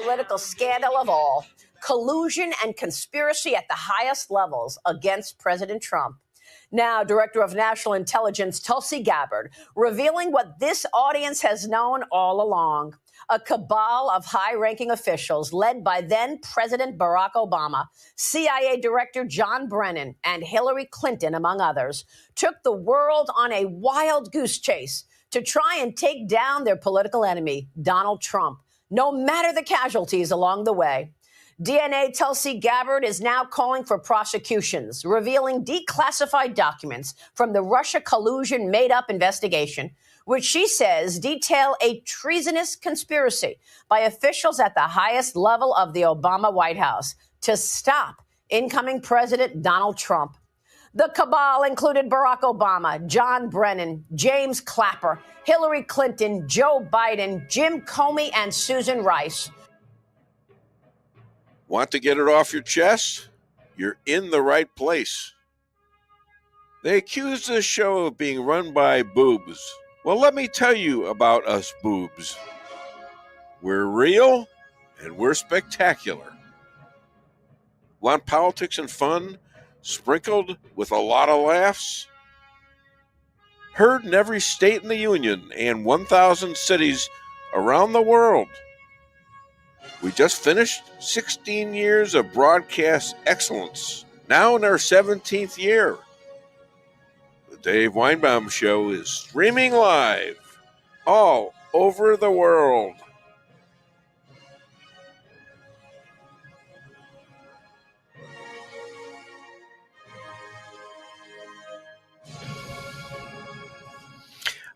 political scandal of all, collusion and conspiracy at the highest levels against President Trump. Now, Director of National Intelligence Tulsi Gabbard revealing what this audience has known all along. A cabal of high-ranking officials led by then-President Barack Obama, CIA Director John Brennan, and Hillary Clinton, among others, took the world on a wild goose chase to try and take down their political enemy, Donald Trump, no matter the casualties along the way. DNA Tulsi Gabbard is now calling for prosecutions, revealing declassified documents from the Russia collusion made-up investigation, which she says detail a treasonous conspiracy by officials at the highest level of the Obama White House to stop incoming President Donald Trump. The cabal included Barack Obama, John Brennan, James Clapper, Hillary Clinton, Joe Biden, Jim Comey, and Susan Rice. Want to get it off your chest? You're in the right place. They accuse this show of being run by boobs. Well, let me tell you about us boobs. We're real and we're spectacular. Want politics and fun sprinkled with a lot of laughs? Heard in every state in the Union and 1,000 cities around the world. We just finished 16 years of broadcast excellence, now in our 17th year. The Dave Weinbaum Show is streaming live all over the world.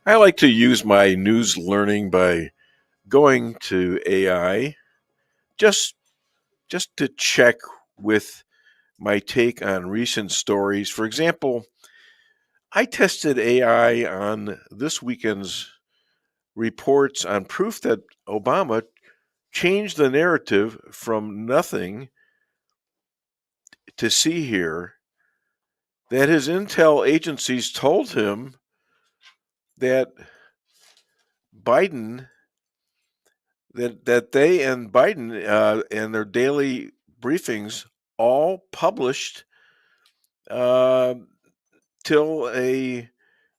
I like to use my news learning by going to AI just to check with my take on recent stories. For example, I tested AI on this weekend's reports on proof that Obama changed the narrative from nothing to see here, that his intel agencies told him that Biden, that they and Biden and their daily briefings all published till a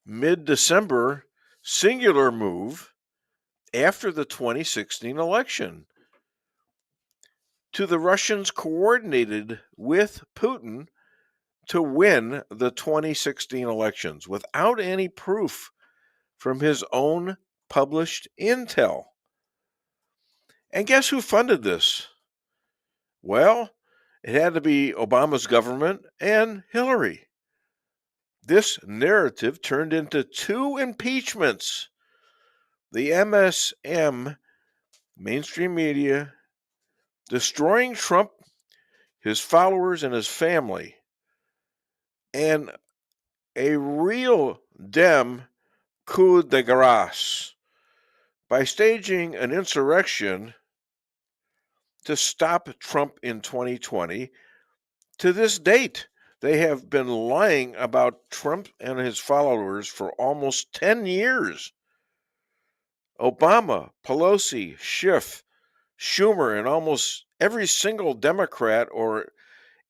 mid-December singular move after the 2016 election. To the Russians coordinated with Putin to win the 2016 elections without any proof from his own published intel. And guess who funded this? Well, it had to be Obama's government and Hillary. This narrative turned into 2 impeachments. The MSM, mainstream media, destroying Trump, his followers, and his family, and a real Dem coup de grace by staging an insurrection to stop Trump in 2020. To this date, they have been lying about Trump and his followers for almost 10 years. Obama, Pelosi, Schiff, Schumer, and almost every single Democrat or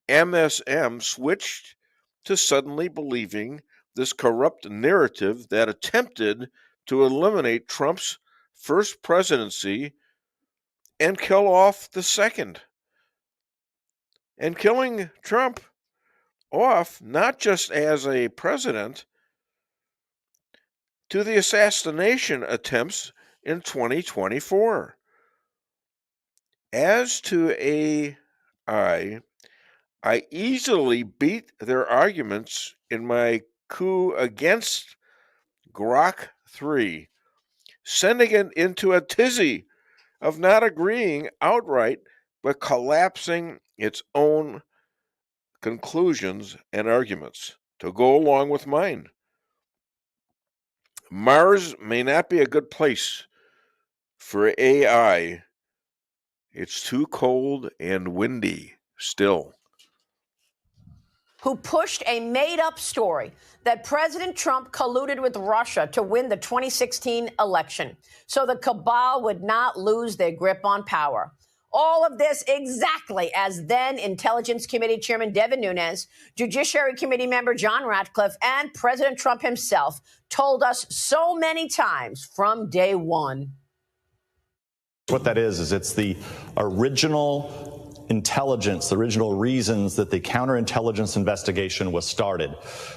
MSM switched to suddenly believing this corrupt narrative that attempted to eliminate Trump's first presidency and kill off the second. And killing Trump off not just as a president, to the assassination attempts in 2024. As to AI, I easily beat their arguments in my coup against Grok 3, sending it into a tizzy of not agreeing outright, but collapsing its own conclusions and arguments to go along with mine. Mars may not be a good place for AI. It's too cold and windy still. Who pushed a made-up story that President Trump colluded with Russia to win the 2016 election so the cabal would not lose their grip on power. All of this exactly as then Intelligence Committee Chairman Devin Nunes, Judiciary Committee member John Ratcliffe, and President Trump himself told us so many times from day one. What that is it's the original intelligence, the original reasons that the counterintelligence investigation was started.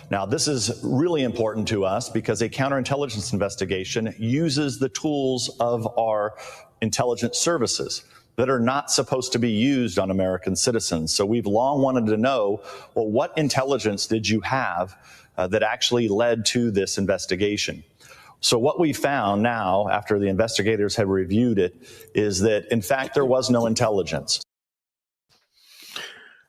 Now, this is really important to us because a counterintelligence investigation uses the tools of our intelligence services that are not supposed to be used on American citizens. So we've long wanted to know, well, what intelligence did you have that actually led to this investigation? So what we found now, after the investigators have reviewed it, is that, in fact, there was no intelligence.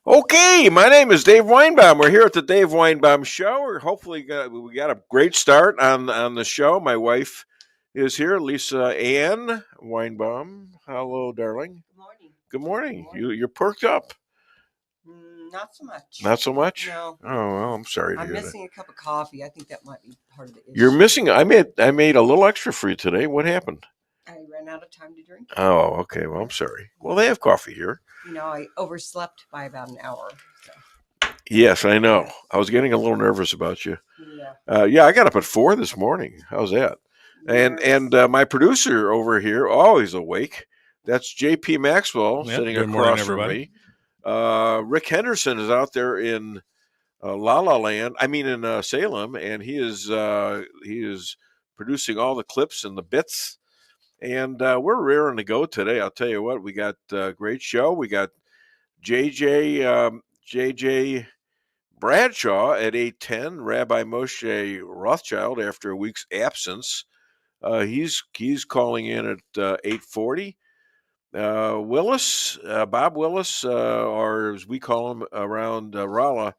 Okay, my name is Dave Weinbaum. We're here at the Dave Weinbaum Show. We're hopefully we got a great start on the show. My wife is here, Lisa Ann Weinbaum. Hello, darling. Good morning. Good morning. You're perked up. Not so much. Not so much? No. Oh, well, I'm sorry to I'm hear missing a cup of coffee. I think that might be part of the issue. You're missing. I made a little extra for you today. What happened? I ran out of time to drink. Oh, okay. Well, I'm sorry. Well, they have coffee here. I overslept by about an hour. So. Yes, I know. I was getting a little nervous about you. Yeah. I got up at 4 this morning. How's that? And my producer over here, always awake. That's J.P. Maxwell sitting across from me. Rick Henderson is out there in La La Land. I mean, in Salem, and he is producing all the clips and the bits. And we're raring to go today. I'll tell you what, we got a great show. We got JJ Bradshaw at 8:10. Rabbi Moshe Rothschild after a week's absence. He's calling in at 8:40. Willis, Bob Willis, or as we call him around Raleigh,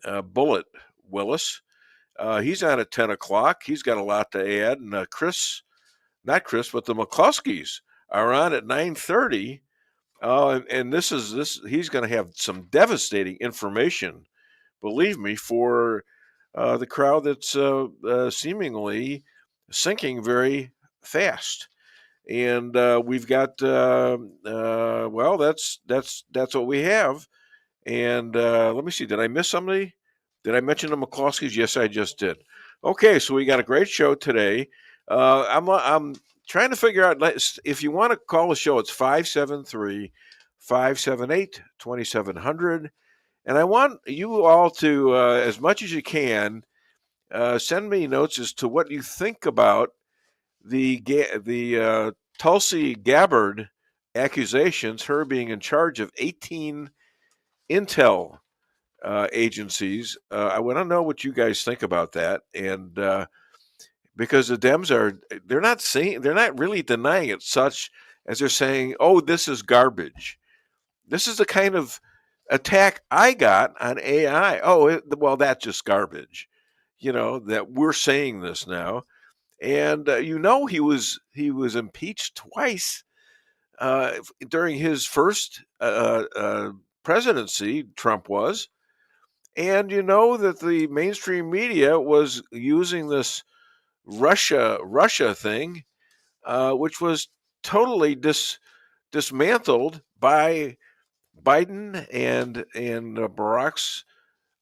Bullock-Willis. He's on at 10 o'clock. He's got a lot to add. And not Chris, but the McCloskeys are on at 9:30. And he's going to have some devastating information, believe me, for the crowd that's seemingly sinking very fast. And we've got that's what we have. And let me see. Did I miss somebody? Did I mention the McCloskeys? Yes, I just did. Okay, so we got a great show today. I'm trying to figure out if you want to call the show. It's 573-578-2700, and I want you all to, as much as you can, send me notes as to what you think about the Tulsi Gabbard accusations, her being in charge of 18 intel agencies. I want to know what you guys think about that, and because the Dems they're not really denying it such as they're saying, "Oh, this is garbage." This is the kind of attack I got on AI. Oh, well, that's just garbage. That we're saying this now. And he was impeached twice during his first presidency. Trump was, and that the mainstream media was using this Russia thing, which was totally dismantled by Biden and Barack's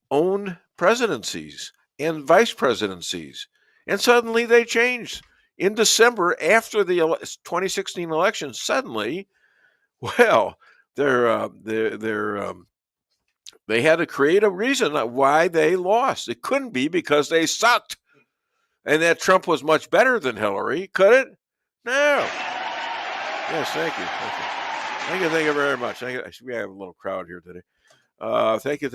own presidencies and vice presidencies. And suddenly they changed. In December, after the 2016 election, suddenly, well, they had to create a reason why they lost. It couldn't be because they sucked and that Trump was much better than Hillary, could it? No. Yes, thank you. Thank you very much. We have a little crowd here today. Thank you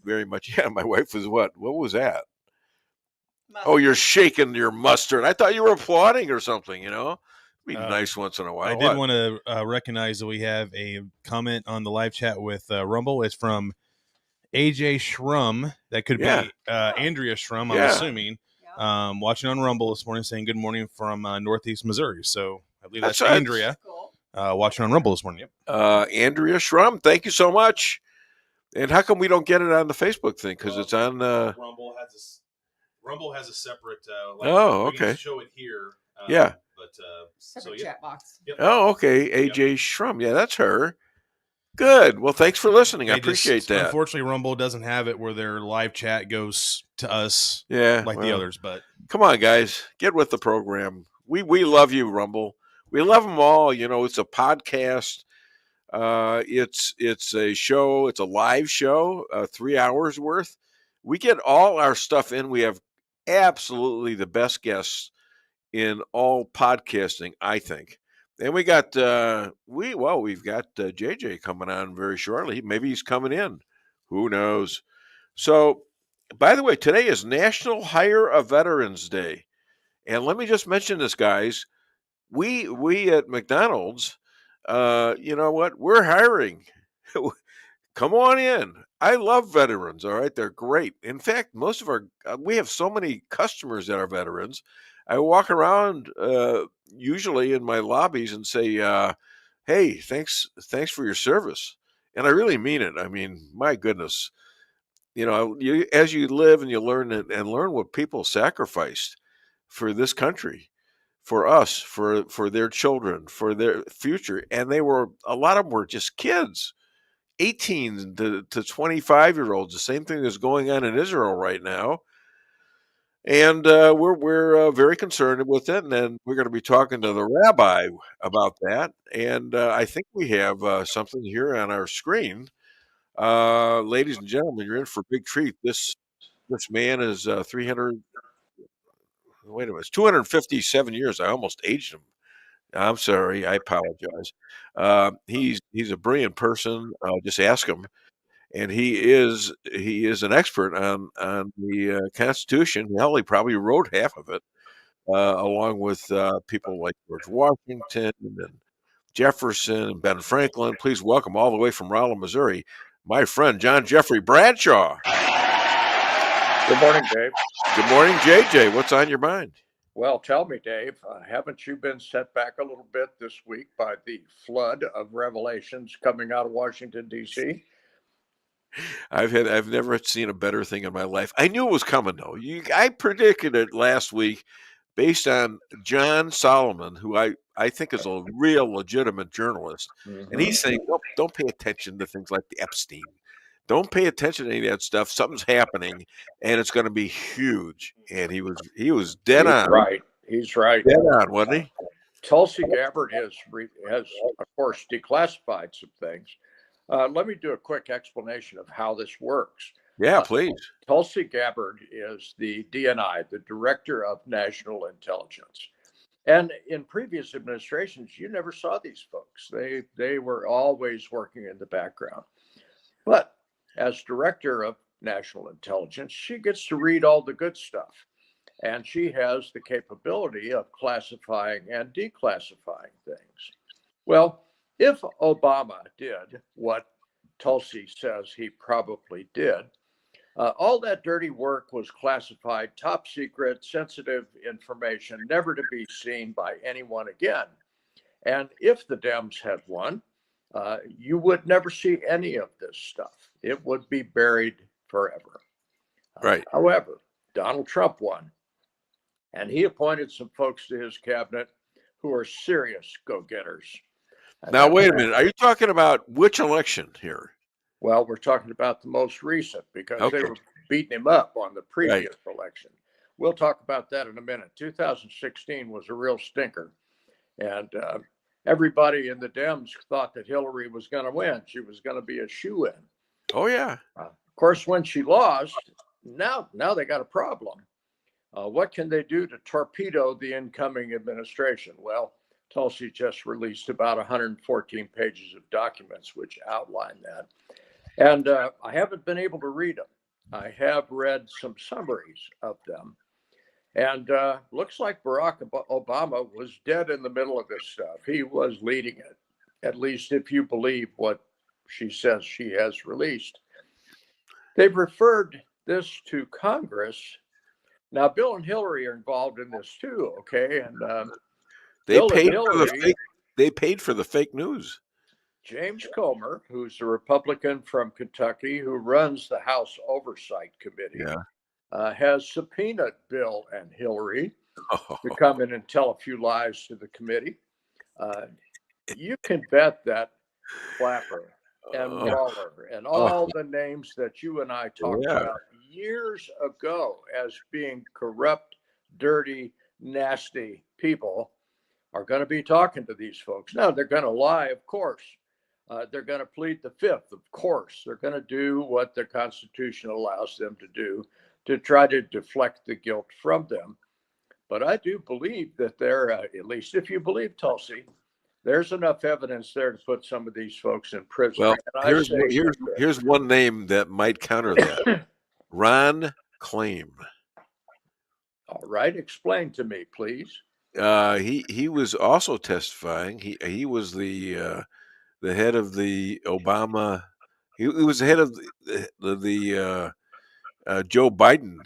very much. Yeah, my wife was what? What was that? Mustard. Oh, you're shaking your mustard. I thought you were applauding or something, Be nice once in a while. I did want to recognize that we have a comment on the live chat with Rumble. It's from AJ Shrum. That could be Andrea Shrum, I'm assuming. Yeah. Watching on Rumble this morning, saying good morning from Northeast Missouri. So I believe that's Andrea. Cool. Watching on Rumble this morning. Yep. Andrea Shrum, thank you so much. And how come we don't get it on the Facebook thing? Because it's on... Rumble has a separate... okay. Show it here. Yeah. But Separate chat box. Yep. Oh, okay. AJ Shrum. Yeah, that's her. Good. Well, thanks for listening. I appreciate that. Unfortunately, Rumble doesn't have it where their live chat goes to us like the others. But come on, guys, get with the program. We love you, Rumble. We love them all. You know, it's a podcast. It's a show. It's a live show, 3 hours worth. We get all our stuff in. We have absolutely the best guests in all podcasting, I think. And we got we've got JJ coming on very shortly. Maybe he's coming in. Who knows? So, by the way, today is National Hire a Veterans Day. And let me just mention this, guys. We at McDonald's, you know what? We're hiring. Come on in. I love veterans. All right, they're great. In fact, most of our we have so many customers that are veterans. I walk around usually in my lobbies and say, "Hey, thanks for your service," and I really mean it. I mean, my goodness, you know, as you live and you learn and learn what people sacrificed for this country, for us, for their children, for their future, and a lot of them were just kids. 18 to 25-year-olds, the same thing is going on in Israel right now. And we're very concerned with it. And then we're going to be talking to the rabbi about that. And I think we have something here on our screen. Ladies and gentlemen, you're in for a big treat. This man is 257 years. I almost aged him. I'm sorry. I apologize. He's a brilliant person. Just ask him. And he is an expert on the Constitution. Hell, he probably wrote half of it, along with people like George Washington and Jefferson and Ben Franklin. Please welcome all the way from Rolla, Missouri, my friend John Jeffrey Bradshaw. Good morning, Dave. Good morning, JJ. What's on your mind? Well, tell me, Dave, haven't you been set back a little bit this week by the flood of revelations coming out of Washington, D.C.? I've never seen a better thing in my life. I knew it was coming, though. I predicted it last week based on John Solomon, who I think is a real legitimate journalist. Mm-hmm. And he's saying, don't pay attention to things like the Epstein. Don't pay attention to any of that stuff. Something's happening, and it's going to be huge. And he was dead on. Right. He's right. Dead on, wasn't he? Tulsi Gabbard has, of course, declassified some things. Let me do a quick explanation of how this works. Yeah, please. Tulsi Gabbard is the DNI, the Director of National Intelligence. And in previous administrations, you never saw these folks. They were always working in the background. But as Director of National Intelligence, she gets to read all the good stuff. And she has the capability of classifying and declassifying things. Well, if Obama did what Tulsi says he probably did, all that dirty work was classified, top secret, sensitive information, never to be seen by anyone again. And if the Dems had won, you would never see any of this stuff. It would be buried forever. Right. However, Donald Trump won, and he appointed some folks to his cabinet who are serious go-getters. Now, wait a minute. Are you talking about which election here? Well, we're talking about the most recent because they were beating him up on the previous election. We'll talk about that in a minute. 2016 was a real stinker. And everybody in the Dems thought that Hillary was going to win. She was going to be a shoo-in. Oh, yeah. Of course, when she lost, now they got a problem. What can they do to torpedo the incoming administration? Well, Tulsi just released about 114 pages of documents which outline that. And I haven't been able to read them. I have read some summaries of them. And looks like Barack Obama was dead in the middle of this stuff. He was leading it, at least if you believe what she says she has released. They've referred this to Congress. Now, Bill and Hillary are involved in this too, okay? And they paid for the fake news. James Comer, who's a Republican from Kentucky who runs the House Oversight Committee, has subpoenaed Bill and Hillary to come in and tell a few lies to the committee. You can bet that Clapper and Mueller and all the names that you and I talked about years ago as being corrupt, dirty, nasty people are going to be talking to these folks. Now, they're going to lie, of course. They're going to plead the fifth, of course. They're going to do what the Constitution allows them to do to try to deflect the guilt from them. But I do believe that there, at least if you believe Tulsi, there's enough evidence there to put some of these folks in prison. Well, here's one name that might counter that. Ron Klain. All right, explain to me, please. He was also testifying. He was the head of the Obama. He was the head of the Joe Biden.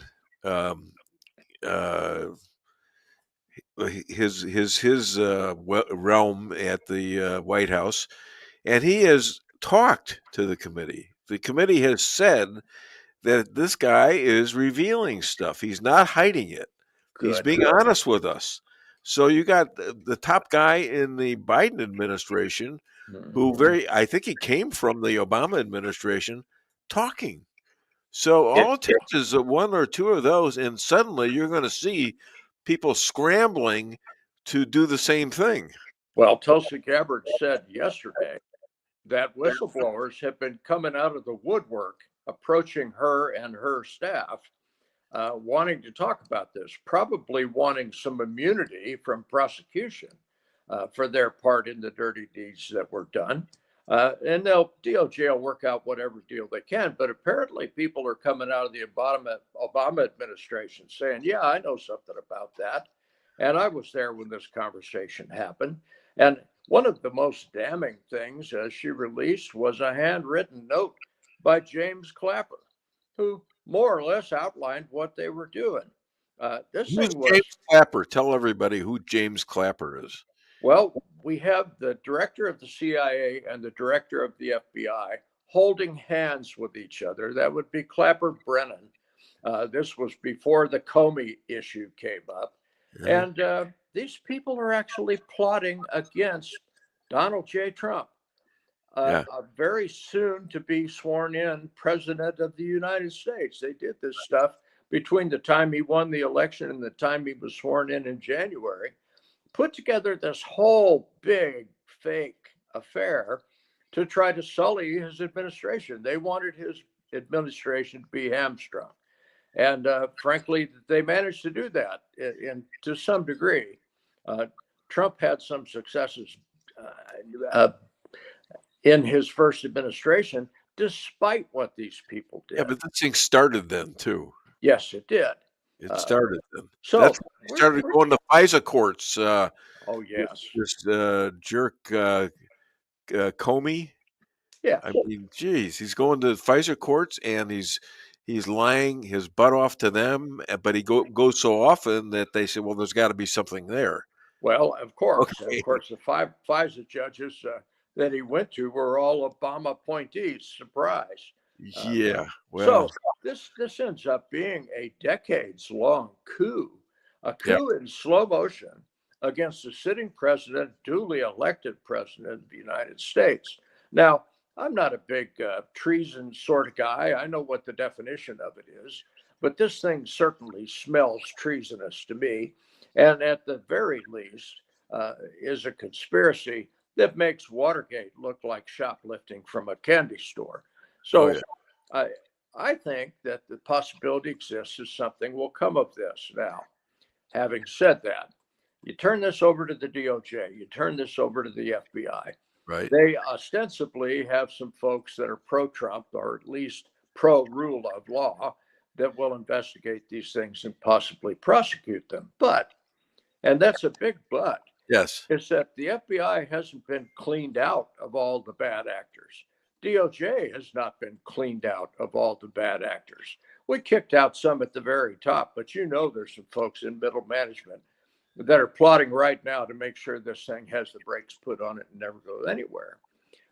His realm at the White House, and he has talked to the committee. The committee has said that this guy is revealing stuff. He's not hiding it. He's being honest with us. So you got the top guy in the Biden administration, who I think he came from the Obama administration, talking. So all it takes is one or two of those, and suddenly you're going to see people scrambling to do the same thing. Well, Tulsi Gabbard said yesterday that whistleblowers have been coming out of the woodwork, approaching her and her staff, wanting to talk about this, probably wanting some immunity from prosecution for their part in the dirty deeds that were done. And DOJ will work out whatever deal they can. But apparently people are coming out of the Obama administration saying, yeah, I know something about that. And I was there when this conversation happened. And one of the most damning things she released was a handwritten note by James Clapper, who more or less outlined what they were doing. Who's James Clapper? Tell everybody who James Clapper is. Well, we have the director of the CIA and the director of the FBI holding hands with each other. That would be Clapper Brennan. This was before the Comey issue came up. Yeah. And these people are actually plotting against Donald J. Trump, a very soon to be sworn in president of the United States. They did this stuff between the time he won the election and the time he was sworn in January. Put together this whole big fake affair to try to sully his administration. They wanted his administration to be hamstrung. And frankly, they managed to do that to some degree. Trump had some successes in his first administration, despite what these people did. Yeah, but this thing started then, too. Yes, it did. It started then. So that's when we started going to FISA courts. Oh yes, this jerk Comey. Yeah, I mean, geez, he's going to FISA courts and he's lying his butt off to them, but he goes so often that they say, well, there's got to be something there. Well, of course, the FISA judges that he went to were all Obama appointees. Surprise. Yeah. Well, so this ends up being a decades-long coup, a coup in slow motion against the sitting president, duly elected president of the United States. Now, I'm not a big treason sort of guy. I know what the definition of it is, but this thing certainly smells treasonous to me. And at the very least, is a conspiracy that makes Watergate look like shoplifting from a candy store. So I think that the possibility exists that something will come of this. Now, having said that, you turn this over to the DOJ, you turn this over to the FBI. Right. They ostensibly have some folks that are pro-Trump or at least pro-rule of law that will investigate these things and possibly prosecute them. But, and that's a big but, yes, is that the FBI hasn't been cleaned out of all the bad actors. DOJ has not been cleaned out of all the bad actors. We kicked out some at the very top, but there's some folks in middle management that are plotting right now to make sure this thing has the brakes put on it and never goes anywhere.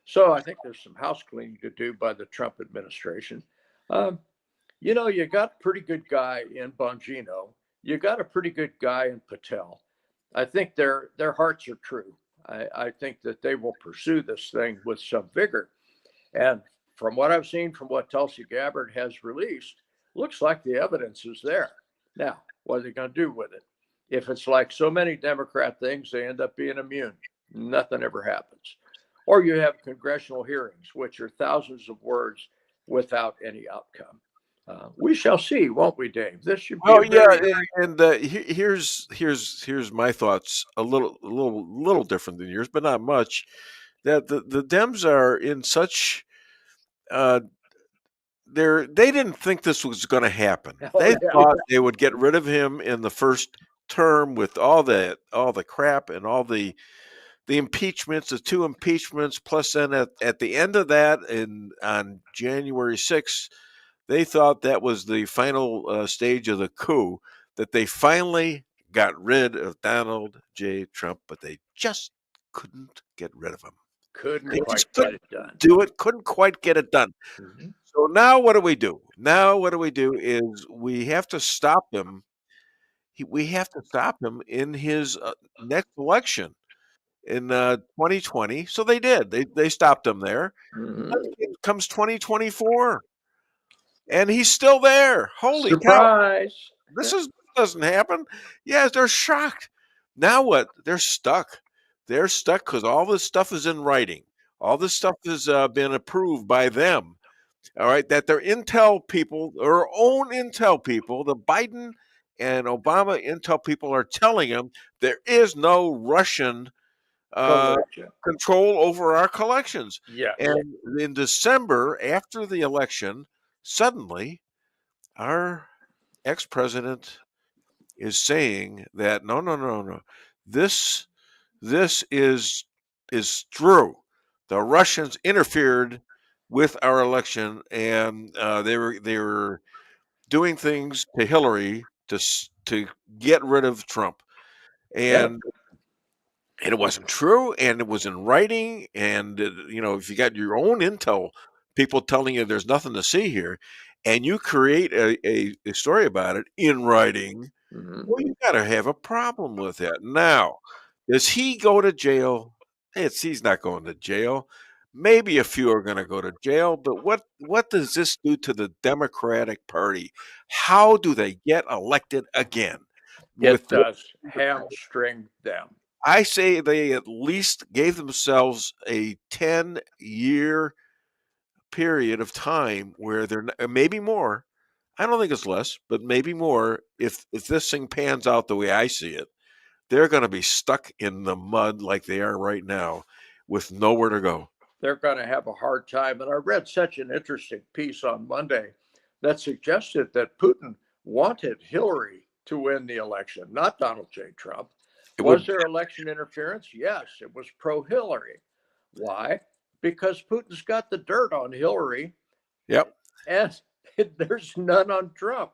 So I think there's some house cleaning to do by the Trump administration. You got a pretty good guy in Bongino. you got a pretty good guy in Patel. I think their hearts are true. I think that they will pursue this thing with some vigor. And from what I've seen, from what Tulsi Gabbard has released, looks like the evidence is there. Now, what are they going to do with it? If it's like so many Democrat things, they end up being immune. Nothing ever happens. Or you have congressional hearings, which are thousands of words without any outcome. We shall see, won't we, Dave? This should be. Oh yeah, and here's my thoughts. A little different than yours, but not much. That the Dems are in such. They didn't think this was going to happen. They thought they would get rid of him in the first term with all the crap and all the impeachments, the 2 impeachments, plus then at the end of that, on January 6th, they thought that was the final stage of the coup, that they finally got rid of Donald J. Trump, but they just couldn't get rid of him. Couldn't quite get it done. Mm-hmm. So now what do we do? Now what we do is we have to stop him. We have to stop him in his next election in 2020. So they did. They stopped him there. Mm-hmm. Then comes 2024, and he's still there. Holy surprise! Cow. This doesn't happen. Yeah, they're shocked. Now what? They're stuck. They're stuck because all this stuff is in writing. All this stuff has been approved by them. All right, that their intel people, their own intel people, the Biden and Obama intel people are telling them there is no Russian control over our collections. Yeah. And in December, after the election, suddenly our ex-president is saying that no. This is true. The Russians interfered with our election, and they were doing things to Hillary to get rid of Trump, and it wasn't true, and it was in writing. And if you got your own intel people telling you there's nothing to see here, and you create a story about it in writing, well, you got to have a problem with that. Now, does he go to jail? He's not going to jail. Maybe a few are going to go to jail, but what does this do to the Democratic Party? How do they get elected again? It does hamstring them. I say they at least gave themselves a 10-year period of time where they're maybe more. I don't think it's less, but maybe more. If this thing pans out the way I see it, they're going to be stuck in the mud like they are right now with nowhere to go. They're going to have a hard time. And I read such an interesting piece on Monday that suggested that Putin wanted Hillary to win the election, not Donald J. Trump. Was there election interference? Yes, it was pro-Hillary. Why? Because Putin's got the dirt on Hillary. Yep. And there's none on Trump.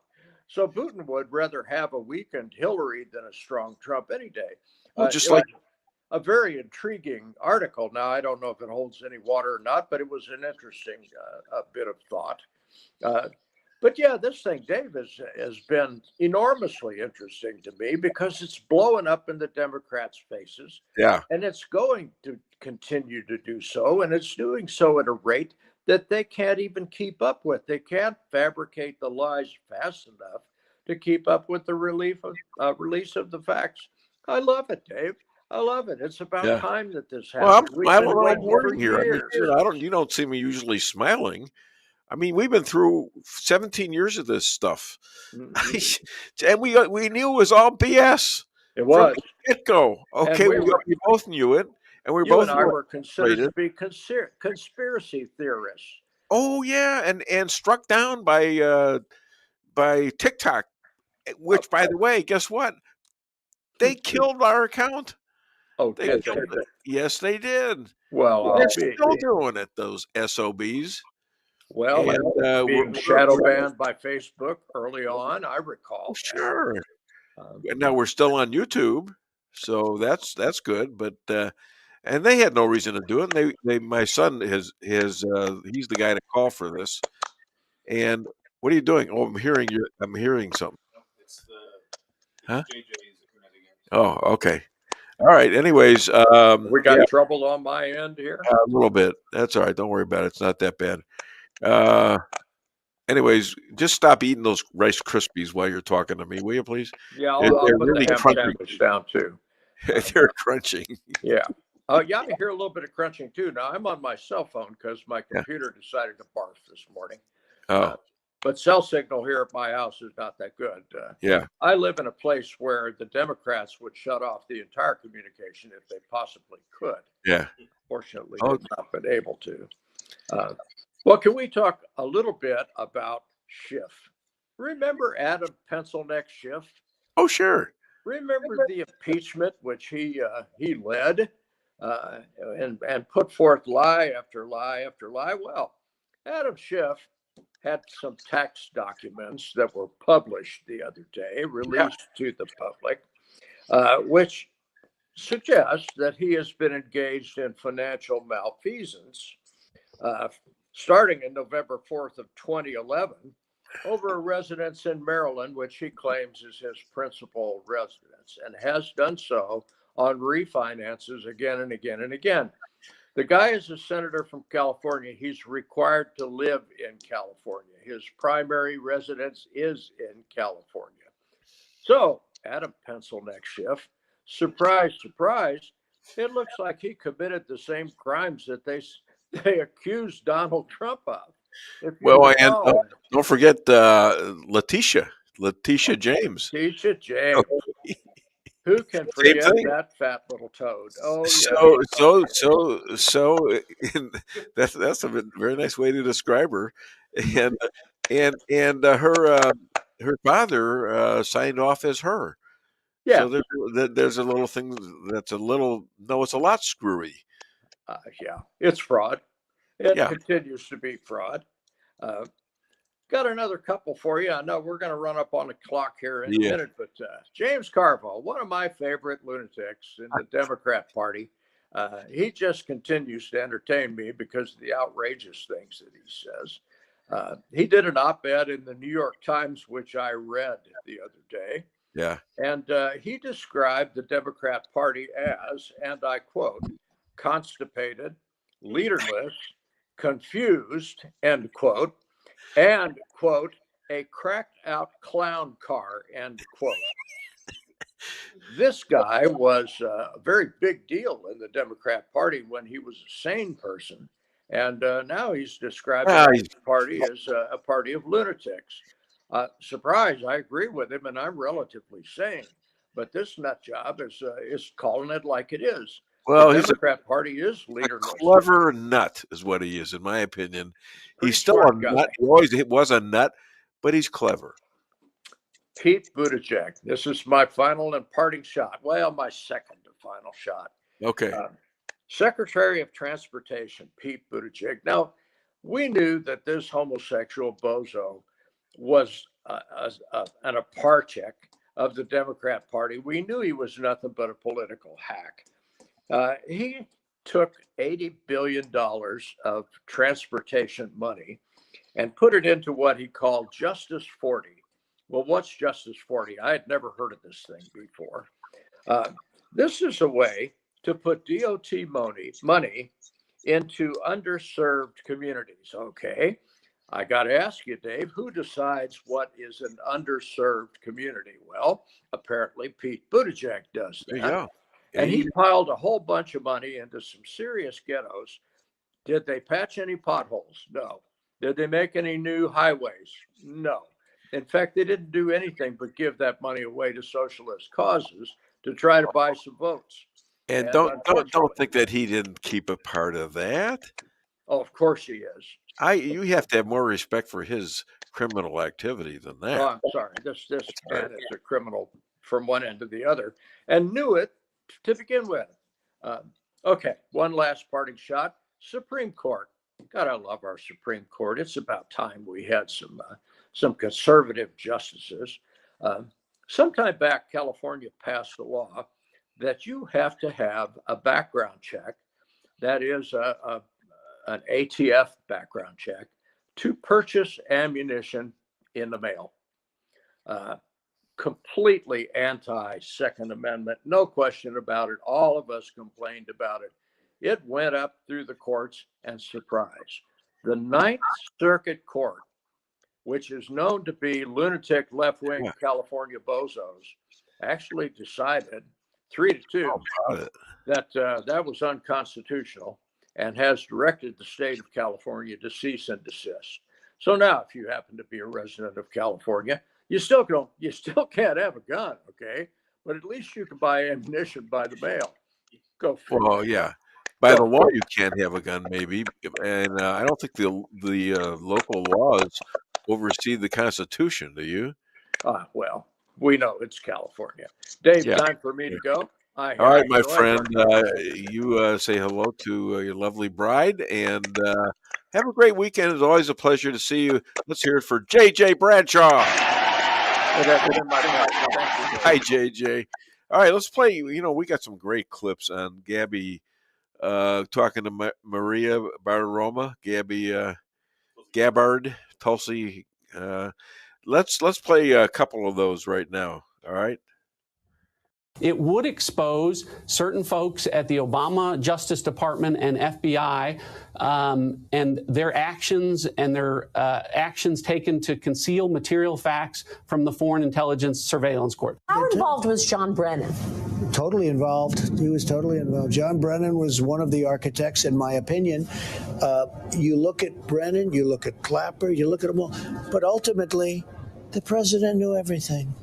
So Putin would rather have a weakened Hillary than a strong Trump any day. Just like a very intriguing article. Now, I don't know if it holds any water or not, but it was an interesting bit of thought. But yeah, this thing, Dave, has been enormously interesting to me because it's blowing up in the Democrats' faces. Yeah. And it's going to continue to do so. And it's doing so at a rate that they can't even keep up with. They can't fabricate the lies fast enough to keep up with the release of the facts. I love it, Dave. I love it. It's about time that this happens. Well, I'm smiling all morning here. You don't see me usually smiling. I mean, we've been through 17 years of this stuff, and we knew it was all BS. It was from the get-go. Okay, we both knew it, and we both were considered to be conspiracy theorists. Oh yeah, and struck down by TikTok, which, by the way, guess what? They killed our account. Oh, they killed it. Yes, they did. Well, they're still doing it. Those SOBs. Well, being shadow banned by Facebook early on, I recall. Sure. And now we're still on YouTube, so that's good. But and they had no reason to do it. My son he's the guy to call for this. And what are you doing? Oh, I'm hearing something. Huh? Oh, okay. All right. Anyways, We got trouble on my end here. A little bit. That's all right. Don't worry about it. It's not that bad. Anyways, just stop eating those Rice Krispies while you're talking to me, will you, please? Yeah, I'll They're put really the ham crunchy. sandwich down too. They're crunching. Yeah. Oh, yeah, I hear a little bit of crunching too. Now I'm on my cell phone because my computer decided to barf this morning. Oh, but cell signal here at my house is not that good. yeah. I live in a place where the Democrats would shut off the entire communication if they possibly could. Yeah. Fortunately, they've not been able to. Well, can we talk a little bit about Schiff? Remember Adam Pencilneck Schiff? Oh, sure. Remember the impeachment which he led and put forth lie after lie after lie? Well, Adam Schiff had some tax documents that were published the other day, released to the public, which suggests that he has been engaged in financial malfeasance starting in November 4th of 2011 over a residence in Maryland, which he claims is his principal residence, and has done so on refinances again and again and again. The guy is a senator from California. He's required to live in California. His primary residence is in California. So, Adam Pencilneck Schiff, surprise, surprise, it looks like he committed the same crimes that they accused Donald Trump of. Well, and don't forget Letitia James. Letitia James. Who can forget that fat little toad? Oh, that's a very nice way to describe her. And her father signed off as her. Yeah. So there's a little thing that's it's a lot screwy. Yeah, it's fraud. It continues to be fraud. Got another couple for you. I know we're going to run up on the clock here in a minute, but James Carville, one of my favorite lunatics in the Democrat Party, he just continues to entertain me because of the outrageous things that he says. He did an op-ed in the New York Times, which I read the other day. Yeah. And he described the Democrat Party as, and I quote, constipated, leaderless, confused, end quote, and quote, a cracked out clown car, end quote. This guy was a very big deal in the Democrat Party when he was a sane person. And now he's describing his party as a party of lunatics. Surprise, I agree with him, and I'm relatively sane. But this nut job is calling it like it is. Well, the Democrat Party is leaderless. A clever nut is what he is, in my opinion. He's still a nut. He always was a nut, but he's clever. Pete Buttigieg. This is my final and parting shot. Well, my second and final shot. Okay. Secretary of Transportation, Pete Buttigieg. Now, we knew that this homosexual bozo was an apparatchik of the Democrat Party. We knew he was nothing but a political hack. He took $80 billion of transportation money and put it into what he called Justice 40. Well, what's Justice 40? I had never heard of this thing before. This is a way to put DOT money into underserved communities. Okay. I got to ask you, Dave, who decides what is an underserved community? Well, apparently Pete Buttigieg does that. Yeah. And he piled a whole bunch of money into some serious ghettos. Did they patch any potholes? No. Did they make any new highways? No. In fact, they didn't do anything but give that money away to socialist causes to try to buy some votes. And don't think that he didn't keep a part of that. Oh, of course he is. You have to have more respect for his criminal activity than that. Oh, I'm sorry. This man is a criminal from one end to the other, and knew it to begin with. Okay, one last parting shot. Supreme Court. God, I love our Supreme Court. It's about time we had some conservative justices. Sometime back, California passed a law that you have to have a background check, that is an ATF background check, to purchase ammunition in the mail. completely anti-Second Amendment, no question about it. All of us complained about it. It went up through the courts, and surprise, the Ninth Circuit Court, which is known to be lunatic left-wing California bozos, actually decided 3-2 that that was unconstitutional and has directed the state of California to cease and desist. So now, if you happen to be a resident of California, you still can't have a gun, okay? But at least you can buy ammunition by the mail. Go for it. Well, yeah. By the law, you can't have a gun, maybe, and I don't think the local laws oversee the Constitution. Do you? Well, we know it's California. Dave, time for me to go. All right, my friend. You say hello to your lovely bride, and have a great weekend. It's always a pleasure to see you. Let's hear it for J.J. Bradshaw. Hi, J.J. All right, let's play. We got some great clips on Gabby talking to Maria Bartiromo, Gabby Gabbard, Tulsi. Let's play a couple of those right now. All right. It would expose certain folks at the Obama Justice Department and FBI and their actions taken to conceal material facts from the Foreign Intelligence Surveillance Court. How involved was John Brennan? Totally involved. He was totally involved. John Brennan was one of the architects, in my opinion. You look at Brennan, you look at Clapper, you look at them all. But ultimately, the president knew everything.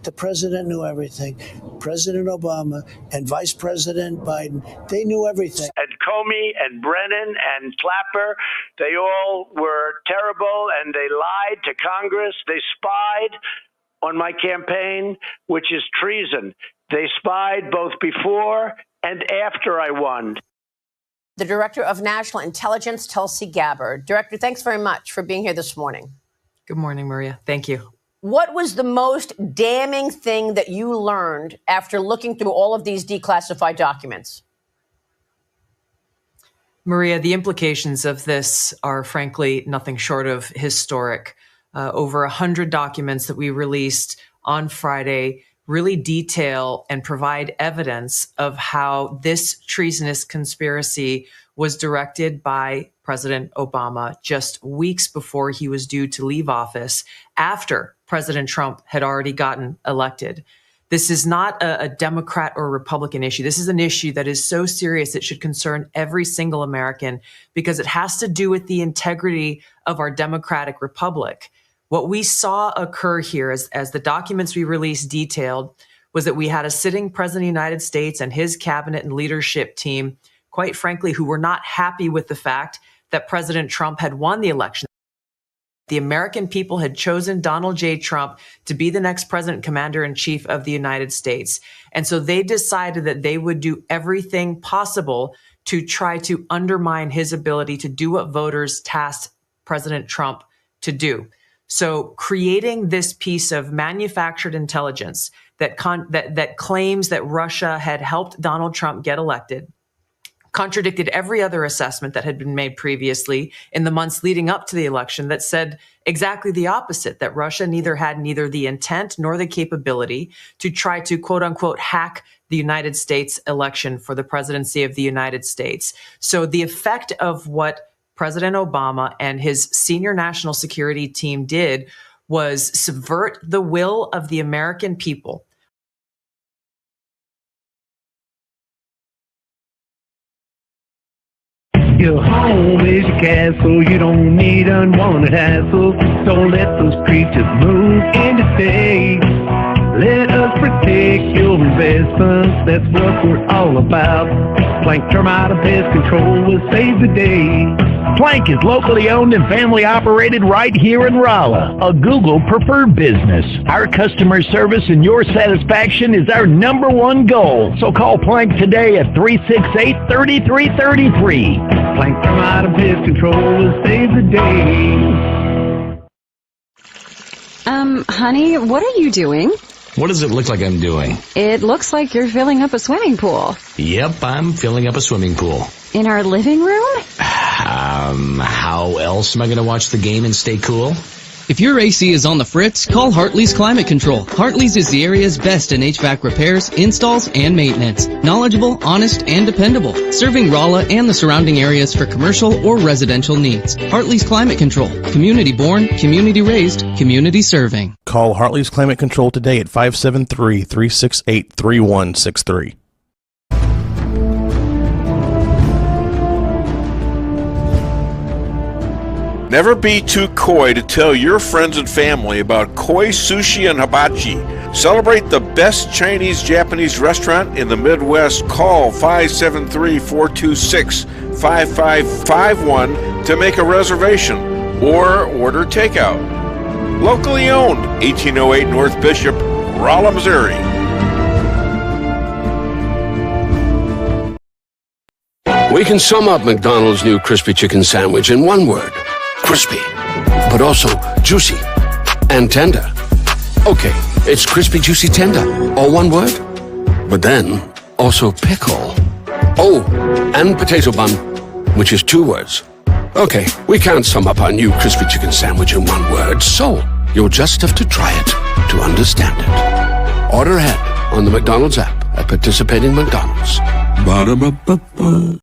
The president knew everything. President Obama and Vice President Biden, they knew everything. And Comey and Brennan and Clapper, they all were terrible, and they lied to Congress. They spied on my campaign, which is treason. They spied both before and after I won. The Director of National Intelligence, Tulsi Gabbard. Director, thanks very much for being here this morning. Good morning, Maria. Thank you. What was the most damning thing that you learned after looking through all of these declassified documents? Maria, the implications of this are frankly nothing short of historic. Over 100 documents that we released on Friday really detail and provide evidence of how this treasonous conspiracy was directed by President Obama just weeks before he was due to leave office, after President Trump had already gotten elected. This is not a Democrat or Republican issue. This is an issue that is so serious it should concern every single American, because it has to do with the integrity of our democratic republic. What we saw occur here, as the documents we released detailed, was that we had a sitting president of the United States and his cabinet and leadership team, quite frankly, who were not happy with the fact that President Trump had won the election. The American people had chosen Donald J. Trump to be the next president, commander-in-chief of the United States. And so they decided that they would do everything possible to try to undermine his ability to do what voters tasked President Trump to do. So creating this piece of manufactured intelligence that claims that Russia had helped Donald Trump get elected contradicted every other assessment that had been made previously in the months leading up to the election that said exactly the opposite, that Russia had neither the intent nor the capability to try to, quote unquote, hack the United States election for the presidency of the United States. So the effect of what President Obama and his senior national security team did was subvert the will of the American people. Your home is your castle, you don't need unwanted hassle. Don't let those creatures move in to stay. Let us protect your investments, that's what we're all about. Plank Termite and Pest Control will save the day. Plank is locally owned and family operated right here in Rolla, a Google preferred business. Our customer service and your satisfaction is our #1 goal. So call Plank today at 368-3333. Plank Termite and Pest Control will save the day. Honey, what are you doing? What does it look like I'm doing? It looks like you're filling up a swimming pool. Yep, I'm filling up a swimming pool. In our living room? How else am I going to watch the game and stay cool? If your AC is on the fritz, call Hartley's Climate Control. Hartley's is the area's best in HVAC repairs, installs, and maintenance. Knowledgeable, honest, and dependable. Serving Rolla and the surrounding areas for commercial or residential needs. Hartley's Climate Control. Community born, community raised, community serving. Call Hartley's Climate Control today at 573-368-3163. Never be too coy to tell your friends and family about koi sushi and hibachi. Celebrate the best Chinese-Japanese restaurant in the Midwest. Call 573-426-5551 to make a reservation or order takeout. Locally owned, 1808 North Bishop, Rolla, Missouri. We can sum up McDonald's new crispy chicken sandwich in one word. Crispy, but also juicy and tender. Okay, it's crispy, juicy, tender, all one word. But then, also pickle. Oh, and potato bun, which is two words. Okay, we can't sum up our new crispy chicken sandwich in one word, so you'll just have to try it to understand it. Order ahead on the McDonald's app at participating McDonald's. Ba-da-ba-ba-ba.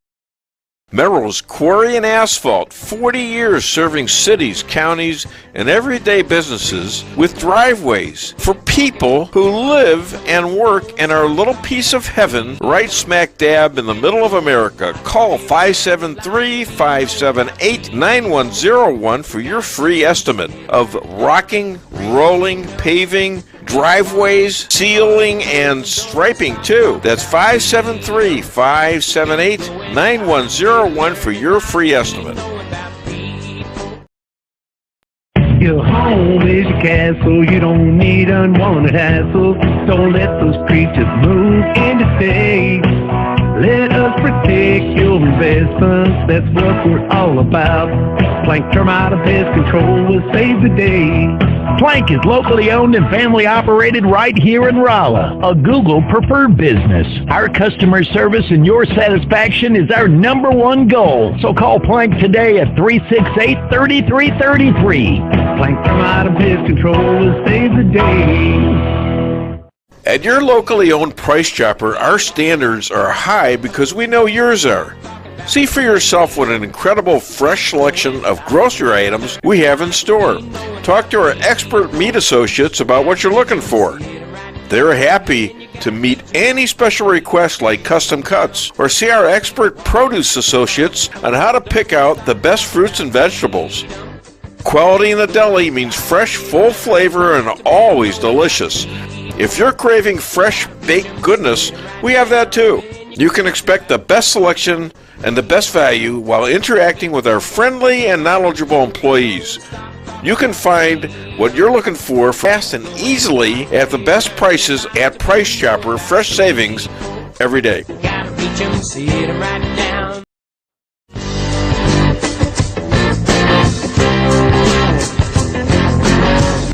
Merrill's Quarry and Asphalt, 40 years serving cities, counties, and everyday businesses with driveways for people who live and work in our little piece of heaven right smack dab in the middle of America. Call 573-578-9101 for your free estimate of rocking, rolling, paving, driveways, sealing, and striping too. That's 573-578-9101 for your free estimate. Your home is your castle, you don't need unwanted hassle. Don't let those creatures move in to stay. Let us protect your investments, that's what we're all about. Plank Termite and Pest Control will save the day. Plank is locally owned and family operated right here in Rolla, a Google preferred business. Our customer service and your satisfaction is our number one goal. So call Plank today at 368-3333. Plank Termite and Pest Control will save the day. At your locally owned Price Chopper, our standards are high because we know yours are. See for yourself what an incredible fresh selection of grocery items we have in store. Talk to our expert meat associates about what you're looking for. They're happy to meet any special requests like custom cuts, or see our expert produce associates on how to pick out the best fruits and vegetables. Quality in the deli means fresh, full flavor, and always delicious. If you're craving fresh baked goodness, we have that too. You can expect the best selection and the best value while interacting with our friendly and knowledgeable employees. You can find what you're looking for fast and easily at the best prices at Price Chopper. Fresh savings every day.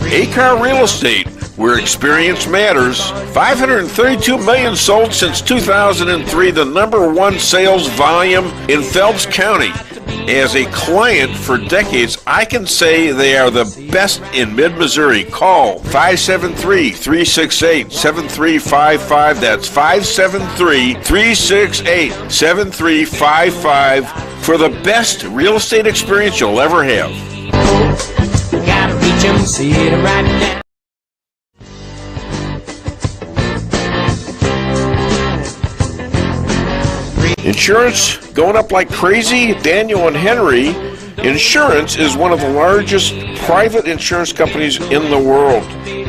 A-Car Real Estate, where experience matters. 532 million sold since 2003, the number one sales volume in Phelps County. As a client for decades, I can say they are the best in mid-Missouri. Call 573-368-7355. That's 573-368-7355 for the best real estate experience you'll ever have. Gotta reach 'em, see it right now. Insurance going up like crazy? Daniel and Henry Insurance is one of the largest private insurance companies in the world.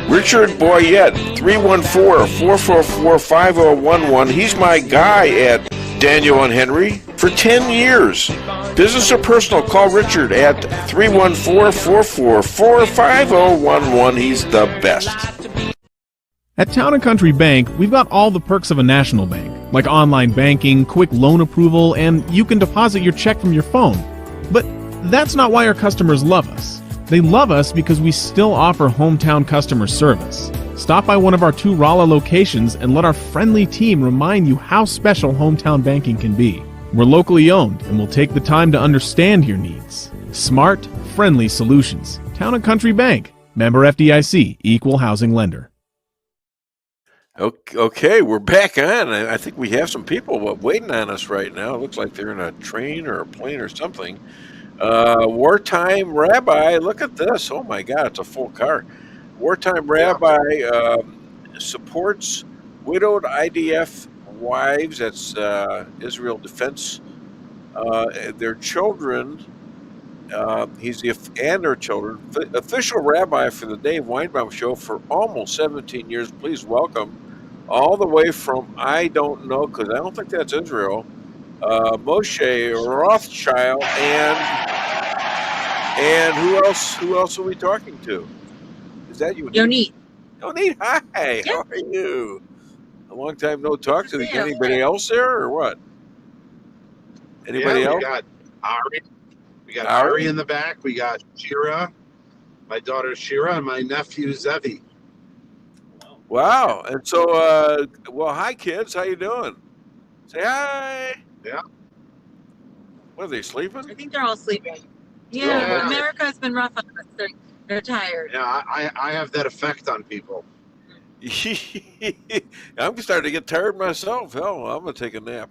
Richard Boyette, 314-444-5011. He's my guy at Daniel and Henry for 10 years. Business or personal, call Richard at 314-444-5011. He's the best. At Town & Country Bank, we've got all the perks of a national bank, like online banking, quick loan approval, and you can deposit your check from your phone. But that's not why our customers love us. They love us because we still offer hometown customer service. Stop by one of our 2 Rolla locations and let our friendly team remind you how special hometown banking can be. We're locally owned and will take the time to understand your needs. Smart, friendly solutions. Town and Country Bank, member FDIC, equal housing lender. Okay, we're back on. I think we have some people waiting on us right now. It looks like they're in a train or a plane or something. Wartime Rabbi, look at this. Oh my God, it's a full car. Wartime Rabbi supports widowed IDF wives. That's Israel Defense. Their children. He's and their children. Official rabbi for the Dave Weinbaum Show for almost 17 years. Please welcome, all the way from I don't know, because I don't think that's Israel. Moshe Rothschild and who else? Who else are we talking to? Is that you? Yonit. Yonit, hi. How are you? A long time no talk to you. Anybody else there or what? Anybody else? We got Ari. We got Ari in the back. We got Shira, my daughter Shira, and my nephew Zevi. Wow. And so, well, hi kids. How you doing? Say hi. Yeah. What, are they sleeping? I think they're all sleeping. Yeah. America has been rough on us. They're tired. Yeah, I have that effect on people. I'm starting to get tired myself. Hell, I'm gonna take a nap.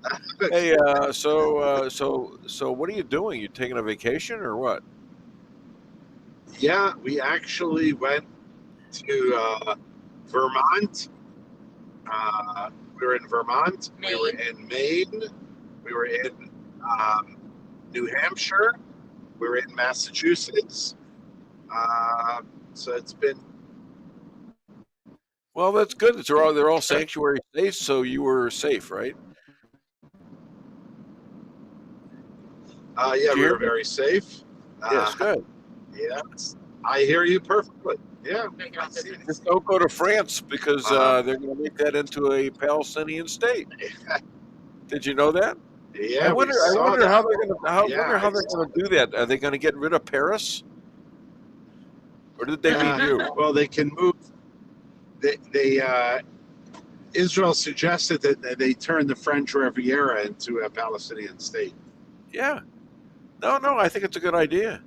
Hey, so what are you doing? You taking a vacation or what? Yeah, we actually went to Vermont. We were in Vermont. Maine. We were in Maine. We were in New Hampshire. We were in Massachusetts. So it's been. Well, that's good. They're all sanctuary states, so you were safe, right? Yeah, we were very safe. Yes, good. Yes, I hear you perfectly. Yeah. Just don't go to France because they're going to make that into a Palestinian state. Did you know that? Yeah, I wonder how they're going to do that. Are they going to get rid of Paris, or did they mean you? Well, they can move. Israel suggested that they turn the French Riviera into a Palestinian state. Yeah. No, I think it's a good idea.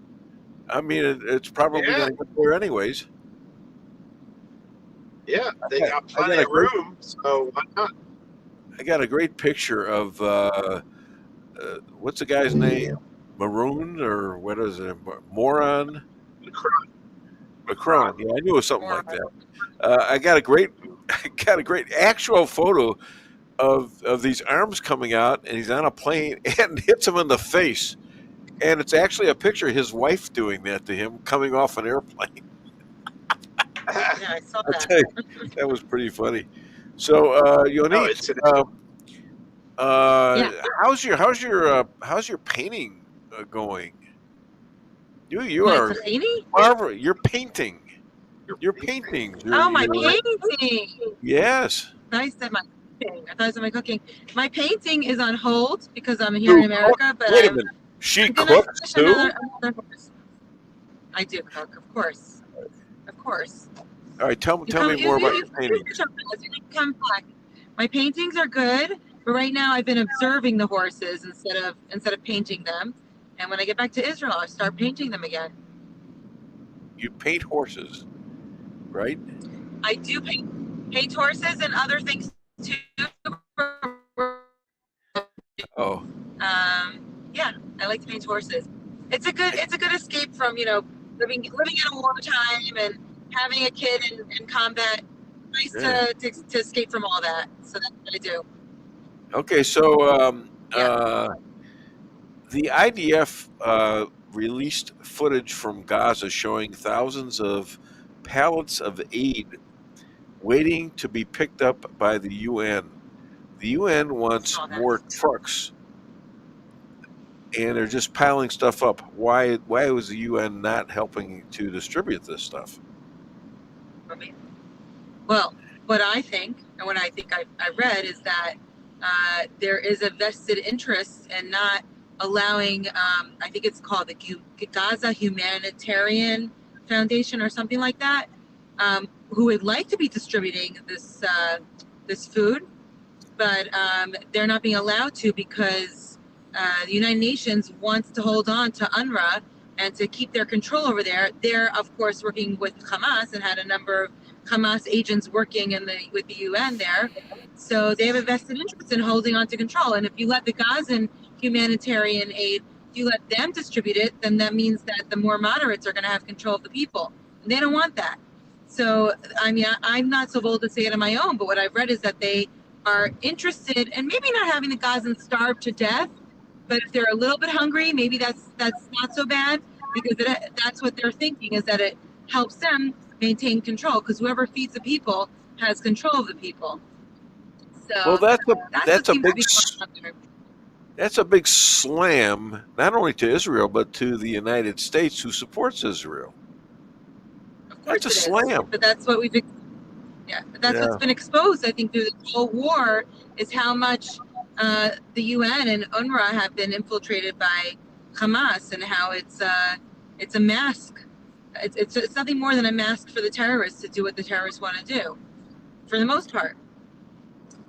I mean, it's probably going to get there anyways. Yeah, they got plenty of room, so why not? I got a great picture of, what's the guy's name? Maroon, or what is it? Moron? Macron. Yeah, I knew it was something like that. I got a great actual photo of these arms coming out, and he's on a plane and hits him in the face. And it's actually a picture of his wife doing that to him coming off an airplane. Yeah, I saw that. Tell you, that was pretty funny. So, Yonit, how's your painting going? You are Barbara. You're painting. Your paintings. My painting. Yes. I said my cooking. I thought I said my cooking. My painting is on hold because I'm here in America. But wait a minute. She cooks too? Another I do cook, of course. Of course. All right, tell me more about your paintings. Come back. My paintings are good, but right now I've been observing the horses instead of painting them. And when I get back to Israel, I'll start painting them again. You paint horses, right? I do paint horses and other things too. Oh. Yeah, I like to paint horses. It's a good escape from living in a wartime and having a kid in combat. Nice to escape from all that. So that's what I do. Okay, so the IDF released footage from Gaza showing thousands of pallets of aid waiting to be picked up by the UN. The UN wants more trucks, and they're just piling stuff up. Why was the UN not helping to distribute this stuff? Well, what I think, and what I think I read, is that there is a vested interest in not allowing, I think it's called the Gaza Humanitarian Foundation or something like that, who would like to be distributing this food, but they're not being allowed to because the United Nations wants to hold on to UNRWA and to keep their control over there. They're, of course, working with Hamas and had a number of Hamas agents working with the UN there. So they have a vested interest in holding on to control. And if you let the Gazan humanitarian aid, if you let them distribute it, then that means that the more moderates are going to have control of the people. And they don't want that. So, I mean, I'm not so bold to say it on my own, but what I've read is that they are interested in maybe not having the Gazans starve to death, but if they're a little bit hungry, maybe that's not so bad, because that's what they're thinking, is that it helps them maintain control, because whoever feeds the people has control of the people. So well, that's a big slam, not only to Israel but to the United States, who supports Israel. That's a slam. But that's what we've, what's been exposed, I think, through the whole war, is how much the UN and UNRWA have been infiltrated by Hamas, and how it's a mask. It's nothing more than a mask for the terrorists to do what the terrorists want to do, for the most part.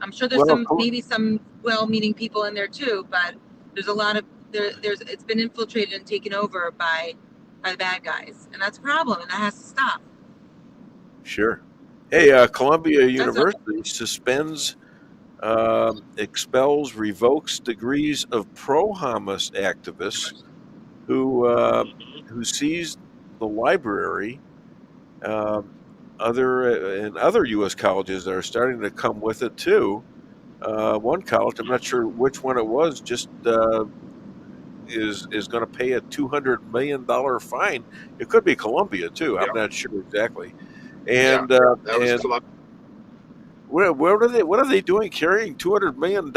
I'm sure there's maybe some well-meaning people in there too, but there's a lot of it's been infiltrated and taken over by the bad guys, and that's a problem, and that has to stop. Sure. Hey, Columbia University suspends, expels, revokes degrees of pro-Hamas activists who seized the library. Other U.S. colleges are starting to come with it too. One college, I'm not sure which one it was, just is going to pay a $200 million fine. It could be Columbia too. I'm not sure exactly. And what are they doing carrying $200 million?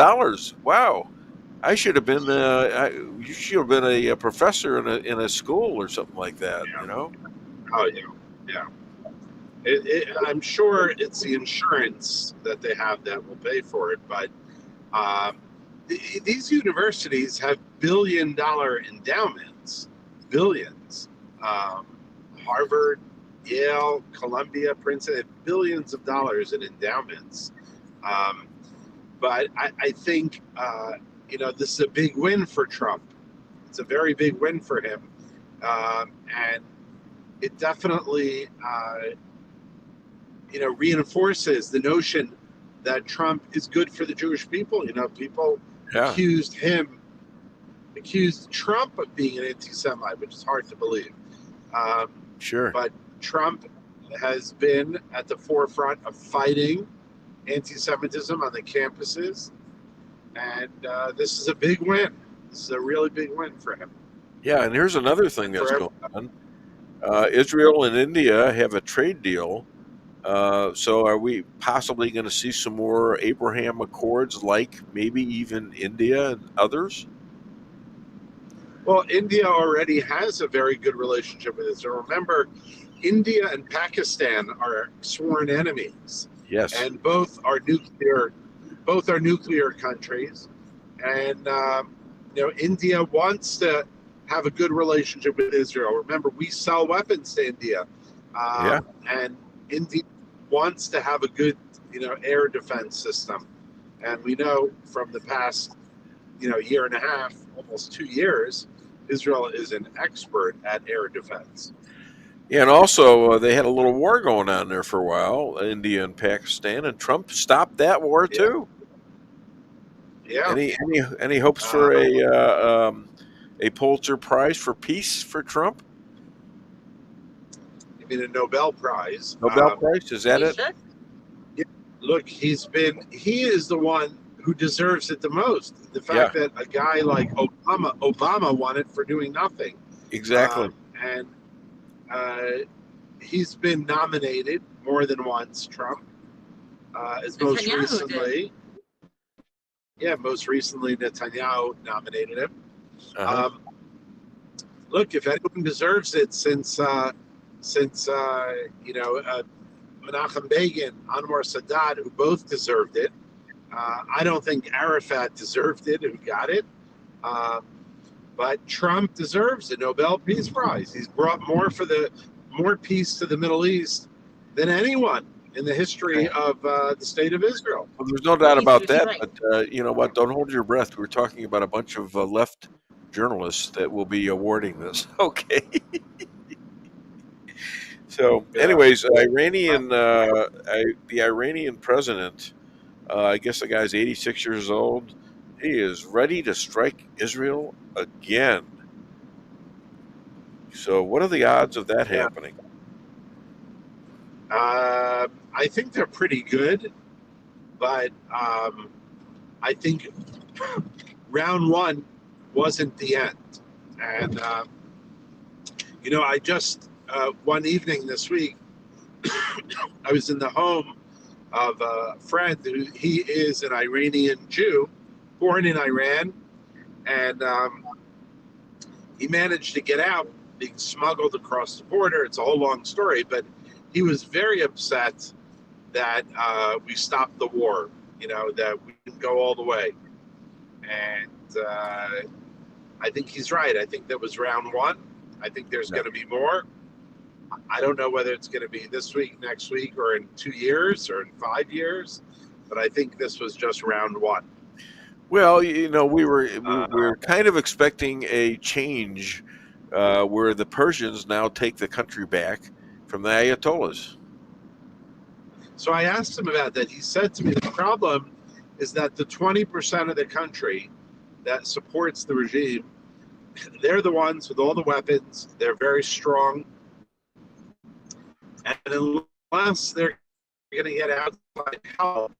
Wow. I should have been. You should have been a professor in a school or something like that. You know. Oh yeah. I'm sure it's the insurance that they have that will pay for it, but these universities have billion-dollar endowments, billions. Harvard, Yale, Columbia, Princeton, have billions of dollars in endowments. But I think this is a big win for Trump. It's a very big win for him, and it definitely. Reinforces the notion that Trump is good for the Jewish people. People accused Trump of being an anti-Semite, which is hard to believe. Sure. But Trump has been at the forefront of fighting anti-Semitism on the campuses. And this is a big win. This is a really big win for him. Yeah, and here's another thing that's going on. Israel and India have a trade deal. So are we possibly going to see some more Abraham Accords, like maybe even India and others? Well, India already has a very good relationship with Israel. Remember, India and Pakistan are sworn enemies. Yes. And both are nuclear countries. And, India wants to have a good relationship with Israel. Remember, we sell weapons to India. And India wants to have a good, air defense system. And we know from the past, year and a half, almost 2 years, Israel is an expert at air defense. Yeah, and also they had a little war going on there for a while, India and Pakistan, and Trump stopped that war too. Yeah. Any hopes for a Pulitzer Prize for peace for Trump? You mean a Nobel Prize? Nobel Prize, is that it? Yeah, look, he is the one who deserves it the most. The fact that a guy like Obama won it for doing nothing. Exactly. And he's been nominated more than once, Trump. Most recently Netanyahu nominated him. Look, if anyone deserves it since Menachem Begin, Anwar Sadat, who both deserved it. I don't think Arafat deserved it, who got it. But Trump deserves the Nobel Peace Prize. He's brought more peace to the Middle East than anyone in the history of the state of Israel. Well, there's no doubt about that. But you know what? Don't hold your breath. We're talking about a bunch of left journalists that will be awarding this. Okay. So, anyways, the Iranian president, I guess the guy's 86 years old. He is ready to strike Israel again. So, what are the odds of that happening? I think they're pretty good, but I think round one wasn't the end. And, I just, one evening this week, I was in the home of a friend who he is an Iranian Jew, born in Iran, and he managed to get out, being smuggled across the border. It's a whole long story, but he was very upset that we stopped the war, that we didn't go all the way. And I think he's right. I think that was round one. I think there's going to be more. I don't know whether it's going to be this week, next week, or in 2 years, or in 5 years, but I think this was just round one. Well, we were kind of expecting a change where the Persians now take the country back from the Ayatollahs. So I asked him about that. He said to me, the problem is that the 20% of the country that supports the regime, they're the ones with all the weapons. They're very strong. And unless they're going to get outside help,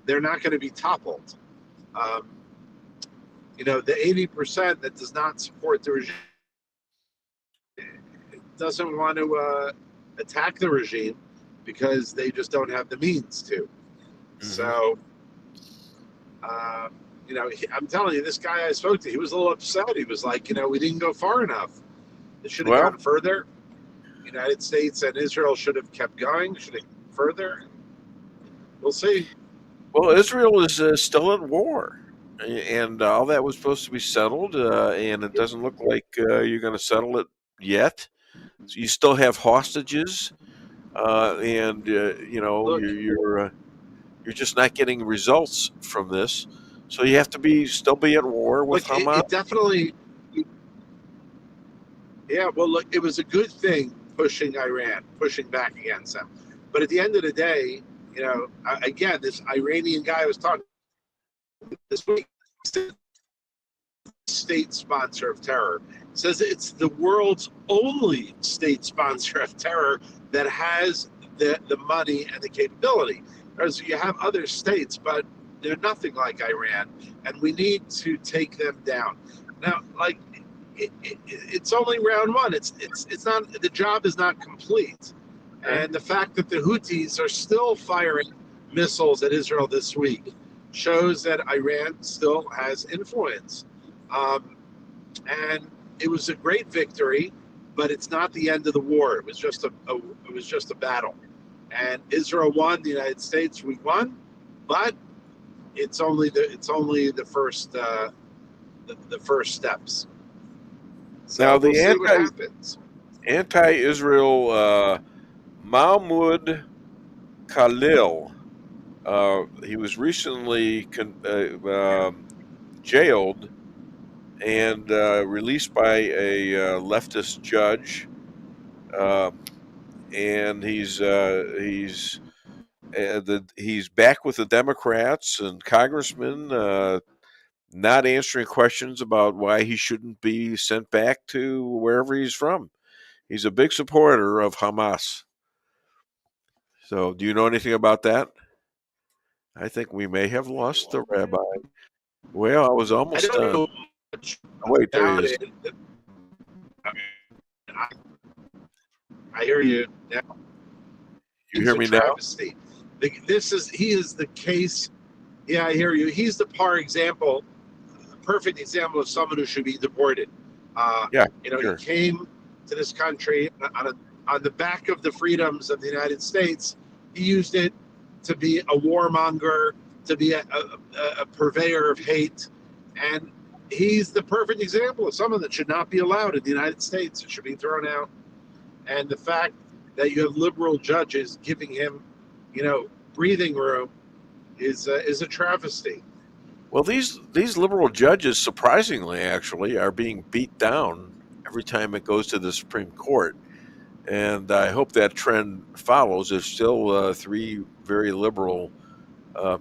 they're not going to be toppled. The 80% that does not support the regime doesn't want to attack the regime because they just don't have the means to. Mm-hmm. So, I'm telling you, this guy I spoke to, he was a little upset. He was like, we didn't go far enough. It should have gone further. The United States and Israel should have kept going, should have gone further. We'll see. Well, Israel is still at war, and all that was supposed to be settled, and it doesn't look like you're going to settle it yet. So you still have hostages, and you're just not getting results from this. So you have to still be at war with Hamas. It definitely. Yeah, well, look, it was a good thing pushing Iran, pushing back against them. But at the end of the day, again, this Iranian guy I was talking this week, state sponsor of terror, says it's the world's only state sponsor of terror that has the money and the capability. Whereas you have other states, but they're nothing like Iran, and we need to take them down. Now, it's only round one. It's not, the job is not complete. And the fact that the Houthis are still firing missiles at Israel this week shows that Iran still has influence. And it was a great victory, but it's not the end of the war. It was just a battle. And Israel won, the United States, we won, but it's only the first steps. So now the anti-Israel Mahmoud Khalil, he was recently jailed and released by a leftist judge, and he's back with the Democrats and congressmen. Not answering questions about why he shouldn't be sent back to wherever he's from. He's a big supporter of Hamas. So, do you know anything about that? I think we may have lost the rabbi. Well, I was almost done. Oh, wait, there he is. I hear you. Yeah. You hear me now? He is the case. Yeah, I hear you. He's the perfect example of someone who should be deported. Sure. He came to this country on the back of the freedoms of the United States. He used it to be a warmonger, to be a purveyor of hate, and he's the perfect example of someone that should not be allowed in the United States. It should be thrown out. And the fact that you have liberal judges giving him, breathing room is a travesty. Well, these liberal judges, surprisingly, actually, are being beat down every time it goes to the Supreme Court. And I hope that trend follows. There's still 3 very liberal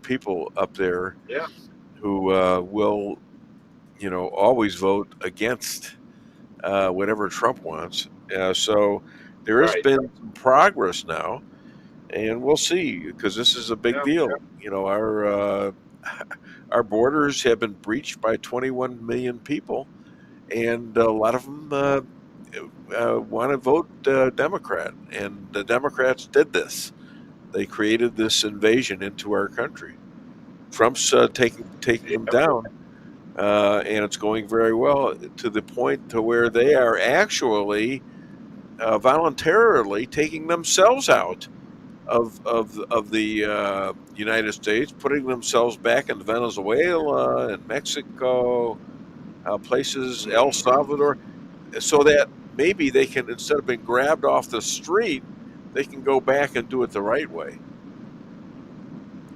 people up there who will, always vote against whatever Trump wants. So there has been some progress now, and we'll see, because this is a big deal. Our borders have been breached by 21 million people, and a lot of them want to vote Democrat, and the Democrats did this. They created this invasion into our country. Trump's taking them down, and it's going very well, to the point to where they are actually voluntarily taking themselves out of the United States, putting themselves back in Venezuela and Mexico, places, El Salvador, so that maybe they can, instead of being grabbed off the street, they can go back and do it the right way,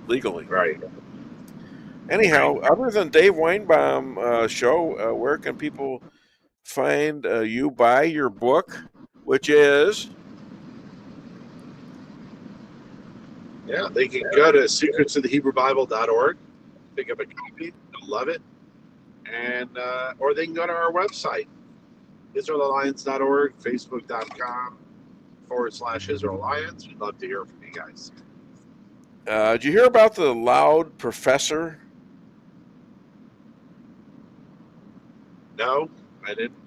legally. Right. Anyhow, other than Dave Weinbaum show, where can people find you, buy your book, which is? Yeah, they can go to secretsofthehebrewbible.org, pick up a copy, they'll love it, and or they can go to our website, israelalliance.org, facebook.com/Israel Alliance. We'd love to hear from you guys. Did you hear about the loud professor? No, I didn't.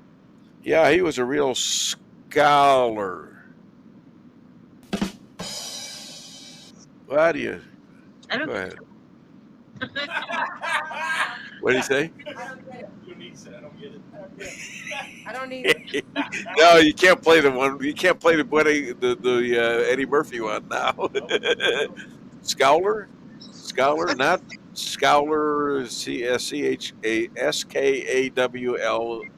Yeah, he was a real scholar. What do you? I Go ahead. What did he say? I don't need it. No, you can't play the one. You can't play the Eddie Murphy one now. Scholar, not Scholar. CHASKAWLER.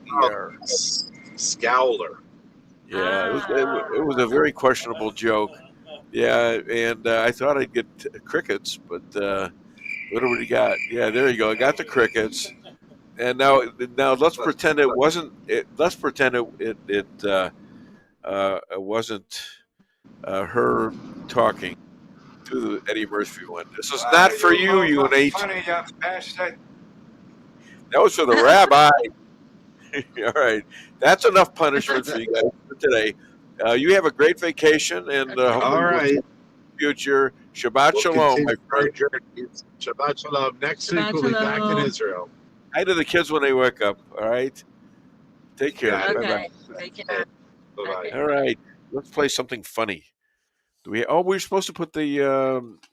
Scowler. Yeah, it was a very questionable joke. Yeah, and I thought I'd get crickets, but what do we got? Yeah, there you go. I got the crickets, and now let's pretend it wasn't. Let's pretend it wasn't her talking to the Eddie Murphy one. This is not for you, you an H. That was for the rabbi. All right, that's enough punishment for you guys for today. You have a great vacation, and all right. Future. Shabbat Shalom, my friend. Shabbat Shalom. Next week we'll be back in Israel. Hi to the kids when they wake up. All right. Take care. Okay. Bye-bye. Take care. Bye-bye. All right. Let's play something funny. We're supposed to put the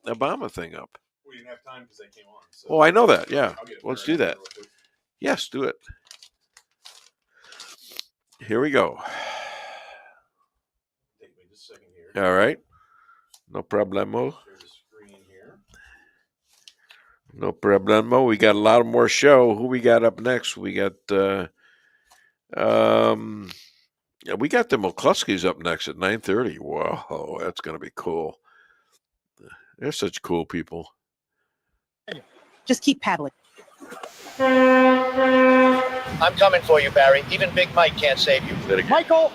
Obama thing up. We didn't have time because they came on. So. Oh, I know that. Yeah. Let's do that. Yes, do it. Here we go. Take me just a second here. All right. No problemo. No problemo. We got a lot more show. Who we got up next? We got we got the McCloskeys up next at 9:30. Whoa, that's gonna be cool. They're such cool people. Just keep paddling. I'm coming for you, Barry. Even Big Mike can't save you. Michael,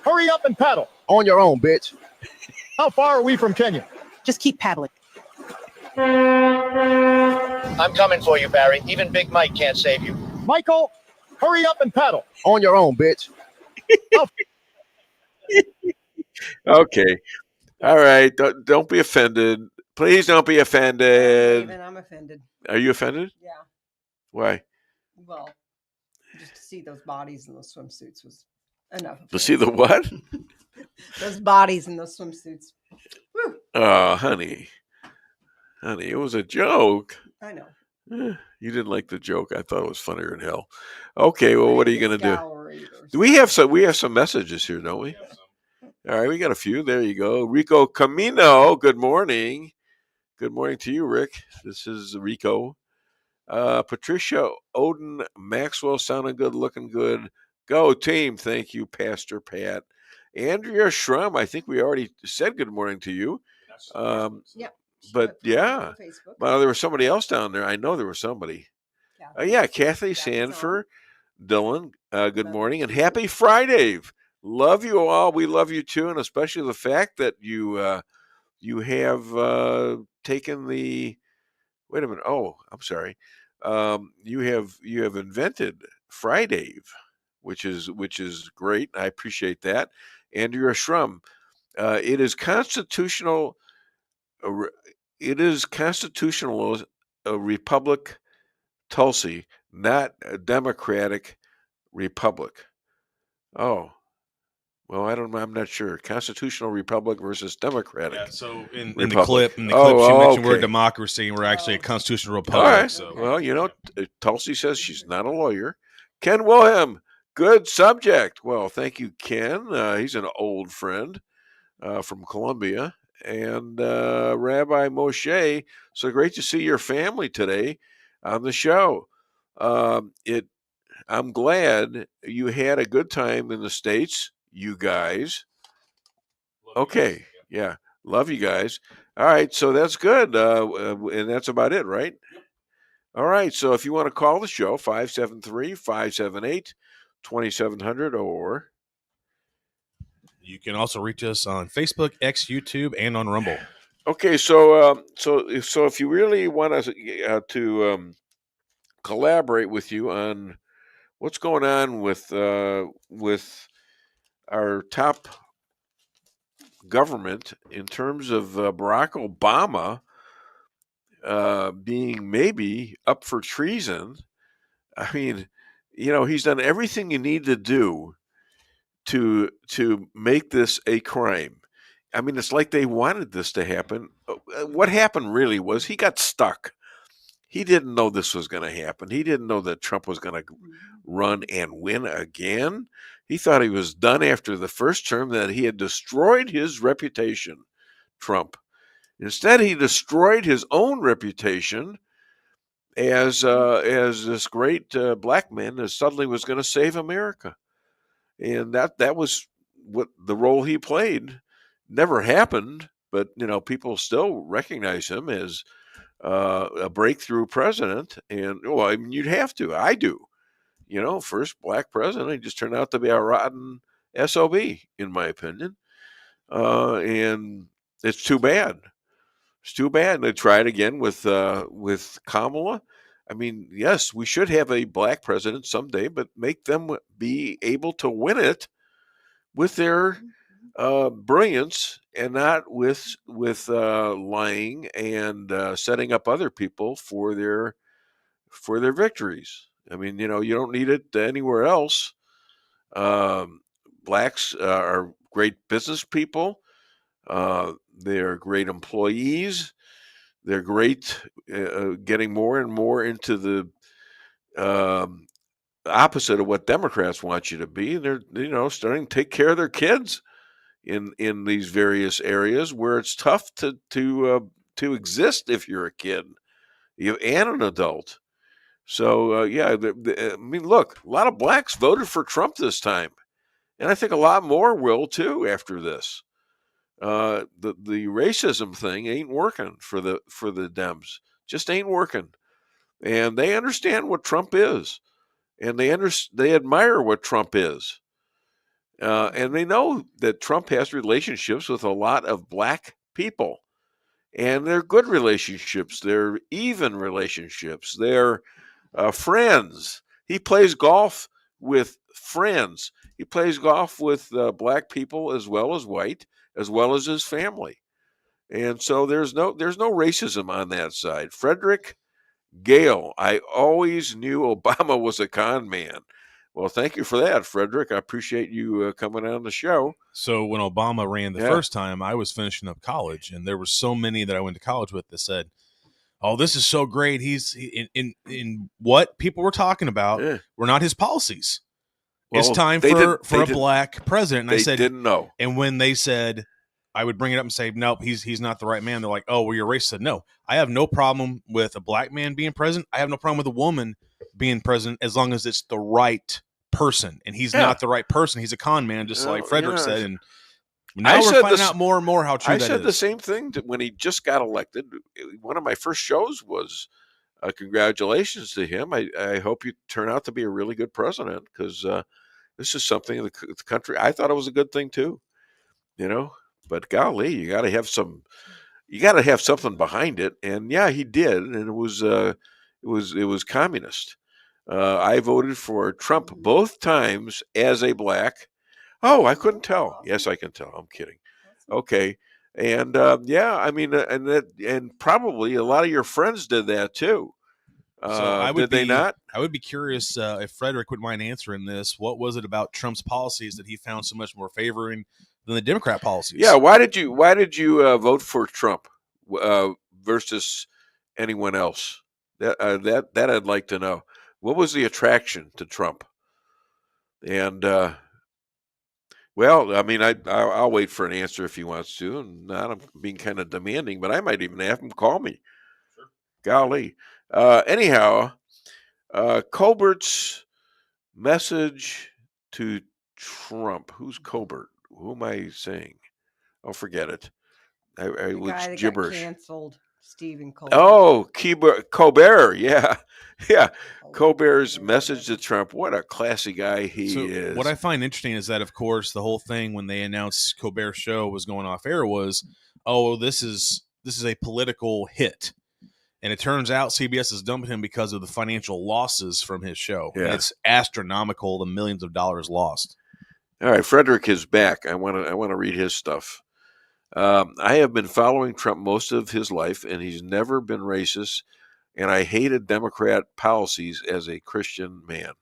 hurry up and paddle. On your own, bitch. How far are we from Kenya? Just keep paddling. I'm coming for you, Barry. Even Big Mike can't save you. Michael, hurry up and paddle. On your own, bitch. Okay. All right. Don't be offended. Please don't be offended. Even I'm offended. Are you offended? Yeah. Why? Well, just to see those bodies in those swimsuits was enough. To see the what? Those bodies in those swimsuits. Woo. Oh, honey, it was a joke. I know. You didn't like the joke. I thought it was funnier than hell. Okay, well, what are you going to do? We have some messages here, don't we? All right, we got a few. There you go. Rico Camino. Good morning. Good morning to you, Rick. This is Rico. Patricia, Odin, Maxwell, sounding good, looking good. Go team. Thank you, Pastor Pat. Andrea Shrum, I think we already said good morning to you. Yep. But yeah, well, there was somebody else down there. I know there was somebody. Yeah, Kathy Sanford, Dylan, good morning, and happy Friday. Love you all. We love you too, and especially the fact that you have taken the. Wait a minute. Oh, I'm sorry. You have invented Friday, which is great. I appreciate that. Andrea Shrum. It is constitutional. It is constitutional. A republic, Tulsi, not a democratic republic. Oh, well, I don't know. I'm not sure. Constitutional republic versus democratic. Yeah, so in the republic. clip, she mentioned we're okay. democracy, and we're actually a constitutional republic. All right. So. Well, Tulsi says she's not a lawyer. Ken Wilhelm, good subject. Well, thank you, Ken. He's an old friend from Columbia. And Rabbi Moshe, so great to see your family today on the show. I'm glad you had a good time in the States, you guys. Okay, yeah, love you guys. All right, so that's good, and that's about it, right? All right, so if you want to call the show, 573-578-2700, or you can also reach us on Facebook, X, YouTube, and on Rumble. Okay, so if you really want us to collaborate with you on what's going on with our top government in terms of Barack Obama being maybe up for treason, I mean, he's done everything you need to do to make this a crime. I mean, it's like they wanted this to happen. What happened really was he got stuck. He didn't know this was going to happen. He didn't know that Trump was going to run and win again. He thought he was done after the first term, that he had destroyed his reputation, Trump. Instead, he destroyed his own reputation as this great black man that suddenly was going to save America. And that was what the role he played. Never happened, but people still recognize him as a breakthrough president. And well, I mean, you'd have to. I do. First black president. He just turned out to be a rotten SOB, in my opinion. And it's too bad. It's too bad. They tried again with Kamala. I mean, yes, we should have a black president someday, but make them be able to win it with their brilliance and not with lying and setting up other people for their victories. I mean, you don't need it anywhere else. Blacks are great business people. They're great employees. They're great getting more and more into the opposite of what Democrats want you to be. They're starting to take care of their kids in these various areas where it's tough to exist if you're a kid and an adult. So I mean, look, a lot of blacks voted for Trump this time, and I think a lot more will too after this. The racism thing ain't working for the Dems. Just ain't working, and they understand what Trump is, and they admire what Trump is, and they know that Trump has relationships with a lot of black people, and they're good relationships. They're even relationships. They're friends. He plays golf with friends. He plays golf with black people as well as white, as well as his family. And so there's no racism on that side. Frederick Gale, I always knew Obama was a con man. Well, thank you for that, Frederick. I appreciate you coming on the show. So when Obama ran the first time, I was finishing up college, and there were so many that I went to college with that said, "Oh, this is so great. He's in what people were talking about were not his policies. Well, it's time for a black president." And I said, didn't know. And when they said, I would bring it up and say, "Nope, he's not the right man." They're like, "Oh, well, you're racist." I said, "No, I have no problem with a black man being president. I have no problem with a woman being president as long as it's the right person." And he's not the right person. He's a con man, just like Frederick said. And now we're finding out more and more how true that is. I said the same thing when he just got elected. One of my first shows was congratulations to him. I hope you turn out to be a really good president, because this is something the country. I thought it was a good thing too, But golly, you got to have something behind it, and yeah, he did, and it was communist. I voted for Trump both times as a black. Oh, I couldn't tell. Yes, I can tell. I'm kidding. Okay. And yeah, I mean, and probably a lot of your friends did that too. Did they not? I would be curious if Frederick would mind answering this. What was it about Trump's policies that he found so much more favoring than the Democrat policies? Yeah. Why did you vote for Trump versus anyone else? That I'd like to know. What was the attraction to Trump? And well, I mean, I'll wait for an answer if he wants to, and I'm being kind of demanding, but I might even have him call me. Sure. Golly. Anyhow, Colbert's message to Trump. Who's Colbert? Who am I saying? Oh, forget it. The was guy that gibberish. got canceled, Stephen Colbert. Oh, Colbert. Yeah. Yeah. Colbert's message to Trump. What a classy guy he is. What I find interesting is that, of course, the whole thing when they announced Colbert's show was going off air was, oh, this is a political hit. And it turns out CBS is dumping him because of the financial losses from his show. Yeah. And it's astronomical, the millions of dollars lost. All right, Frederick is back. I want to read his stuff. I have been following Trump most of his life, and he's never been racist, and I hated Democrat policies as a Christian man.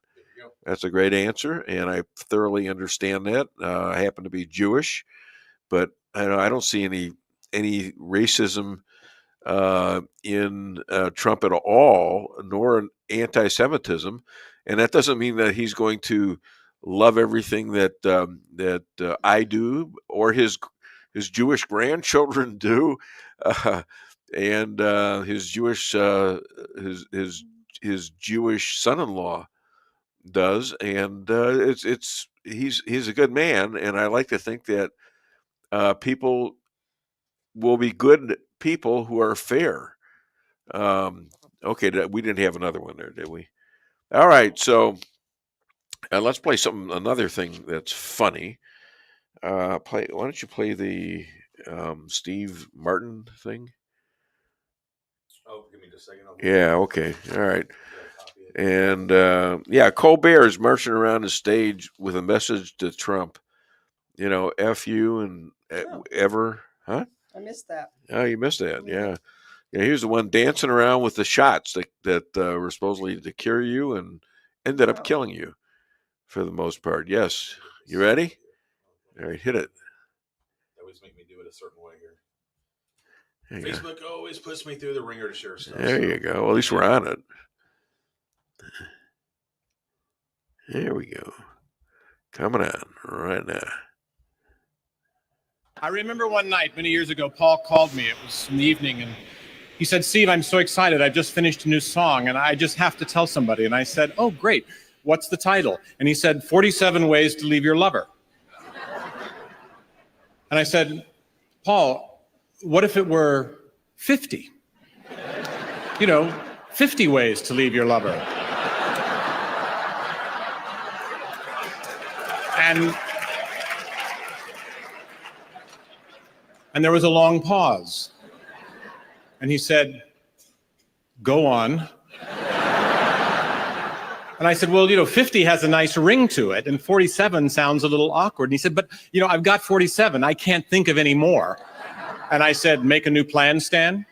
That's a great answer, and I thoroughly understand that. I happen to be Jewish, but I don't see any racism in Trump at all, nor anti-Semitism, and that doesn't mean that he's going to love everything that I do or his Jewish grandchildren do, and his Jewish his Jewish son-in-law does, and he's a good man, and I like to think that people will be good people who are fair. Okay, we didn't have another one there, did we? All right, so let's play another thing that's funny. Why don't you play the Steve Martin thing? Oh, give me just a second. Yeah, okay. All right. And yeah, Colbert is marching around the stage with a message to Trump. F you and ever. Huh? I missed that. Oh, you missed that. Yeah. Yeah, he was the one dancing around with the shots that were supposedly to cure you and ended up killing you for the most part. Yes. You ready? All right, hit it. They always make me do it a certain way here. Facebook always puts me through the ringer to share stuff. There you go. Well, at least we're on it. There we go. Coming on right now. I remember one night many years ago, Paul called me. It was in the evening, and he said, Steve, I'm so excited. I've just finished a new song, and I just have to tell somebody. And I said, oh, great. What's the title? And he said, 47 Ways to Leave Your Lover. And I said, Paul, what if it were 50? 50 ways to leave your lover. And there was a long pause. And he said, go on. And I said, well, 50 has a nice ring to it, and 47 sounds a little awkward. And he said, but, I've got 47. I can't think of any more. And I said, make a new plan, Stan.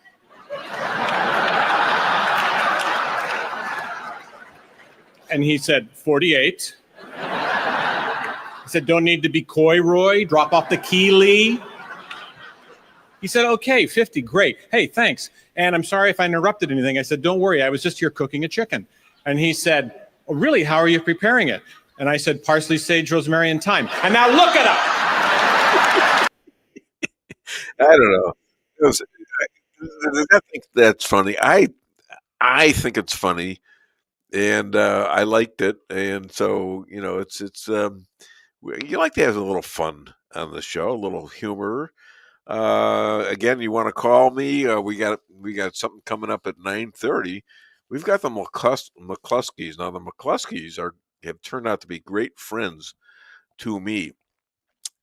And he said, 48. He said, don't need to be coy, Roy. Drop off the key, Lee. He said, okay, 50, great. Hey, thanks. And I'm sorry if I interrupted anything. I said, don't worry, I was just here cooking a chicken. And he said, oh, really, how are you preparing it? And I said, parsley, sage, rosemary, and thyme. And now look it up. I don't know. I think that's funny. I think it's funny, and I liked it. And so, it's you like to have a little fun on the show, a little humor. Again, you want to call me? We got something coming up at 9:30 We've got the McCloskeys. Now, the McCloskeys have turned out to be great friends to me.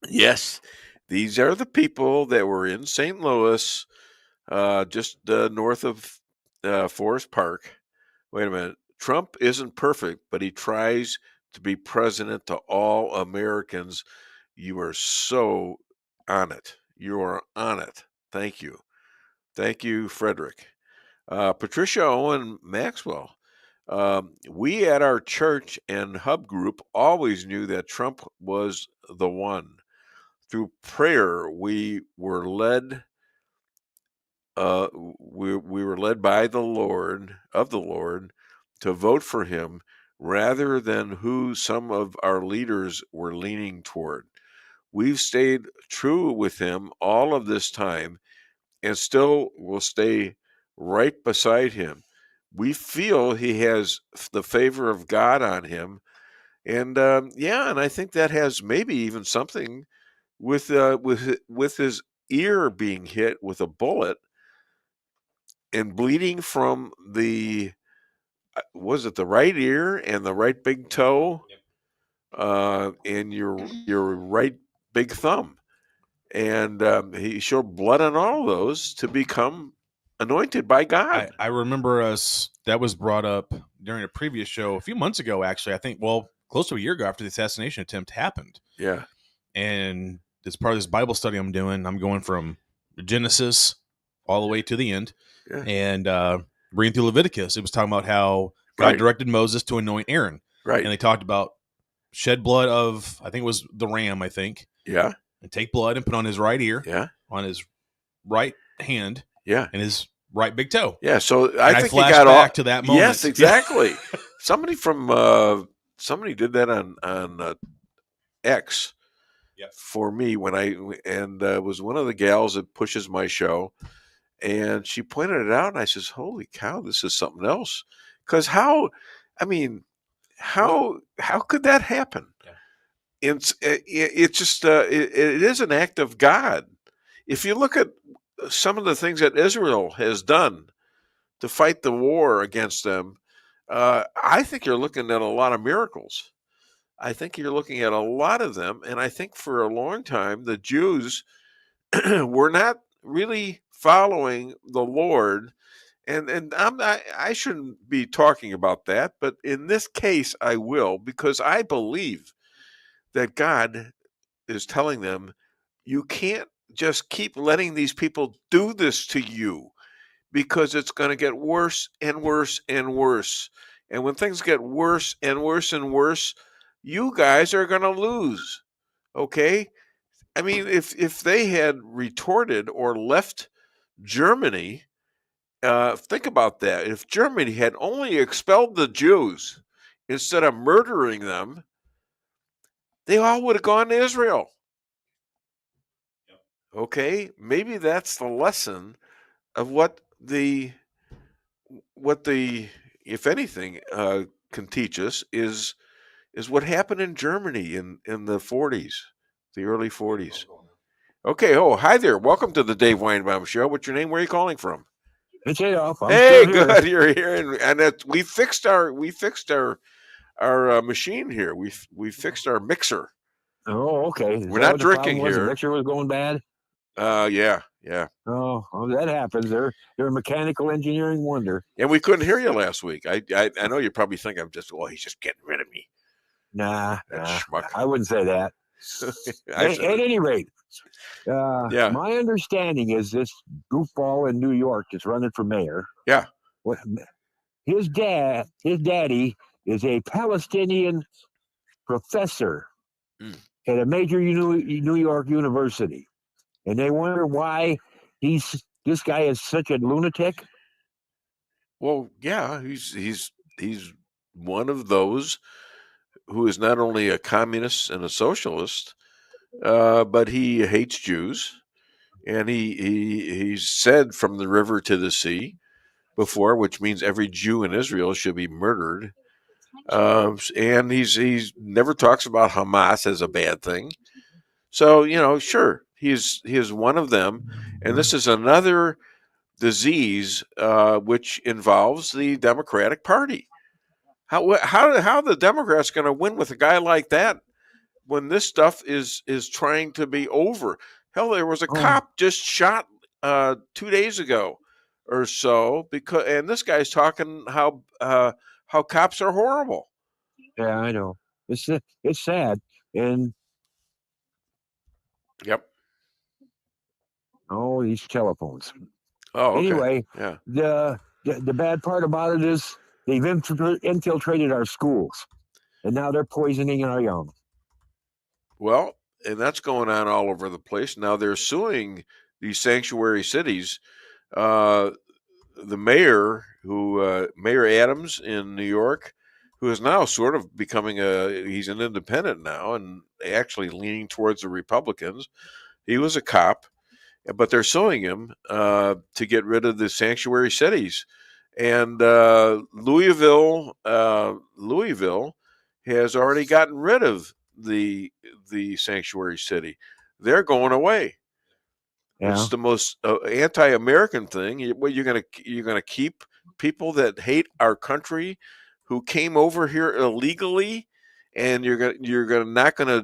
Yes, these are the people that were in St. Louis, just north of Forest Park. Wait a minute. Trump isn't perfect, but he tries to be president to all Americans. You are so on it. You are on it. Thank you. Thank you, Frederick. Patricia Owen Maxwell. We at our church and hub group always knew that Trump was the one. Through prayer, we were led. We were led by the Lord to vote for him rather than who some of our leaders were leaning toward. We've stayed true with him all of this time and still will stay right beside him. We feel he has the favor of God on him. And and I think that has maybe even something with his ear being hit with a bullet and bleeding from the right ear and the right big toe, and your right big thumb, and he showed blood on all of those to become anointed by God. I remember that was brought up during a previous show a few months ago, actually. I think, close to a year ago after the assassination attempt happened. Yeah. And as part of this Bible study I'm doing, I'm going from Genesis all the way to the end. Yeah. And reading through Leviticus, it was talking about how God directed Moses to anoint Aaron. Right. And they talked about shed blood of, I think it was the ram, I think. Yeah. And take blood and put on his right ear. Yeah. On his right hand. Yeah. And his right big toe. Yeah. So I think you got back to that moment. Yes, exactly. Somebody did that on X. Yep. For me it was one of the gals that pushes my show, and she pointed it out, and I says, "Holy cow, this is something else." Because how could that happen? Yeah. It's just it is an act of God. If you look at some of the things that Israel has done to fight the war against them, I think you're looking at a lot of miracles. I think you're looking at a lot of them, and I think for a long time the Jews were not really following the Lord, and I shouldn't be talking about that, but in this case I will, because I believe that God is telling them, you can't just keep letting these people do this to you, because it's going to get worse and worse and worse, and when things get worse and worse and worse, you guys are going to lose, okay? I mean, if they had retorted or left Germany, think about that. If Germany had only expelled the Jews instead of murdering them, they all would have gone to Israel. Okay? Maybe that's the lesson of what the if anything, can teach us is what happened in Germany in the 40s, the early 40s. Okay. Oh, hi there. Welcome to the Dave Weinbaum Show. What's your name? Where are you calling from? It's Adolf. Hey, good. You're here, and we fixed our machine here. We fixed our mixer. Oh, okay. We're not drinking here. The mixer was going bad. Yeah. Oh, well, that happens. They're a mechanical engineering wonder. And we couldn't hear you last week. I know you probably think he's just getting rid of me. Nah, schmuck. I wouldn't say that. At any rate, my understanding is this goofball in New York is running for mayor. Yeah. His daddy is a Palestinian professor at a major New York university, and they wonder why this guy is such a lunatic. Well, yeah, he's one of those who is not only a communist and a socialist, but he hates Jews, and he's said from the river to the sea before, which means every Jew in Israel should be murdered. And he's never talks about Hamas as a bad thing. So sure, he is one of them, and this is another disease, which involves the Democratic Party. How the Democrats going to win with a guy like that when this stuff is trying to be over? Hell, there was a cop just shot 2 days ago or so, and this guy's talking how cops are horrible. Yeah, I know. It's sad. And yep. Oh, these telephones. Oh, okay. Anyway, yeah. The bad part about it is they've infiltrated our schools, and now they're poisoning our young. Well, and that's going on all over the place. Now they're suing these sanctuary cities. The mayor, Mayor Adams in New York, who is now sort of becoming he's an independent now and actually leaning towards the Republicans. He was a cop, but they're suing him to get rid of the sanctuary cities. And Louisville has already gotten rid of the sanctuary city. They're going away. Yeah. It's the most anti-American thing. You're gonna keep people that hate our country, who came over here illegally, and you're not gonna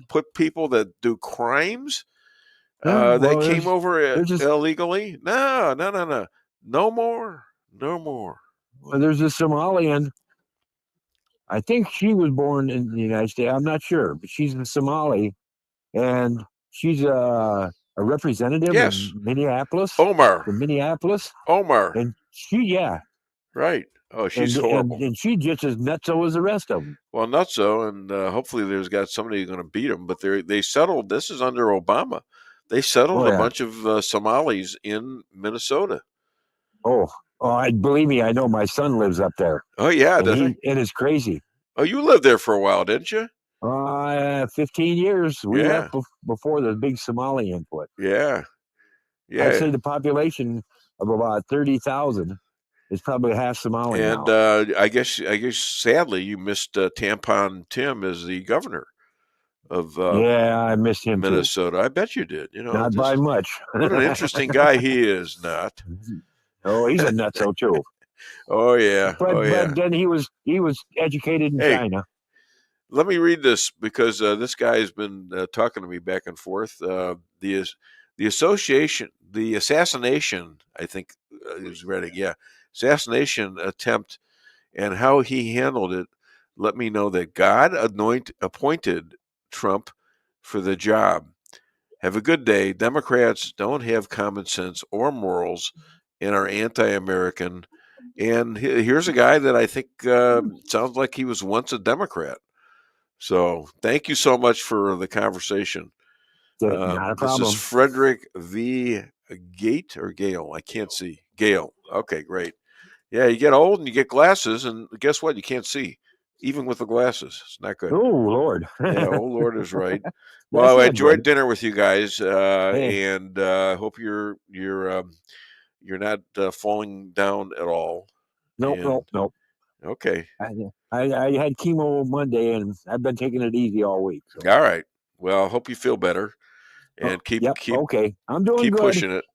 put people that do crimes. They came over illegally. No more. Well, there's a Somalian. I think she was born in the United States. I'm not sure, but she's a Somali, and she's a representative in Minneapolis. Omar. From Minneapolis. Omar. And she, right. Oh, she's horrible. And she's just as nutso as the rest of them. Well, nutso, and hopefully there's got somebody going to beat them. But they settled. This is under Obama. They settled a bunch of Somalis in Minnesota. Believe me, I know. My son lives up there. Oh yeah, does he? It is crazy. Oh, you lived there for a while, didn't you? 15 years. We left before the big Somali input. Yeah. I'd say the population of about 30,000 is probably half Somali and now. I guess sadly you missed Tampon Tim as the governor of I missed him Minnesota. too. I bet you did. Not by much. What an interesting guy he is. Not. Oh, he's a nutso too. Oh yeah. But then he was educated in China. Let me read this because this guy has been talking to me back and forth. The assassination, I think is reading. Yeah, assassination attempt and how he handled it. Let me know that God appointed Trump for the job. Have a good day. Democrats don't have common sense or morals and are anti-American. And here's a guy that I think sounds like he was once a Democrat. So thank you so much for the conversation. Not a problem. This is Frederick V. Gate or Gale. I can't see. Gale. Okay, great. Yeah, you get old and you get glasses, and guess what? You can't see, even with the glasses. It's not good. Oh, Lord. Yeah, oh, Lord is right. Well, I enjoyed dinner with you guys, and hope you're not falling down at all. Nope. Okay. I had chemo Monday, and I've been taking it easy all week. So. All right. Well, hope you feel better, and keep okay. I'm doing keep good. pushing it.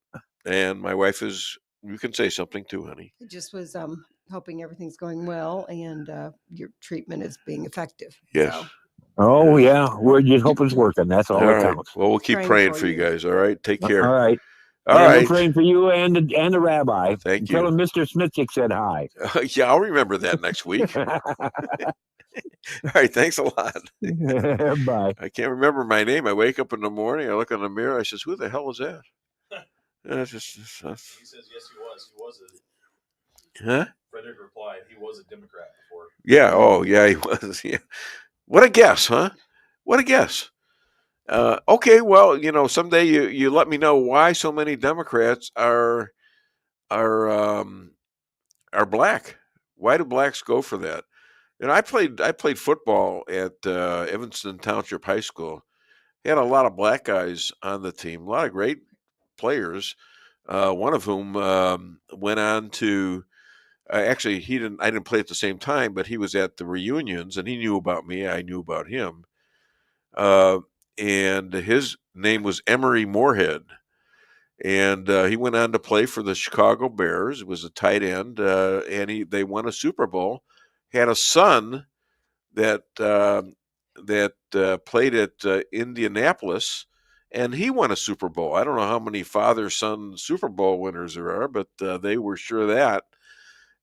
And my wife is. You can say something too, honey. I just was hoping everything's going well and your treatment is being effective. Yes. So. Oh yeah, we're just hoping it's working. That's all that counts. Well, we'll keep praying for you guys. All right. Take care. All right. All right. We're praying for you and the rabbi. Thank you. Tell him Mr. Smithchick said hi. Yeah, I'll remember that next week. All right. Thanks a lot. Bye. I can't remember my name. I wake up in the morning. I look in the mirror. I says, "Who the hell is that?" He says yes, he was. He was Huh? Frederick replied, he was a Democrat before. Yeah. Oh, yeah, he was. Yeah. What a guess, huh? What a guess. Okay. Well, someday you let me know why so many Democrats are black. Why do blacks go for that? And I played football at Evanston Township High School. Had a lot of black guys on the team. A lot of great players. One of whom went on to. Actually, I didn't play at the same time, but he was at the reunions, and he knew about me. I knew about him. And his name was Emery Moorhead. And he went on to play for the Chicago Bears. It was a tight end, and they won a Super Bowl. Had a son that played at Indianapolis, and he won a Super Bowl. I don't know how many father-son Super Bowl winners there are, but they were sure of that.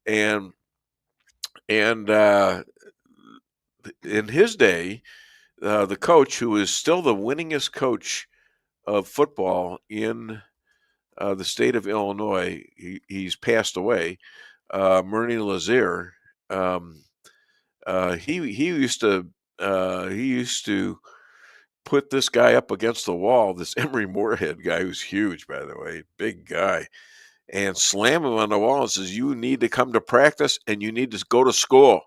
And in his day, the coach, who is still the winningest coach of football in the state of Illinois, he's passed away. Murray Lazier. He used to put this guy up against the wall. This Emory Moorhead guy, who's huge, by the way, big guy, and slam him on the wall and says, "You need to come to practice and you need to go to school.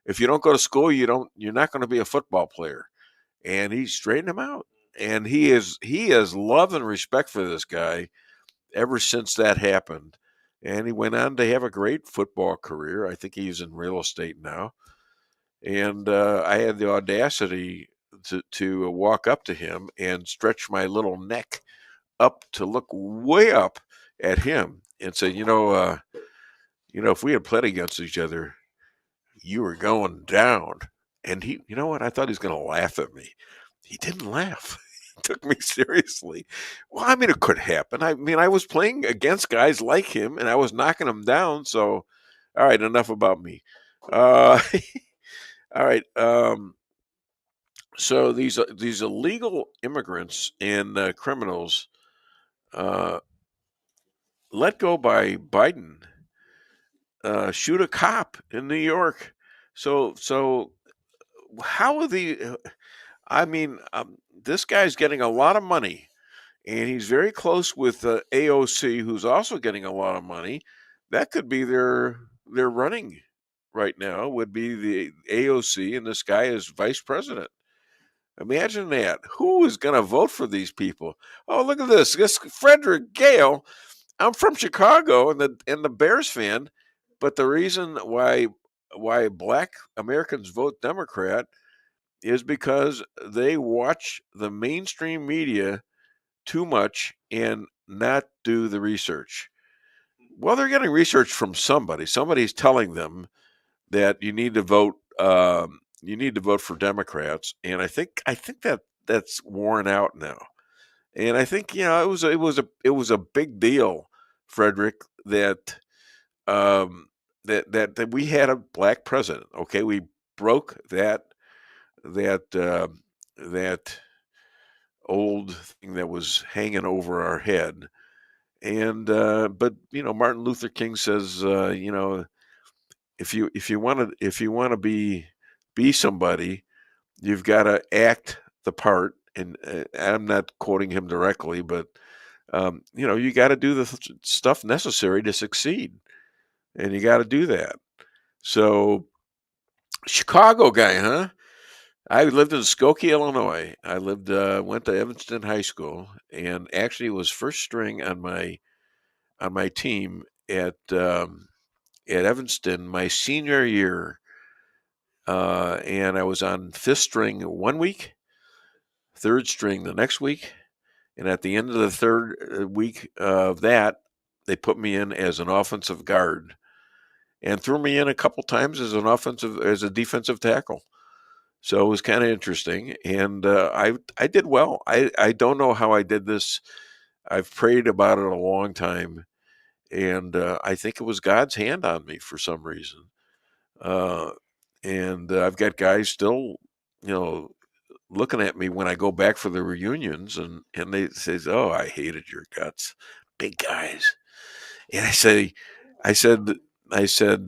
If you don't go to school, you're not going to be a football player." And he straightened him out. And he has love and respect for this guy ever since that happened. And he went on to have a great football career. I think he's in real estate now. And I had the audacity to walk up to him and stretch my little neck up to look way up at him and say, if we had played against each other, you were going down. And he, you know what? I thought he was going to laugh at me. He didn't laugh. He took me seriously. Well, I mean, it could happen. I mean, I was playing against guys like him, and I was knocking them down. So, all right, enough about me. All right. So these illegal immigrants and criminals let go by Biden shoot a cop in New York. So how are this guy's getting a lot of money, and he's very close with AOC, who's also getting a lot of money. That could be their running right now, would be the AOC, and this guy is vice president. Imagine that. Who is going to vote for these people? Oh, look at this. This Frederick Gale. I'm from Chicago and the Bears fan, but the reason why Black Americans vote Democrat is because they watch the mainstream media too much and not do the research. Well, they're getting research from somebody. Somebody's telling them that you need to vote. You need to vote for Democrats, and I think that's worn out now. And I think it was a big deal, Frederick, that that we had a black president. Okay, we broke that old thing that was hanging over our head. And but Martin Luther King says if you want to be somebody, you've got to act the part. And I'm not quoting him directly, but you got to do the stuff necessary to succeed, and you got to do that. So, Chicago guy, huh? I lived in Skokie, Illinois. I went to Evanston High School, and actually was first string on my team at Evanston my senior year, and I was on fifth string 1 week, third string the next week, and at the end of the third week of that, they put me in as an offensive guard, and threw me in a couple times as a defensive tackle. So it was kind of interesting, and I did well. I don't know how I did this. I've prayed about it a long time, and I think it was God's hand on me for some reason. And I've got guys still, looking at me when I go back for the reunions, and they say, "Oh, I hated your guts," big guys. And I said,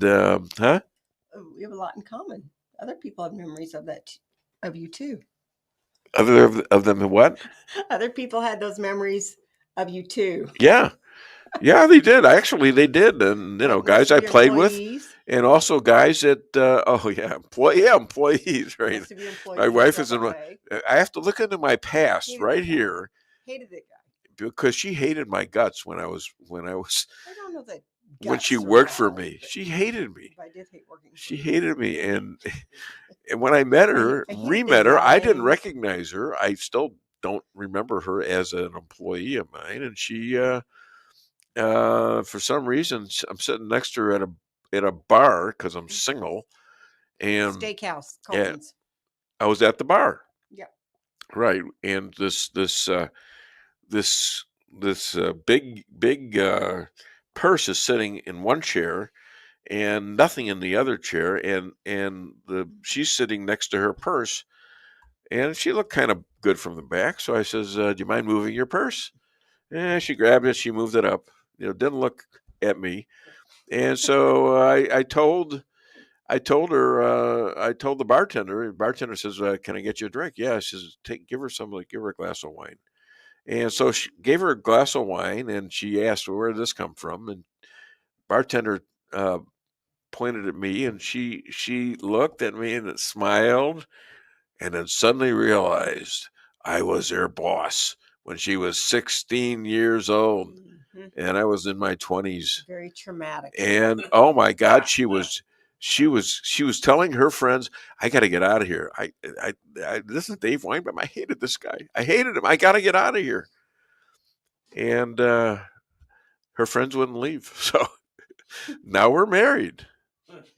huh? We have a lot in common. Other people have memories of that, of you too. Other of them what? Other people had those memories of you too. Yeah, they did. Actually, they did, and guys I played with, and also guys that employees, right? My wife is in. I have to look into my past right here. Hated that guy because she hated my guts when I was. I don't know that. When she worked for me, she hated me. I did hate working. She hated me, and when I met her, I didn't recognize her. I still don't remember her as an employee of mine. And she, for some reason, I'm sitting next to her at a bar because I'm single. And Steakhouse. yeah, Colton's. I was at the bar. Yeah. Right. And this big purse is sitting in one chair and nothing in the other chair. And she's sitting next to her purse. And she looked kind of good from the back. So I says, do you mind moving your purse? And she grabbed it. She moved it up. Didn't look at me. And so I told the bartender. The bartender says, can I get you a drink? Yeah. She says, give her a glass of wine. And so she gave her a glass of wine, and she asked, well, where did this come from? And bartender pointed at me, and she looked at me and smiled, and then suddenly realized I was their boss when she was 16 years old, and I was in my 20s. Very traumatic. And oh my God, she was telling her friends, I got to get out of here. I this is Dave Weinbaum. I hated this guy. I hated him. I got to get out of here. And her friends wouldn't leave. So now we're married.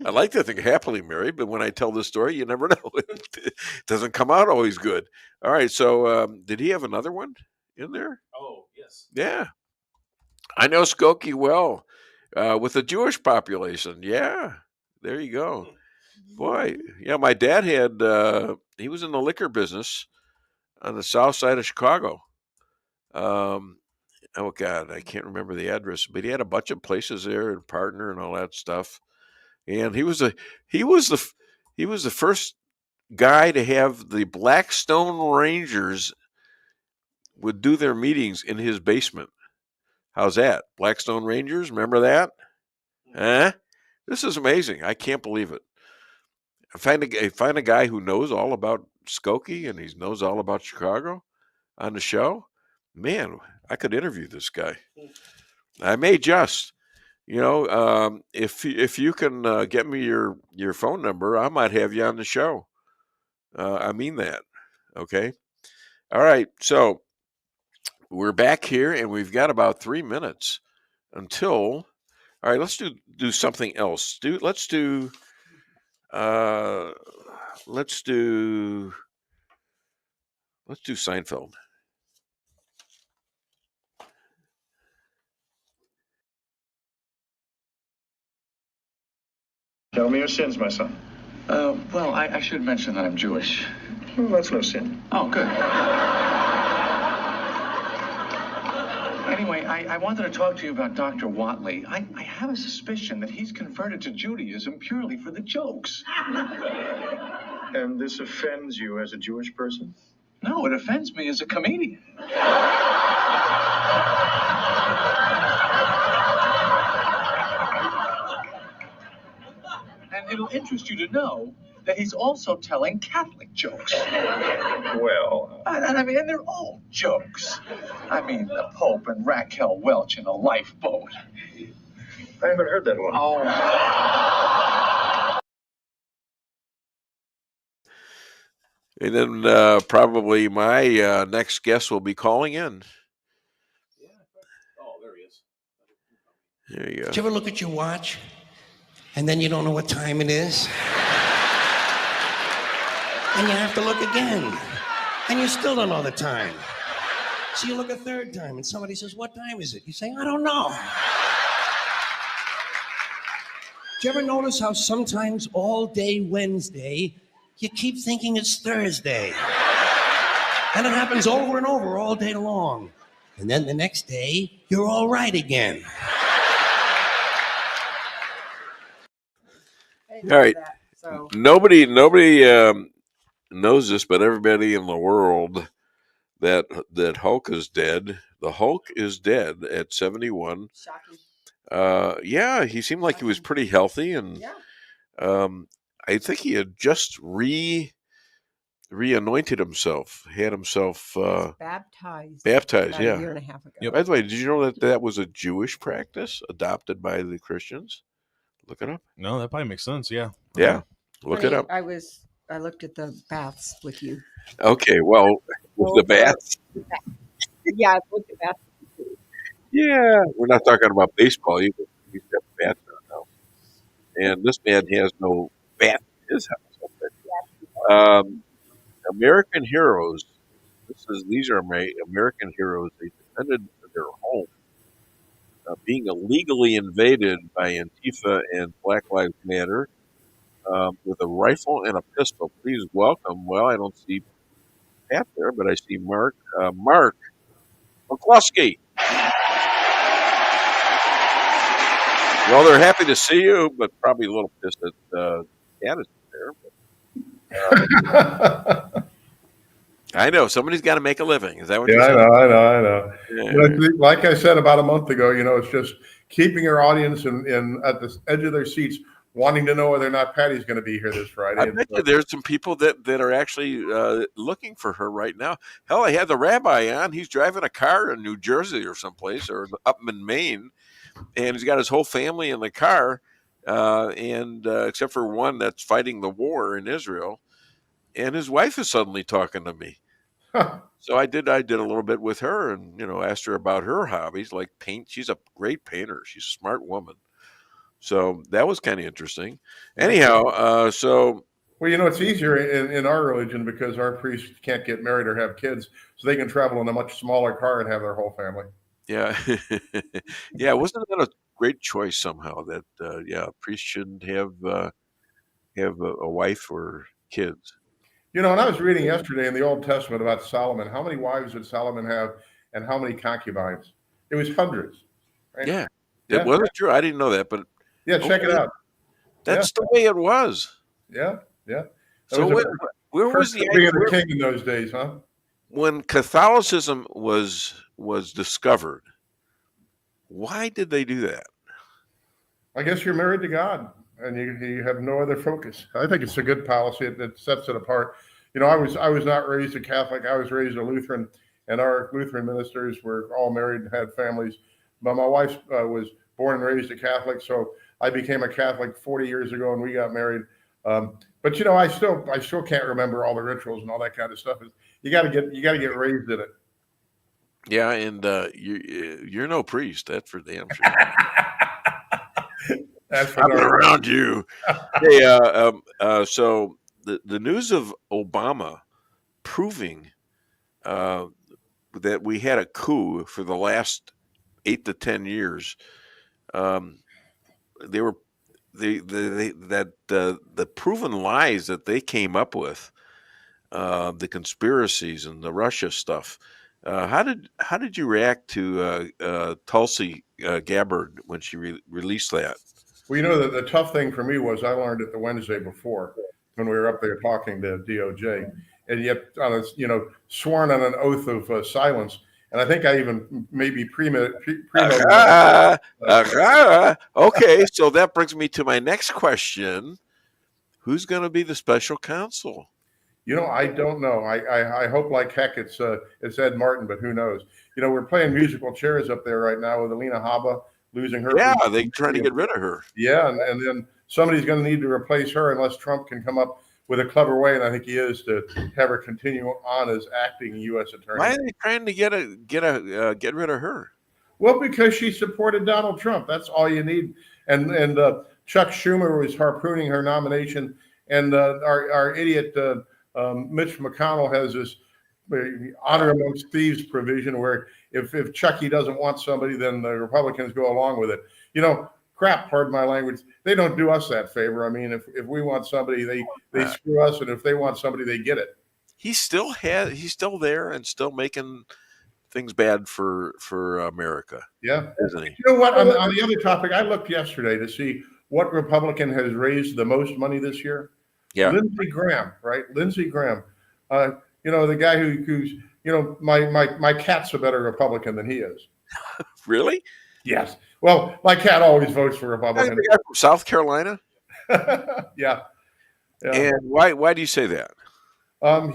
I like to think happily married, but when I tell this story, you never know. It doesn't come out always good. All right. So did he have another one in there? Oh, yes. Yeah. I know Skokie well with the Jewish population. Yeah. There you go. Boy, yeah, my dad he was in the liquor business on the south side of Chicago. Oh God, I can't remember the address, but he had a bunch of places there and partner and all that stuff. And he was the first guy to have the Blackstone Rangers would do their meetings in his basement. How's that? Blackstone Rangers, remember that? Huh? This is amazing. I can't believe it. I find a guy who knows all about Skokie and he knows all about Chicago on the show. Man, I could interview this guy. I may just, if you can get me your phone number, I might have you on the show. I mean that. Okay. All right. So we're back here and we've got about 3 minutes until. All right, let's do something else. Let's do Seinfeld. Tell me your sins, my son. Well, I should mention that I'm Jewish. Well, that's no sin. Oh, good. Anyway, I wanted to talk to you about Dr. Watley. I have a suspicion that he's converted to Judaism purely for the jokes. And this offends you as a Jewish person? No, it offends me as a comedian. And it'll interest you to know that he's also telling Catholic jokes. Well... And they're all jokes. I mean, the Pope and Raquel Welch in a lifeboat. I haven't heard that one. Oh. And then probably my next guest will be calling in. Oh, there he is. There you go. Did you ever look at your watch and then you don't know what time it is? And you have to look again. And you still don't know the time. So you look a third time and somebody says, what time is it? You say, I don't know. Do you ever notice how sometimes all day Wednesday, you keep thinking it's Thursday? And it happens over and over all day long. And then the next day, you're all right again. All right. Nobody knows this, but everybody in the world that Hulk is dead. The Hulk is dead at 71. Shocking. Yeah, he seemed like he was pretty healthy, and I think he had just re-anointed himself. Had himself baptized. Baptized, about yeah. a year and a half ago. Yep. By the way, did you know that was a Jewish practice adopted by the Christians? Look it up. No, that probably makes sense. Yeah. Yeah. Look it up. I looked at the baths with you. Okay, well, With the bats? Yeah, with the bats. Yeah. We're not talking about baseball either. We used to have bats in our house. And this man has no bat in his house. American heroes. These are American heroes. They defended their home, being illegally invaded by Antifa and Black Lives Matter with a rifle and a pistol. Please welcome. Well, I don't see Pat there, but I see Mark. Mark McCloskey. Well, they're happy to see you, but probably a little pissed that Pat isn't there. But, I know somebody's got to make a living. Is that what you're saying? I know. Yeah. Like I said about a month ago, it's just keeping your audience in at the edge of their seats, wanting to know whether or not Patty's going to be here this Friday. I bet you there's some people that are actually looking for her right now. Hell, I had the rabbi on. He's driving a car in New Jersey or someplace, or up in Maine, and he's got his whole family in the car, and except for one that's fighting the war in Israel, and his wife is suddenly talking to me. So I did a little bit with her, and asked her about her hobbies, like paint. She's a great painter. She's a smart woman. So that was kind of interesting. Anyhow, well, it's easier in our religion because our priests can't get married or have kids, so they can travel in a much smaller car and have their whole family. Yeah, yeah. Wasn't that a great choice somehow that a priest shouldn't have a wife or kids? And I was reading yesterday in the Old Testament about Solomon. How many wives did Solomon have, and how many concubines? It was hundreds. Right? Yeah, it wasn't true. I didn't know that, but yeah, check it out. That's the way it was. Yeah. So where was the being a king in those days, huh? When Catholicism was discovered, why did they do that? I guess you're married to God, and you have no other focus. I think it's a good policy. It sets it apart. I was not raised a Catholic. I was raised a Lutheran, and our Lutheran ministers were all married and had families. But my wife was born and raised a Catholic, so I became a Catholic 40 years ago, and we got married. But I still can't remember all the rituals and all that kind of stuff. You got to get raised in it. Yeah, and you're no priest. That's for damn sure. That's I've been around you. Hey, so the news of Obama proving that we had a coup for the last 8 to 10 years. The proven lies that they came up with, the conspiracies and the Russia stuff. How did you react to Tulsi Gabbard when she released that? Well, the tough thing for me was I learned it the Wednesday before when we were up there talking to DOJ, and yet sworn on an oath of silence. And I think I even maybe premeditated. Okay, so that brings me to my next question: who's going to be the special counsel? I don't know. I hope like heck it's Ed Martin, but who knows? We're playing musical chairs up there right now with Alina Habba losing her. Yeah, they're trying to get rid of her. Yeah, and then somebody's going to need to replace her unless Trump can come up with a clever way, and I think he is, to have her continue on as acting U.S. attorney. Why are they trying to get rid of her? Well, because she supported Donald Trump. That's all you need. And Chuck Schumer was harpooning her nomination, and our idiot Mitch McConnell has this honor amongst thieves provision where if Chucky doesn't want somebody, then the Republicans go along with it. Crap, pardon my language. They don't do us that favor. I mean, if we want somebody, they screw us, and if they want somebody, they get it. He's still there and still making things bad for America. Yeah, isn't he? You know what? On the other topic, I looked yesterday to see what Republican has raised the most money this year. Yeah, Lindsey Graham, right? Lindsey Graham. The guy who's my cat's a better Republican than he is. Really? Yes. Well, my cat always votes for Republican. The guy from South Carolina. Yeah. And why do you say that? Well,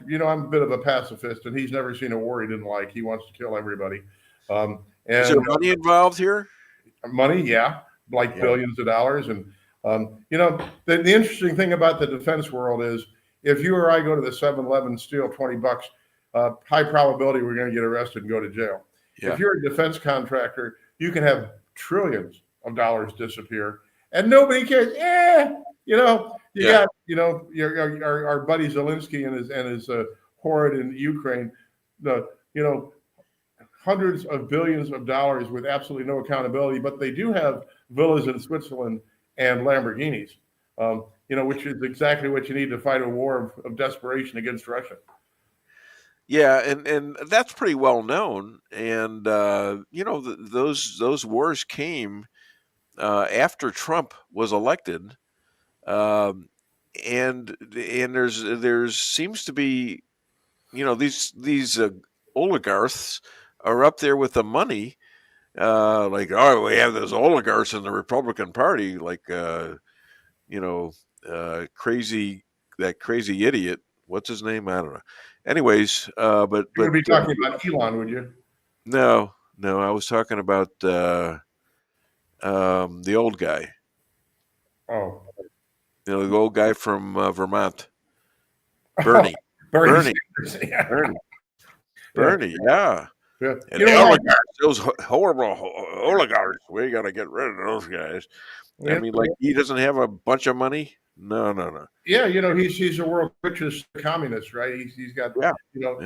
I'm a bit of a pacifist, and he's never seen a war he didn't like. He wants to kill everybody. And is there money involved here? Money, yeah, billions of dollars. And the interesting thing about the defense world is if you or I go to the 7-Eleven, steal $20, high probability we're going to get arrested and go to jail. Yeah. If you're a defense contractor, you can have trillions of dollars disappear and nobody cares. You got, our buddy Zelensky and his horde in Ukraine, hundreds of billions of dollars with absolutely no accountability, but they do have villas in Switzerland and Lamborghinis, which is exactly what you need to fight a war of desperation against Russia. Yeah, and that's pretty well known. And those wars came after Trump was elected, and there's seems to be, these oligarchs are up there with the money. We have those oligarchs in the Republican Party, crazy idiot. What's his name? I don't know. Anyways, but you would be talking about Elon, would you? No, I was talking about the old guy. Oh, the old guy from Vermont, Bernie. Bernie. Bernie, yeah. Yeah. And the oligarchs, those horrible oligarchs, we got to get rid of those guys. Yeah. I mean, he doesn't have a bunch of money. No. Yeah, he's the world's richest communist, right? He's got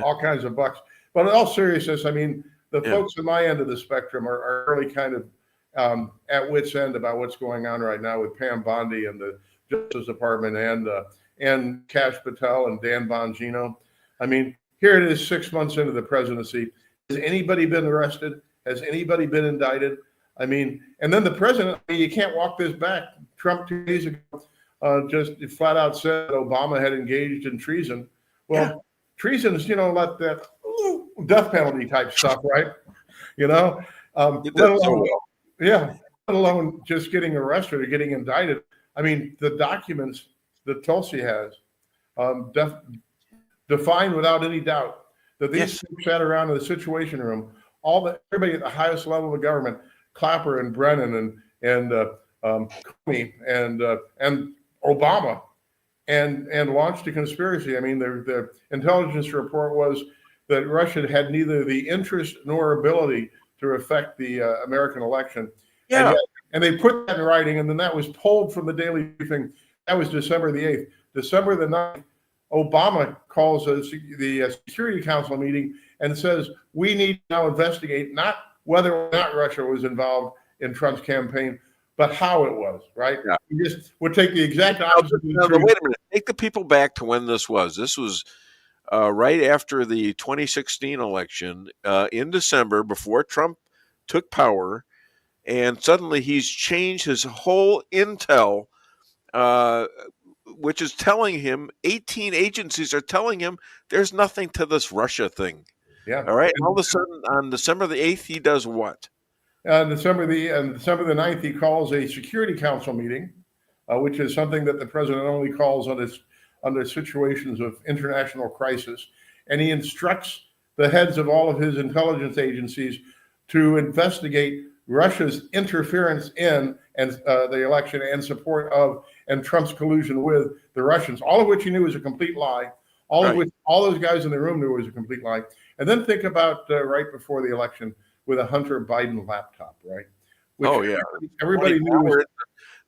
all kinds of bucks. But in all seriousness, I mean, the folks at my end of the spectrum are really kind of at wit's end about what's going on right now with Pam Bondi and the Justice Department and Kash Patel and Dan Bongino. I mean, here it is 6 months into the presidency. Has anybody been arrested? Has anybody been indicted? I mean, and then the president, you can't walk this back. Trump 2 days ago just flat out said Obama had engaged in treason. Well, treason is, like that death penalty type stuff, right? Let alone just getting arrested or getting indicted. I mean, the documents that Tulsi has define without any doubt that these folks sat around in the Situation Room, everybody at the highest level of government, Clapper and Brennan and Comey and Obama, and launched a conspiracy. I mean, the intelligence report was that Russia had neither the interest nor ability to affect the American election. Yeah. And they put that in writing, and then that was pulled from the Daily Briefing. That was December the 8th. December the 9th, Obama calls the Security Council meeting and says, we need to now investigate not whether or not Russia was involved in Trump's campaign, but how it was, right? Yeah. We just would take the exact opposite. Wait a minute. Take the people back to when this was. This was right after the 2016 election in December, before Trump took power, and suddenly he's changed his whole intel, which is telling him 18 agencies are telling him there's nothing to this Russia thing. Yeah. All right. And all of a sudden, on December the 8th, he does what? December the 9th, he calls a Security Council meeting, which is something that the president only calls under situations of international crisis. And he instructs the heads of all of his intelligence agencies to investigate Russia's interference in the election and support of and Trump's collusion with the Russians, all of which he knew was a complete lie. All of which all those guys in the room knew was a complete lie. And then think about right before the election with a Hunter Biden laptop, right? Which everybody knew.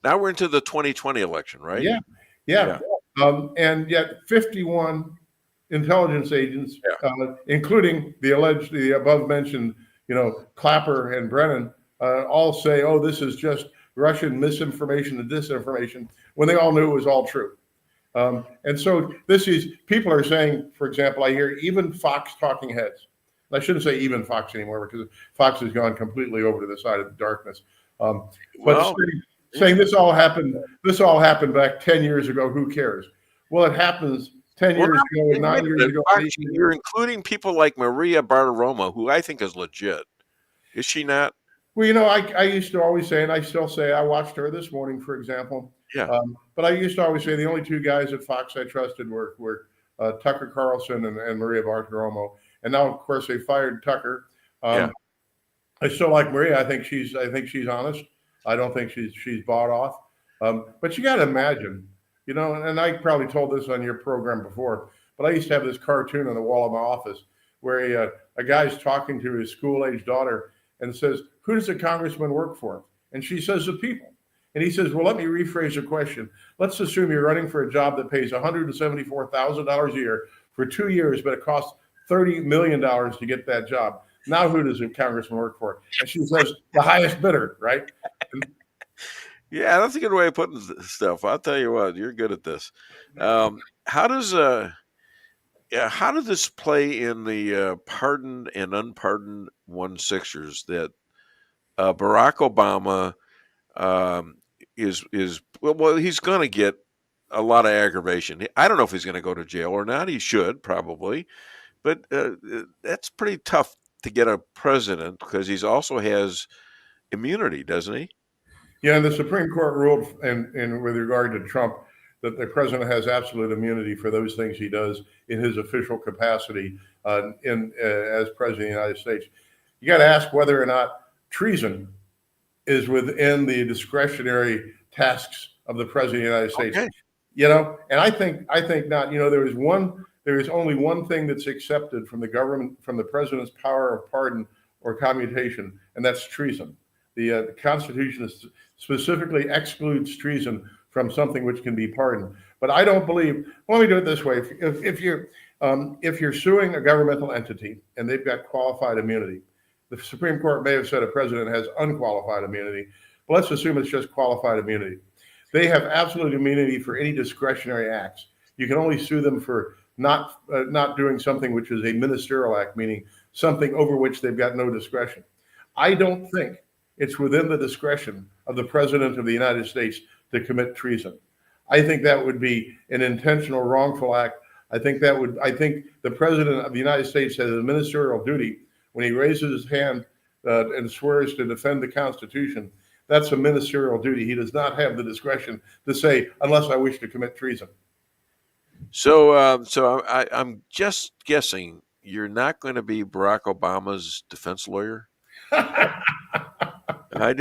Now we're into the 2020 election, right? Yeah. And yet 51 intelligence agents, including the above mentioned, Clapper and Brennan, all say, oh, this is just Russian misinformation and disinformation, when they all knew it was all true. And so people are saying, for example, I hear even Fox talking heads. I shouldn't say even Fox anymore, because Fox has gone completely over to the side of the darkness. Saying this all happened back 10 years ago, who cares? Well, it happens 10 years ago, 9 years ago. You're including people like Maria Bartiromo, who I think is legit. Is she not? Well, I used to always say, and I still say, I watched her this morning, for example. Yeah. But I used to always say the only two guys at Fox I trusted were Tucker Carlson and Maria Bartiromo. And now, of course, they fired Tucker. I still like Maria. I think she's honest. I don't think she's bought off. But you got to imagine, You know, and I probably told this on your program before, but I used to have this cartoon on the wall of my office where a guy's talking to his school-age daughter and says, "Who does a congressman work for?" And she says, "The people." And he says, "Well, let me rephrase the question. Let's assume you're running for a job that pays $174,000 a year for 2 years, but it costs $30 million to get that job. Now, who does a congressman work for?" And she says, "The highest bidder," right? Yeah, that's a good way of putting stuff. I'll tell you what, you're good at this. How does this play in the pardoned and unpardoned 1/6ers that Barack Obama is well, he's going to get a lot of aggravation. I don't know if he's going to go to jail or not. He should probably, but that's pretty tough to get a president because he also has immunity, doesn't he? Yeah, and the Supreme Court ruled in with regard to Trump that the president has absolute immunity for those things he does in his official capacity as president of the United States. You got to ask whether or not treason is within the discretionary tasks of the president of the United States. Okay. You know, and I think not. You know, there is only one thing that's accepted from the government, from the president's power of pardon or commutation, and that's treason. The Constitution specifically excludes treason from something which can be pardoned. But I don't believe. Let me do it this way: if you're suing a governmental entity and they've got qualified immunity, the Supreme Court may have said a president has unqualified immunity, but let's assume it's just qualified immunity. They have absolute immunity for any discretionary acts. You can only sue them for not doing something which is a ministerial act, meaning something over which they've got no discretion. I don't think it's within the discretion of the president of the United States to commit treason. I think that would be an intentional wrongful act. I think the president of the United States has a ministerial duty when he raises his hand and swears to defend the Constitution. That's a ministerial duty. He does not have the discretion to say, "Unless I wish to commit treason." So I'm just guessing you're not going to be Barack Obama's defense lawyer. I'm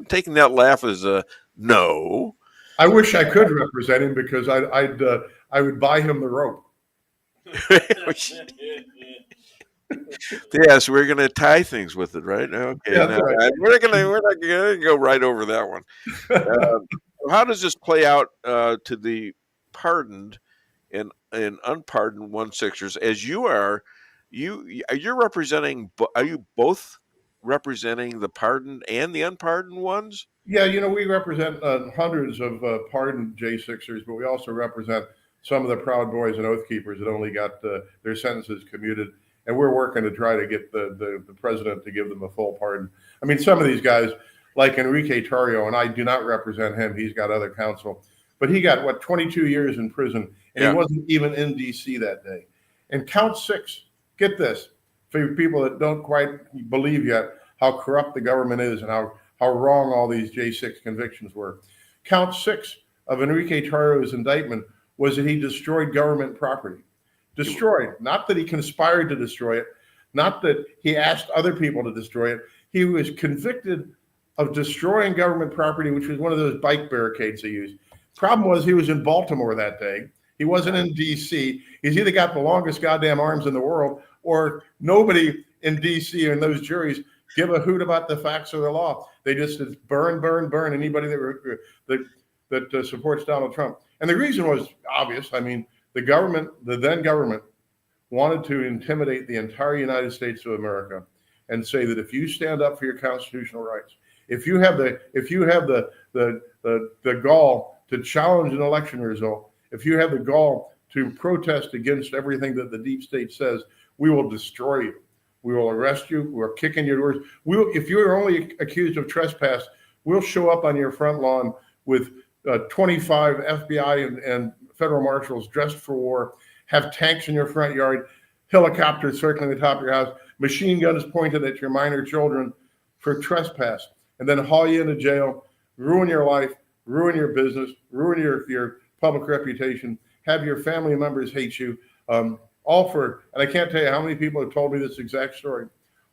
taking that laugh as a no. I wish I could represent him because I would buy him the rope. Yes, we're going to tie things with it, right? Okay, Yeah, now, right. we're not going to go right over that one. How does this play out to the pardoned and unpardoned 1/6ers? As you are, you're representing? Are you both representing the pardoned and the unpardoned ones? Yeah, you know, we represent hundreds of pardoned J6ers, but we also represent some of the Proud Boys and Oath Keepers that only got their sentences commuted. And we're working to try to get the president to give them a full pardon. I mean, some of these guys, like Enrique Tarrio, and I do not represent him. He's got other counsel. But he got, 22 years in prison, and he wasn't even in D.C. that day. And count 6, get this, for you people that don't quite believe yet how corrupt the government is and how wrong all these J6 convictions were. Count 6 of Enrique Tarrio's indictment was that he destroyed government property. Destroyed, not that he conspired to destroy it, not that he asked other people to destroy it. He was convicted of destroying government property, which was one of those bike barricades they used. Problem was he was in Baltimore that day. He wasn't in D.C. He's either got the longest goddamn arms in the world or nobody in D.C. and those juries give a hoot about the facts of the law. They just burn, burn, burn anybody that supports Donald Trump. And the reason was obvious. I mean, the then government, wanted to intimidate the entire United States of America and say that if you stand up for your constitutional rights, if you have the gall to challenge an election result, if you have the gall to protest against everything that the deep state says, we will destroy you. We will arrest you. We're kicking your doors. If you are only accused of trespass, we'll show up on your front lawn with 25 FBI and federal marshals dressed for war, have tanks in your front yard, helicopters circling the top of your house, machine guns pointed at your minor children for trespass, and then haul you into jail, ruin your life, ruin your business, ruin your public reputation, have your family members hate you, all for, and I can't tell you how many people have told me this exact story.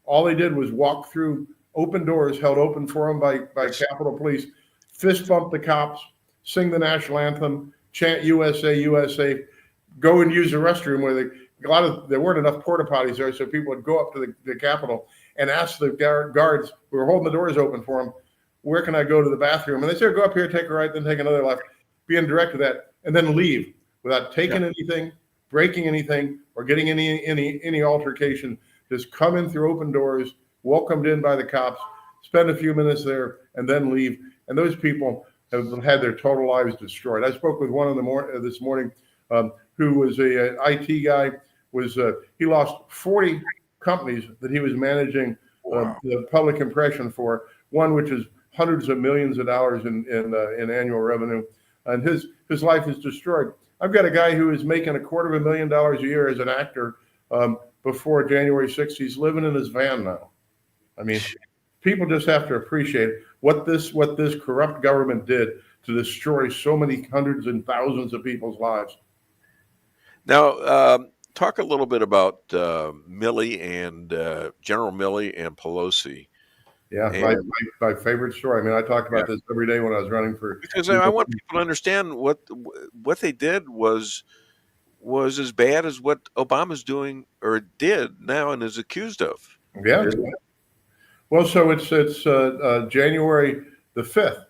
All they did was walk through open doors held open for them by Capitol Police, fist bump the cops, sing the national anthem, chant USA, USA, go and use the restroom where there weren't enough porta potties there, so people would go up to the Capitol and ask the guards who were holding the doors open for them, where can I go to the bathroom? And they said, go up here, take a right, then take another left, being directed that, and then leave without taking anything, breaking anything, or getting any altercation. Just come in through open doors, welcomed in by the cops, spend a few minutes there, and then leave. And those people have had their total lives destroyed. I spoke with one this morning who was a IT guy. He lost 40 companies that he was managing the public impression for. One which is hundreds of millions of dollars in annual revenue, and his life is destroyed. I've got a guy who is making $250,000 a year as an actor before January 6th. He's living in his van now. I mean, people just have to appreciate what this corrupt government did to destroy so many hundreds and thousands of people's lives. Now, talk a little bit about Millie and General Millie and Pelosi. Yeah, my favorite story. I mean, I talked about this every day when I was running for. Because I want people to understand what they did was as bad as what Obama's doing or did now and is accused of. Yeah. Well, so it's January the 5th,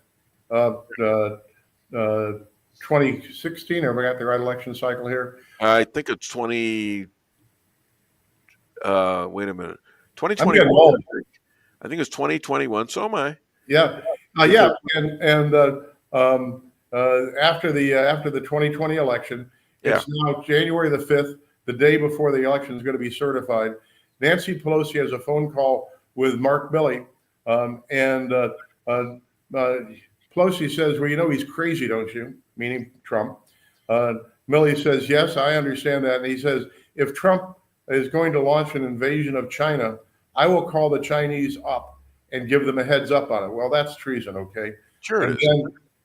2016. Have we got the right election cycle here? I think it's 20. Wait a minute, 2021. I think it's 2021. So am I. Yeah, yeah, and after the 2020 election, it's now January the 5th, the day before the election is going to be certified. Nancy Pelosi has a phone call with Mark Milley, and Pelosi says, "Well, you know he's crazy, don't you?" Meaning Trump. Milley says, "Yes, I understand that," and he says, "If Trump is going to launch an invasion of China, I will call the Chinese up and give them a heads up on it." Well, that's treason, okay? Sure.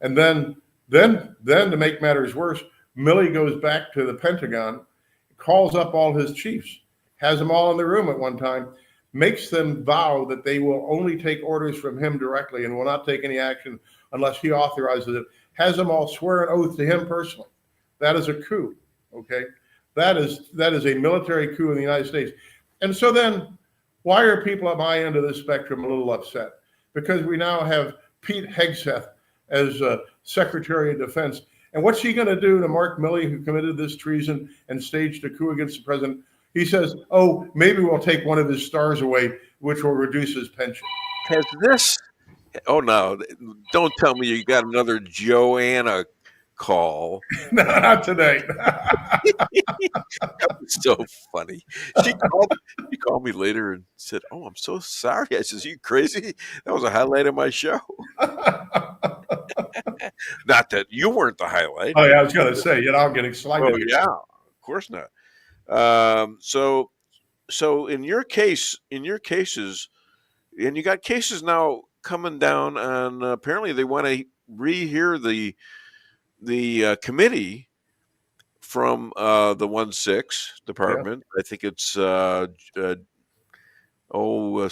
And then to make matters worse, Milley goes back to the Pentagon, calls up all his chiefs, has them all in the room at one time, makes them vow that they will only take orders from him directly and will not take any action unless he authorizes it, has them all swear an oath to him personally. That is a coup, okay? That is a military coup in the United States. And so then, why are people at my end of the spectrum a little upset? Because we now have Pete Hegseth as Secretary of Defense. And what's he going to do to Mark Milley, who committed this treason and staged a coup against the president? He says, oh, maybe we'll take one of his stars away, which will reduce his pension. Has this? Oh, no. Don't tell me you got another Joanna call. No, not today. That was so funny. She called me later and said, "Oh, I'm so sorry." I says, "You crazy? That was a highlight of my show." Not that you weren't the highlight. Oh, yeah, I was going to say, I'm getting excited. Oh, yeah, of course not. So in your cases, and you got cases now coming down on, apparently they want to rehear the committee from the 1-6 department. Yeah. I think it's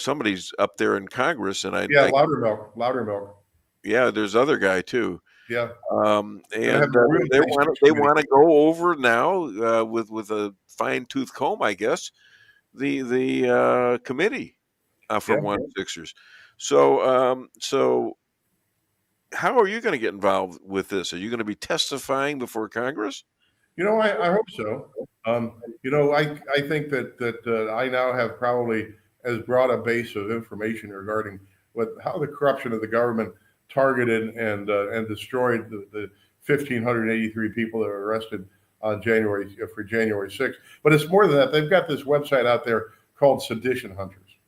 somebody's up there in Congress, and Loudermilk. Yeah, there's other guy too. Yeah, and they want to go over now with a fine-tooth comb, I guess, the committee from 1-6ers. So how are you going to get involved with this? Are you going to be testifying before Congress? I hope so. I think that I now have probably as broad a base of information regarding how the corruption of the government targeted and destroyed the 1,583 people that were arrested on January 6th. But it's more than that. They've got this website out there called Sedition Hunters.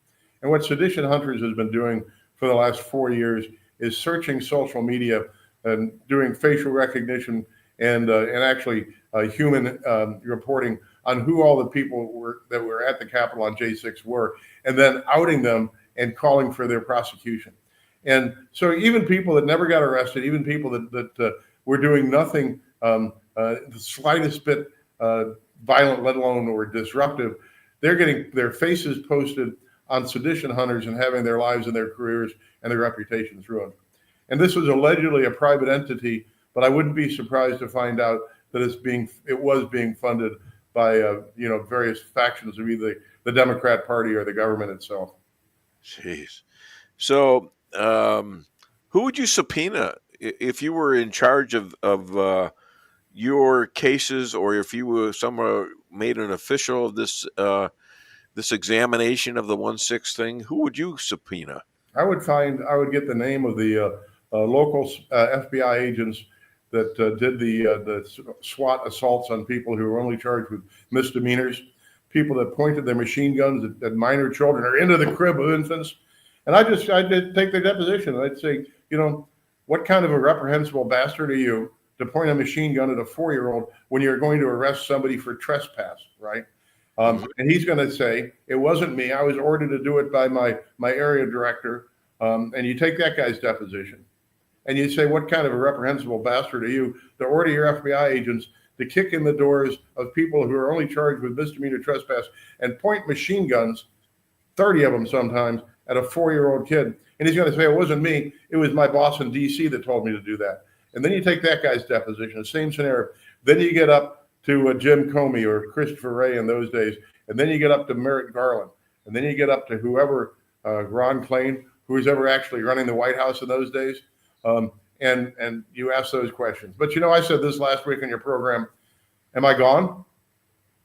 And what Sedition Hunters has been doing for the last 4 years is searching social media and doing facial recognition and actually human reporting on who all the people that were at the Capitol on J6 were, and then outing them and calling for their prosecution. And so even people that never got arrested, even people that were doing nothing the slightest bit violent, let alone or disruptive, they're getting their faces posted on Sedition Hunters and having their lives and their careers and their reputations ruined. And this was allegedly a private entity but I wouldn't be surprised to find out that it was being funded by various factions of either the Democrat Party or the government itself. Jeez. So, who would you subpoena if you were in charge of your cases, or if you were someone made an official of this this examination of the 1/6 thing? Who would you subpoena? I would get the name of the local FBI agents that did the SWAT assaults on people who were only charged with misdemeanors, people that pointed their machine guns at minor children or into the crib of infants. And I did take their deposition. And I'd say, what kind of a reprehensible bastard are you to point a machine gun at a 4-year-old when you're going to arrest somebody for trespass, right? And he's going to say, it wasn't me. I was ordered to do it by my area director. And you take that guy's deposition. And you say, what kind of a reprehensible bastard are you to order your FBI agents to kick in the doors of people who are only charged with misdemeanor trespass and point machine guns, 30 of them sometimes, at a 4-year-old kid? And he's going to say, it wasn't me. It was my boss in D.C. that told me to do that. And then you take that guy's deposition, the same scenario. Then you get up to Jim Comey or Christopher Wray in those days. And then you get up to Merrick Garland. And then you get up to whoever, Ron Klain, who was ever actually running the White House in those days. And you ask those questions. But I said this last week on your program. Am I gone?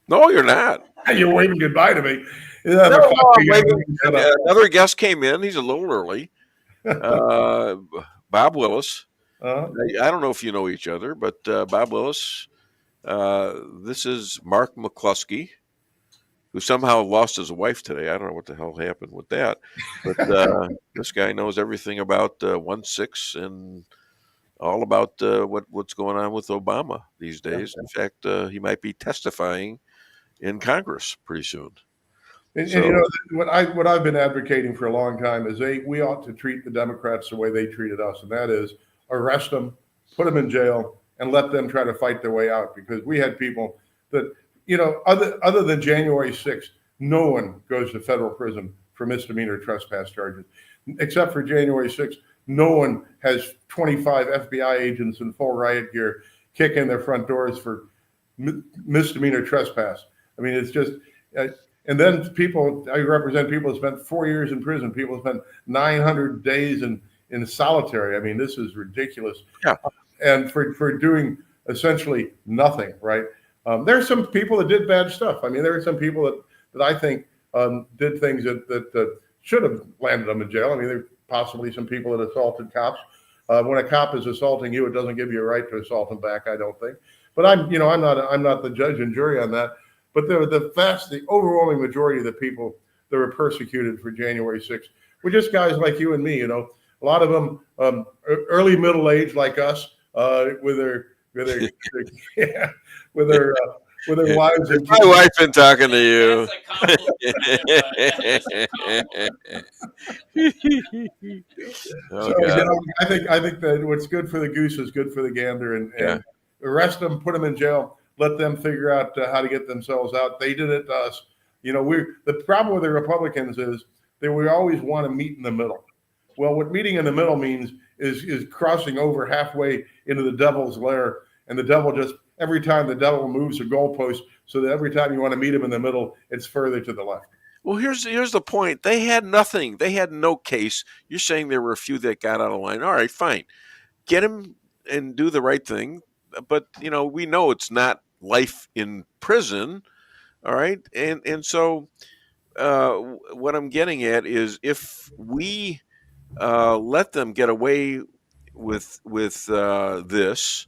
No, you're not. You're waving goodbye to me. Another guest came in. He's a little early. Bob Willis. I don't know if you know each other, but Bob Willis. This is Mark McCloskey, who somehow lost his wife today. I don't know what the hell happened with that. But this guy knows everything about 1/6 and all about what's going on with Obama these days. In fact, he might be testifying in Congress pretty soon. And what I've been advocating for a long time is we ought to treat the Democrats the way they treated us, and that is arrest them, put them in jail, and let them try to fight their way out. Because we had people that, other than January 6th, no one goes to federal prison for misdemeanor trespass charges, except for January 6th. No one has 25 FBI agents in full riot gear kick in their front doors for misdemeanor trespass. I mean, it's just. And then I represent people who spent 4 years in prison. People spent 900 days in solitary. I mean, this is ridiculous. Yeah. And for doing essentially nothing, right? There are some people that did bad stuff. I mean, there are some people that I think did things that should have landed them in jail. I mean, there are possibly some people that assaulted cops. When a cop is assaulting you, it doesn't give you a right to assault him back, I don't think. But I'm not the judge and jury on that. But the overwhelming majority of the people that were persecuted for January 6th were just guys like you and me. A lot of them early middle age like us, with their wives. And my wife been talking to you. I think that what's good for the goose is good for the gander, and arrest them, put them in jail. Let them figure out how to get themselves out. They did it to us. The problem with the Republicans is that we always want to meet in the middle. Well, what meeting in the middle means is crossing over halfway into the devil's lair. And the devil every time the devil moves a goalpost, so that every time you want to meet him in the middle, it's further to the left. Well, here's the point. They had nothing. They had no case. You're saying there were a few that got out of line. All right, fine. Get him and do the right thing. But, we know it's not life in prison. All right. And so what I'm getting at is if we let them get away with this,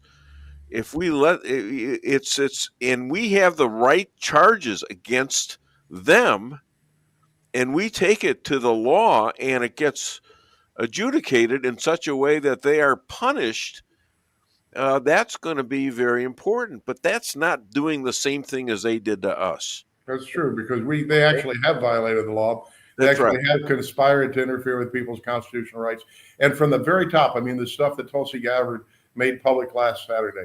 if we let it's and we have the right charges against them, and we take it to the law and it gets adjudicated in such a way that they are punished, that's going to be very important. But that's not doing the same thing as they did to us. That's true, because they actually have violated the law. They That's actually right. have conspired to interfere with people's constitutional rights. And from the very top, I mean, the stuff that Tulsi Gabbard made public last Saturday,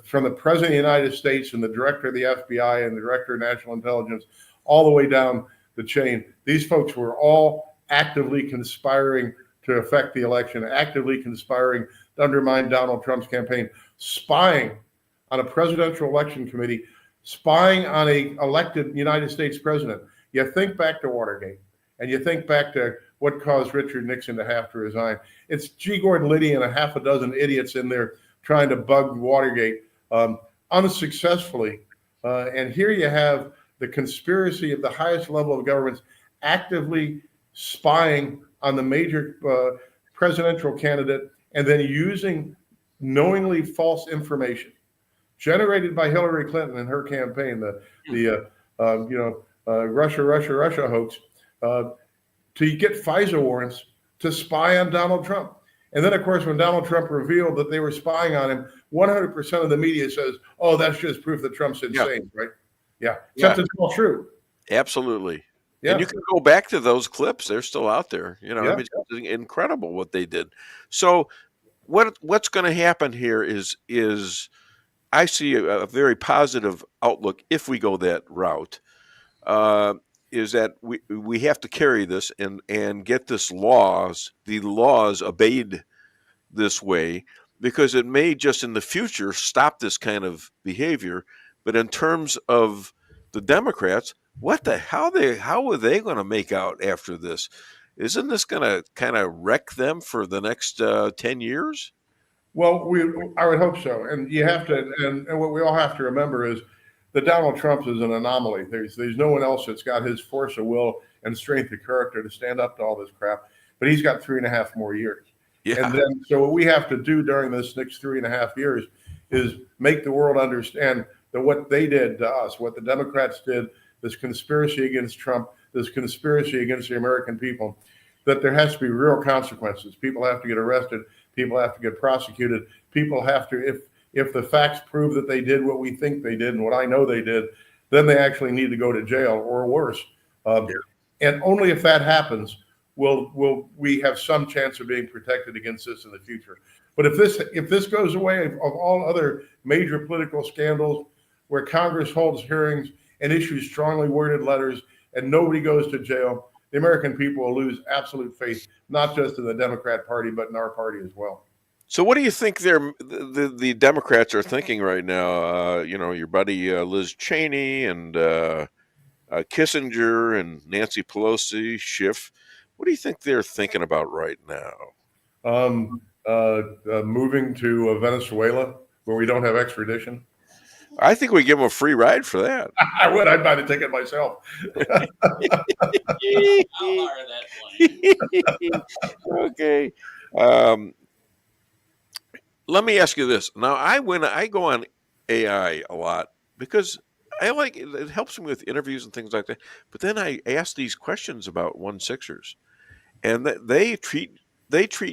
from the President of the United States and the Director of the FBI and the Director of National Intelligence, all the way down the chain, these folks were all actively conspiring to affect the election, actively conspiring to undermine Donald Trump's campaign, spying on a presidential election committee, spying on a elected United States president. You think back to Watergate, and you think back to what caused Richard Nixon to have to resign. It's G. Gordon Liddy and a half a dozen idiots in there trying to bug Watergate unsuccessfully. And here you have the conspiracy of the highest level of governments actively spying on the major presidential candidate and then using knowingly false information generated by Hillary Clinton and her campaign, the Russia hoax, to get FISA warrants to spy on Donald Trump. And then, of course, when Donald Trump revealed that they were spying on him, 100% of the media says, oh, that's just proof that Trump's insane, right? Yeah, except it's all true. Absolutely. Yeah. And you can go back to those clips. They're still out there. You know, Yeah. I mean, it's incredible what they did. So what's going to happen here is I see a very positive outlook if we go that route, is that we have to carry this and get the laws obeyed this way, because it may just in the future stop this kind of behavior. But in terms of the Democrats, how are they going to make out after this? Isn't this going to kind of wreck them for the next 10 years? Well, I would hope so. And you have to, and what we all have to remember is that Donald Trump is an anomaly. There's no one else that's got his force of will and strength of character to stand up to all this crap. But he's got 3.5 more years. Yeah. And then, so what we have to do during this next 3.5 years is make the world understand that what they did to us, what the Democrats did, this conspiracy against Trump, this conspiracy against the American people, that there has to be real consequences. People have to get arrested. People have to get prosecuted. People have to, if the facts prove that they did what we think they did and what I know they did, then they actually need to go to jail or worse. And only if that happens will we have some chance of being protected against this in the future. But if this goes away, of all other major political scandals where Congress holds hearings and issues strongly worded letters and nobody goes to jail, the American people will lose absolute faith, not just in the Democrat Party, but in our party as well. So what do you think the Democrats are thinking right now? Your buddy Liz Cheney and Kissinger and Nancy Pelosi, Schiff. What do you think they're thinking about right now? Moving to Venezuela, where we don't have extradition. I think we give them a free ride for that. I would. I'd buy the ticket myself. I'll hire that plane. Okay. Let me ask you this. Now, I go on AI a lot because I like it. It helps me with interviews and things like that. But then I ask these questions about 1/6ers, and they treat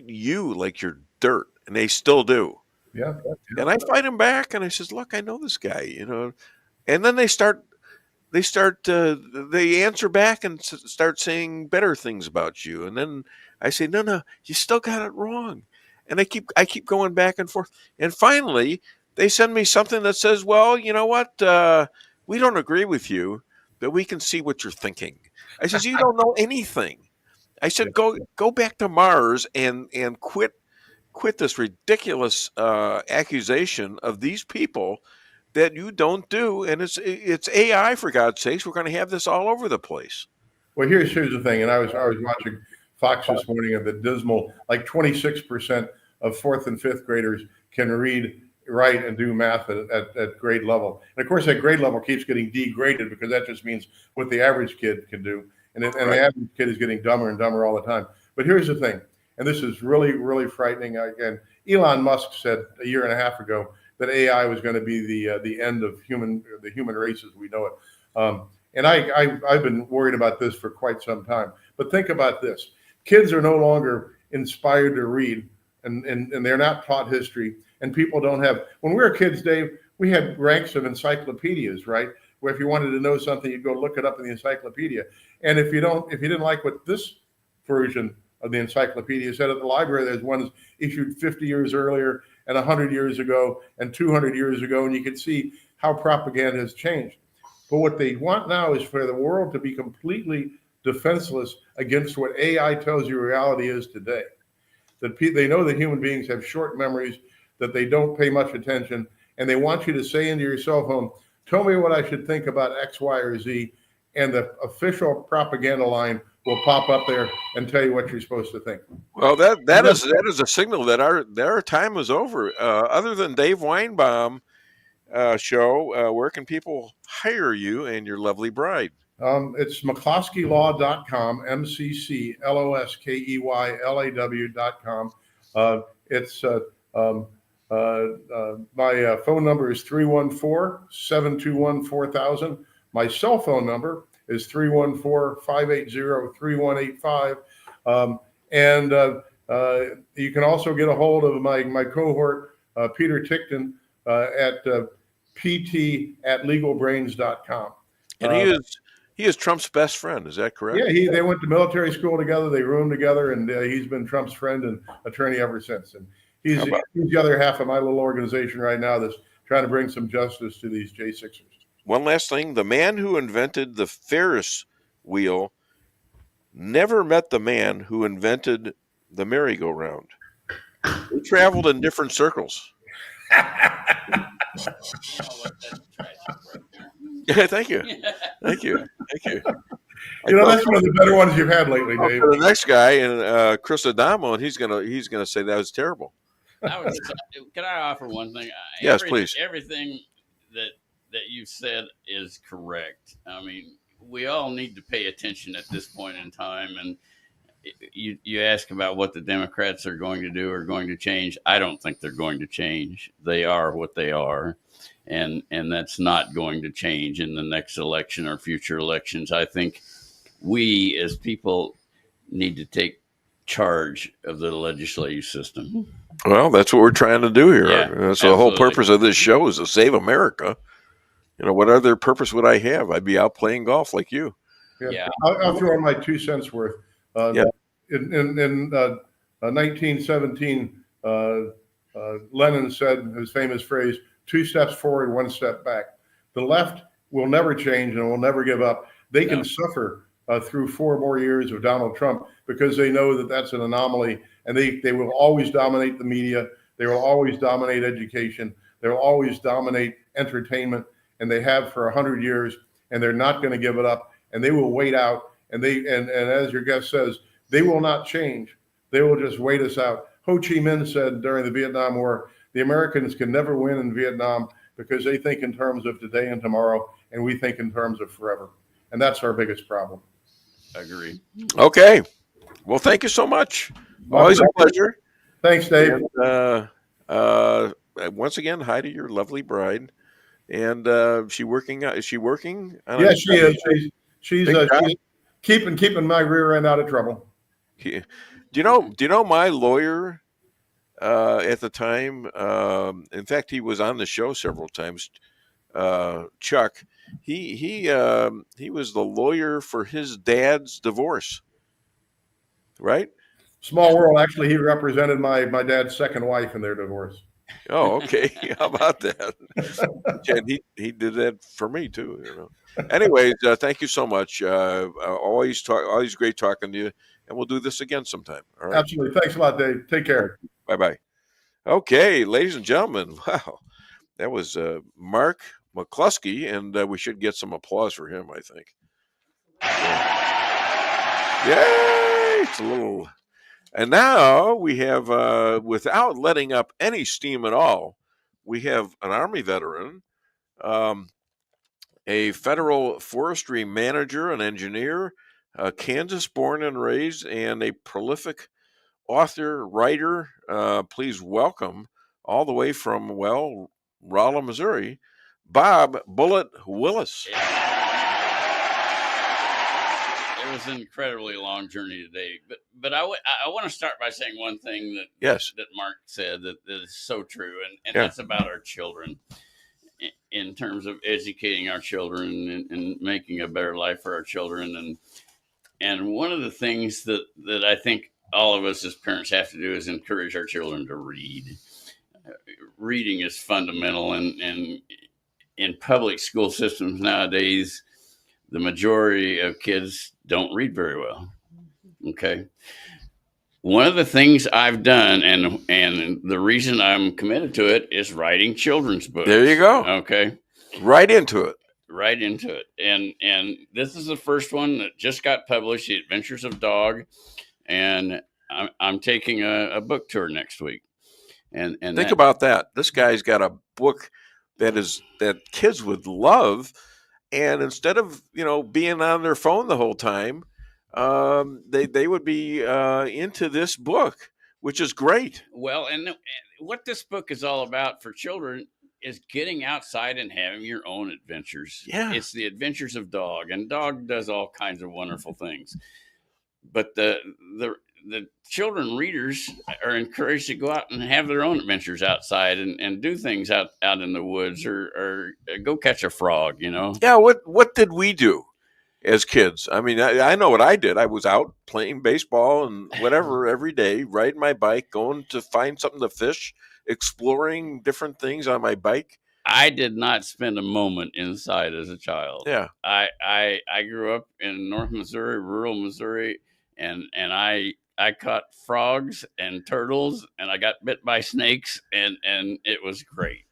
you like you're dirt, and they still do. Yeah. And I fight him back, and I says, "Look, I know this guy, And then they answer back and start saying better things about you. And then I say, no, you still got it wrong. And I keep going back and forth. And finally, they send me something that says, well, you know what? We don't agree with you, but we can see what you're thinking. I says, you don't know anything. I said, go back to Mars and quit this ridiculous accusation of these people that you don't do, and it's AI, for God's sakes. We're going to have this all over the place. Well, here's the thing, and I was watching Fox this morning of the dismal, like 26% of 4th and 5th graders can read, write, and do math at grade level. And of course, that grade level keeps getting degraded because that just means what the average kid can do, and the average kid is getting dumber and dumber all the time. But here's the thing, and this is really, really frightening. Again, Elon Musk said a year and a half ago that AI was going to be the end of the human race as we know it. And I've been worried about this for quite some time. But think about this. Kids are no longer inspired to read, and they're not taught history. And people don't have, when we were kids, Dave, we had ranks of encyclopedias, right? Where if you wanted to know something, you'd go look it up in the encyclopedia. And if you didn't like what this version of the encyclopedia said at the library, there's ones issued 50 years earlier and 100 years ago and 200 years ago, and you can see how propaganda has changed. But what they want now is for the world to be completely defenseless against what AI tells you reality is today. that they know that human beings have short memories, that they don't pay much attention, and they want you to say into your cell phone, tell me what I should think about X, Y, or Z, and the official propaganda line will pop up there and tell you what you're supposed to think. Well, that is a signal that our time is over. Other than Dave Weinbaum show, where can people hire you and your lovely bride? It's McCloskeylaw.com, McCloskeylaw.com. It's my phone number is 314-721-4000. My cell phone number is 314-580-3185. And you can also get a hold of my cohort, Peter Tickton, at pt@legalbrains.com. And he is Trump's best friend. Is that correct? Yeah, they went to military school together. They roomed together, and he's been Trump's friend and attorney ever since. And he's the other half of my little organization right now that's trying to bring some justice to these J6ers. One last thing. The man who invented the Ferris wheel never met the man who invented the merry-go-round. We traveled in different circles. Yeah, thank you. Thank you. You know, that's one of the better ones you've had lately, Dave. The next guy, and Chris Adamo, and he's gonna say that was terrible. Can I offer one thing? Yes, please. Everything that you've said is correct. I mean, we all need to pay attention at this point in time. And you ask about what the Democrats are going to do or going to change. I don't think they're going to change. They are what they are. And that's not going to change in the next election or future elections. I think we as people need to take charge of the legislative system. Well, that's what we're trying to do here. Yeah, that's the whole purpose of this show, is to save America. You know, what other purpose would I have? I'd be out playing golf like you. Yeah. I'll throw in my 2 cents worth. In 1917, Lenin said his famous phrase, 2 steps forward, 1 step back. The left will never change and will never give up. They can suffer through 4 more years of Donald Trump because they know that that's an anomaly, and they will always dominate the media. They will always dominate education. They will always dominate entertainment, and they have for 100 years, and they're not going to give it up, and they will wait out. And as your guest says, they will not change. They will just wait us out. Ho Chi Minh said during the Vietnam War, the Americans can never win in Vietnam because they think in terms of today and tomorrow, and we think in terms of forever. And that's our biggest problem. Agree. Okay. Well, thank you so much. Always a pleasure. Thanks, Dave. And, once again, hi to your lovely bride. And is she working? Yes, she is. She's keeping my rear end out of trouble. Do you know my lawyer at the time? In fact, he was on the show several times. Chuck, he was the lawyer for his dad's divorce. Right? Small world. Actually, he represented my dad's second wife in their divorce. Oh, okay. How about that? And he did that for me too. You know. Anyways, thank you so much. Always great talking to you, and we'll do this again sometime. All right. Absolutely. Thanks a lot, Dave. Take care. Bye. Okay, ladies and gentlemen. Wow, that was Mark McCloskey, and we should get some applause for him, I think. Yay! It's a little. And now we have, without letting up any steam at all, we have an Army veteran, a federal forestry manager, an engineer, Kansas born and raised, and a prolific author, writer. Please welcome, all the way from, Rolla, Missouri, Bob Bullock-Willis. It was an incredibly long journey today, but I want to start by saying one thing that Mark said that is so true, and that's about our children, in terms of educating our children and making a better life for our children, and one of the things that I think all of us as parents have to do is encourage our children to read. Reading is fundamental, and in public school systems nowadays, the majority of kids don't read very well. Okay. One of the things I've done, and the reason I'm committed to it, is writing children's books. There you go. Okay. Right into it. Right into it. And this is the first one that just got published, The Adventures of Dog. And I'm taking a book tour next week. And think about that. This guy's got a book that kids would love. And instead of, being on their phone the whole time, they would be into this book, which is great. Well, and what this book is all about for children is getting outside and having your own adventures. Yeah. It's the adventures of Dog, and Dog does all kinds of wonderful things. But the children readers are encouraged to go out and have their own adventures outside and do things out in the woods or go catch a frog, Yeah. What did we do as kids? I mean, I know what I did. I was out playing baseball and whatever every day, riding my bike, going to find something to fish, exploring different things on my bike. I did not spend a moment inside as a child. Yeah. I grew up in North Missouri, rural Missouri, and I caught frogs and turtles, and I got bit by snakes, and it was great,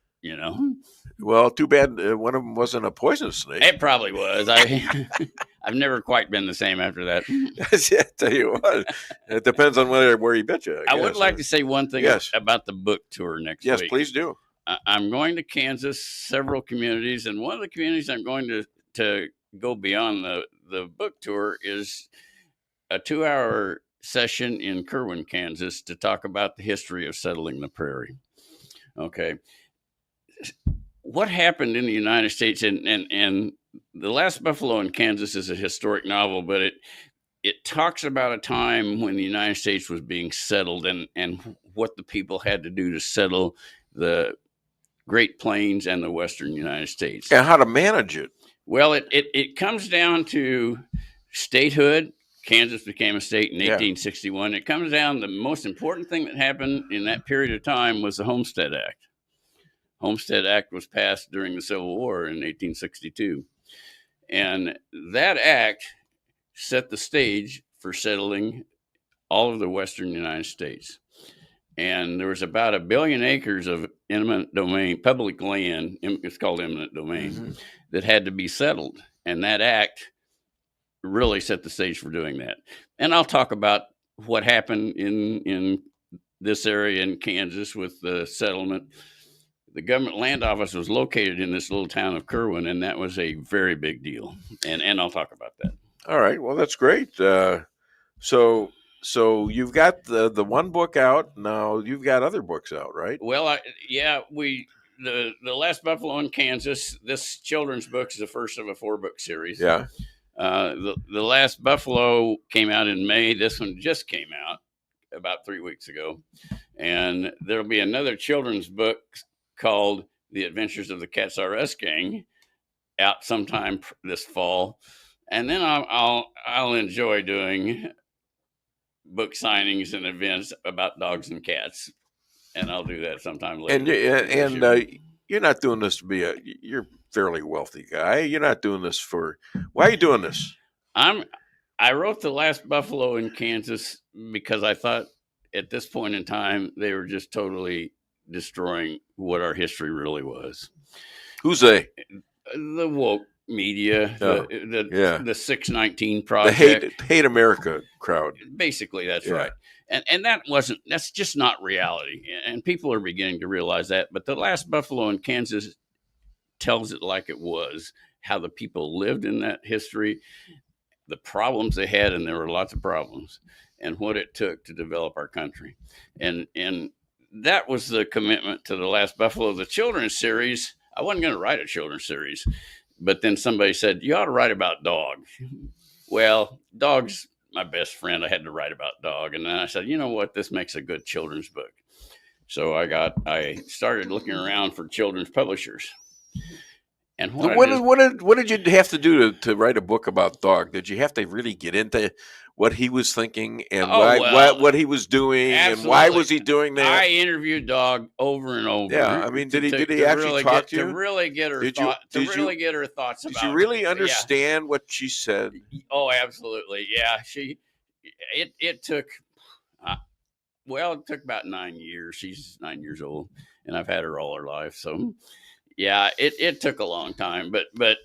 Well, too bad one of them wasn't a poisonous snake. It probably was. I've never quite been the same after that. I tell you what, it depends on where he bit you. I would like to say one thing about the book tour next week. Yes, please do. I'm going to Kansas, several communities, and one of the communities I'm going to go beyond the book tour is a 2-hour session in Kerwin, Kansas, to talk about the history of settling the prairie. Okay. What happened in the United States, and The Last Buffalo in Kansas is a historic novel, but it talks about a time when the United States was being settled and what the people had to do to settle the Great Plains and the Western United States. And how to manage it. Well, it comes down to statehood. Kansas became a state in 1861. It comes down, the most important thing that happened in that period of time was the Homestead Act. Homestead Act was passed during the Civil War in 1862. And that act set the stage for settling all of the Western United States. And there was about 1 billion acres of eminent domain, public land, it's called eminent domain, that had to be settled. And that act really set the stage for doing that. And I'll talk about what happened in this area in Kansas with the settlement. The government land office was located in this little town of Kerwin, and that was a very big deal. And I'll talk about that. All right. Well, that's great. So you've got the one book out. Now you've got other books out, right? Well, the Last Buffalo in Kansas, this children's book is the first of a 4-book series. Yeah. The Last Buffalo came out in May. This one just came out about 3 weeks ago. And there'll be another children's book called The Adventures of the Cats R Us Gang out sometime this fall. And then I'll enjoy doing book signings and events about dogs and cats. And I'll do that sometime later. And you're not doing this to be you're a fairly wealthy guy. You're not doing this why are you doing this? I wrote The Last Buffalo in Kansas because I thought at this point in time, they were just totally destroying what our history really was. Who's they? The woke media, the 619 Project. The hate America crowd. Basically, that's right. And that's just not reality. And people are beginning to realize that. But The Last Buffalo in Kansas tells it like it was, how the people lived in that history, the problems they had, and there were lots of problems, and what it took to develop our country. And that was the commitment to The Last Buffalo. The children's series, I wasn't going to write a children's series, but then somebody said, you ought to write about Dog. Well, Dog's my best friend. I had to write about Dog. And then I said, you know what? This makes a good children's book. So I started looking around for children's publishers. And what did you have to do to write a book about Dog? Did you have to really get into what he was thinking and what he was doing, absolutely. And why was he doing that? I interviewed Dog over and over. Yeah, I mean, did he actually talk to you? To really get her thoughts about it. Did you really understand what she said? Oh, absolutely. Yeah, it took Well, it took about 9 years. She's 9 years old, and I've had her all her life. So, yeah, it took a long time. But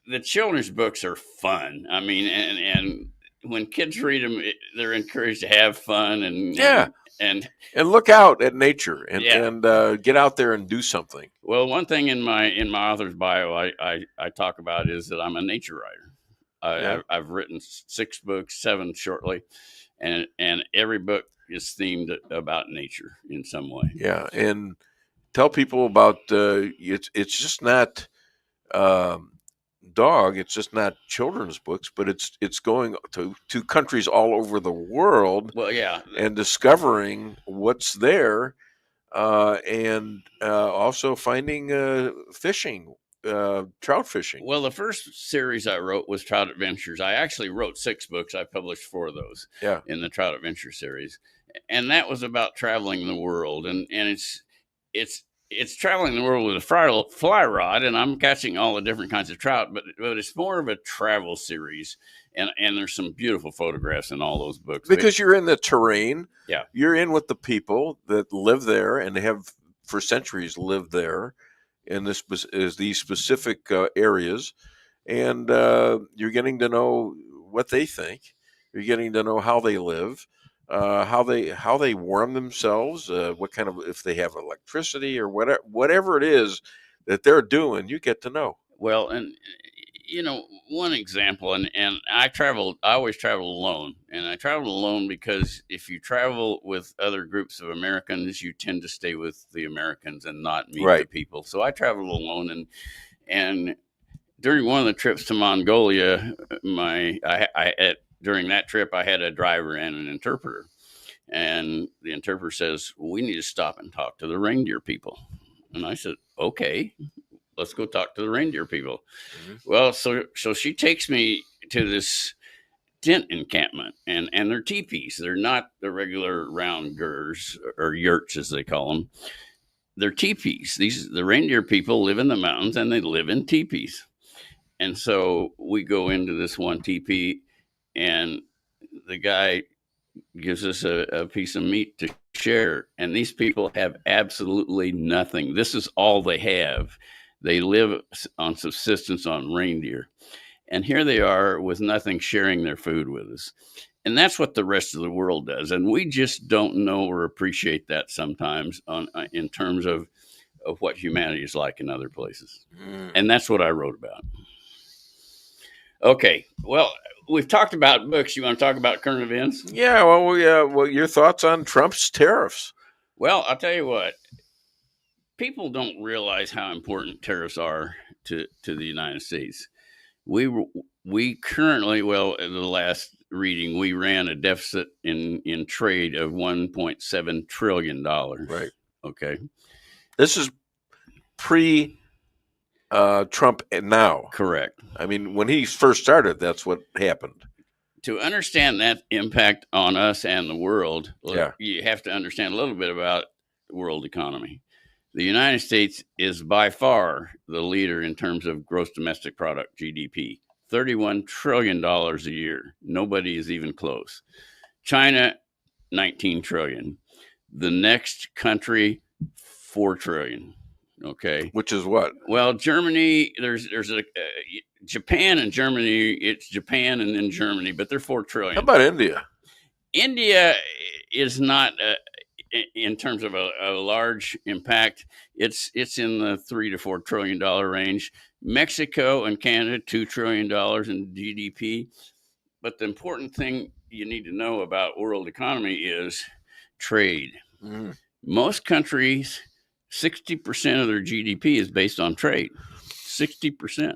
the children's books are fun. I mean, and when kids read them, they're encouraged to have fun and look out at nature and get out there and do something. Well, one thing in my author's bio I talk about is that I'm a nature writer. I've written 6 books, 7 shortly, and every book is themed about nature in some way. Yeah, and tell people about it's just not dog. It's just not children's books, but it's going to countries all over the world. Well, yeah, and discovering what's there, and also finding fishing. Trout fishing. Well, the first series I wrote was Trout Adventures. I actually wrote 6 books. I published 4 of those in the Trout Adventure series. And that was about traveling the world. And it's traveling the world with a fly rod, and I'm catching all the different kinds of trout, but it's more of a travel series. And there's some beautiful photographs in all those books. Because you're in the terrain. Yeah. You're in with the people that live there and have for centuries lived there. In these specific areas, and you're getting to know what they think. You're getting to know how they live, how they warm themselves, what kind of, if they have electricity or whatever it is that they're doing. You get to know. Well, and one example, and I always travel alone, and I travel alone because if you travel with other groups of Americans, you tend to stay with the Americans and not meet the people. So I travel alone, and during one of the trips to Mongolia, during that trip, I had a driver and an interpreter, and the interpreter says, "We need to stop and talk to the reindeer people," and I said, "Okay. Let's go talk to the reindeer people." Mm-hmm. Well, so she takes me to this tent encampment, and they're teepees. They're not the regular round gers or yurts as they call them. They're teepees. The reindeer people live in the mountains, and they live in teepees. And so we go into this one teepee, and the guy gives us a piece of meat to share, and these people have absolutely nothing. This is all they have. They live on subsistence on reindeer. And here they are with nothing, sharing their food with us. And that's what the rest of the world does. And we just don't know or appreciate that sometimes in terms of what humanity is like in other places. And that's what I wrote about. Okay. Well, we've talked about books. You want to talk about current events? Yeah. Well, your thoughts on Trump's tariffs? Well, I'll tell you what. People don't realize how important tariffs are to the United States. We currently, in the last reading, we ran a deficit in trade of $1.7 trillion. Right. Okay. This is pre Trump now. Correct. I mean, when he first started, that's what happened. To understand that impact on us and the world, you have to understand a little bit about the world economy. The United States is by far the leader in terms of gross domestic product, GDP, $31 trillion a year. Nobody is even close. China, $19 trillion. The next country, $4 trillion. Okay. Which is what? Well, Germany, there's Japan and Germany. It's Japan and then Germany, but they're $4 trillion. How about India? India is not in terms of a large impact. It's in the $3 to $4 trillion range. Mexico and Canada, $2 trillion in GDP. But the important thing you need to know about world economy is trade. Mm. Most countries, 60% of their GDP is based on trade. 60%.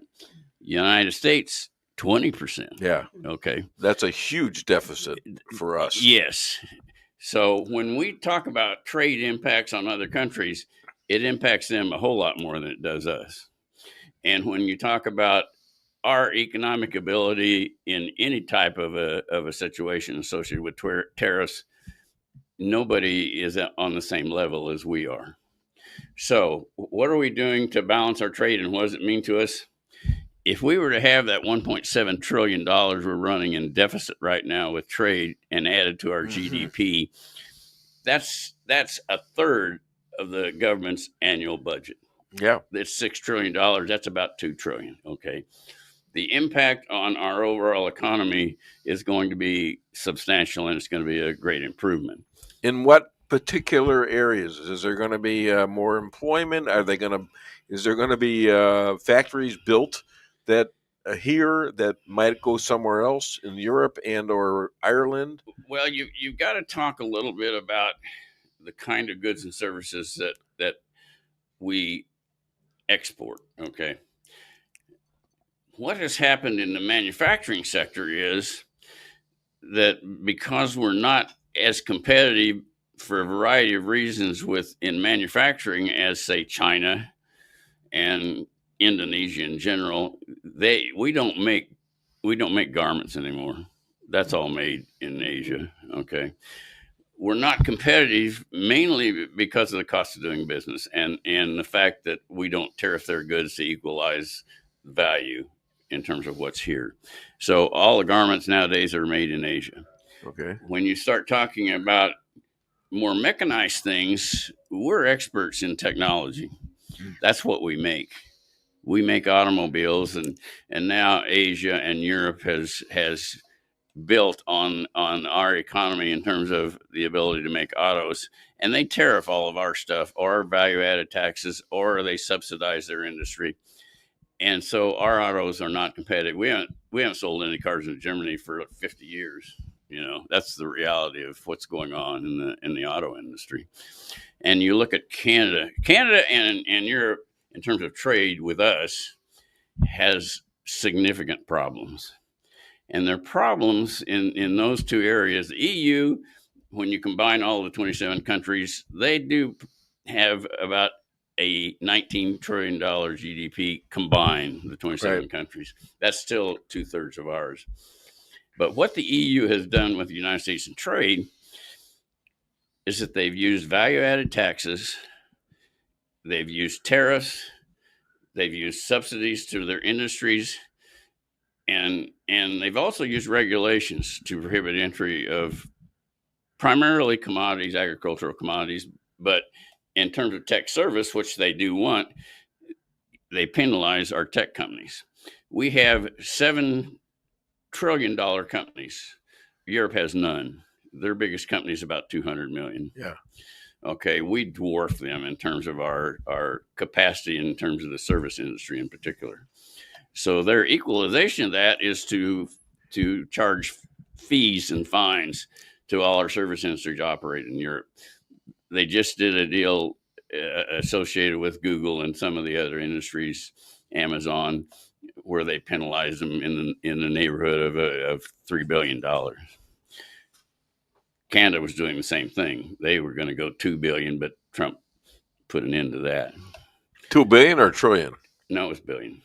United States, 20%. Yeah. Okay. That's a huge deficit for us. Yes. So when we talk about trade impacts on other countries, it impacts them a whole lot more than it does us. And when you talk about our economic ability in any type of a situation associated with tariffs, nobody is on the same level as we are. So what are we doing to balance our trade, and what does it mean to us? if we were to have that $1.7 trillion we're running in deficit right now with trade and added to our GDP, that's a third of the government's annual budget. Yeah. It's $6 trillion. That's about $2 trillion. Okay. The impact on our overall economy is going to be substantial, and it's going to be a great improvement. In what particular areas? Is there going to be more employment? Is there going to be factories built that here that might go somewhere else in Europe and or Ireland? Well, you've got to talk a little bit about the kind of goods and services that we export. Okay. What has happened in the manufacturing sector is that because we're not as competitive for a variety of reasons in manufacturing as, say, China and Indonesia in general, we don't make garments anymore. That's all made in Asia. Okay. We're not competitive mainly because of the cost of doing business and the fact that we don't tariff their goods to equalize value in terms of what's here. So all the garments nowadays are made in Asia. Okay. When you start talking about more mechanized things, we're experts in technology. That's what we make. We make automobiles, and now Asia and Europe has built on our economy in terms of the ability to make autos, and they tariff all of our stuff or value-added taxes, or they subsidize their industry. And so our autos are not competitive. We haven't sold any cars in Germany for 50 years. You know, that's the reality of what's going on in the auto industry. And you look at Canada and Europe in terms of trade with us has significant problems. And their problems in those two areas, the EU, when you combine all the 27 countries, they do have about a $19 trillion GDP combined, the 27 countries. That's still 2/3 of ours. But what the EU has done with the United States in trade is that they've used value-added taxes, they've used tariffs, they've used subsidies to their industries, and they've also used regulations to prohibit entry of primarily commodities, agricultural commodities, but in terms of tech service, which they do want, they penalize our tech companies. We have $7 trillion companies. Europe has none. Their biggest company is about 200 million. Yeah. Okay, we dwarf them in terms of our capacity in terms of the service industry in particular. So their equalization of that is to charge fees and fines to all our service industry to operate in Europe. They just did a deal associated with Google and some of the other industries, Amazon, where they penalized them in the neighborhood of $3 billion. Canada was doing the same thing. They were going to go $2 billion, but Trump put an end to that. $2 billion or trillion? No, it was billion.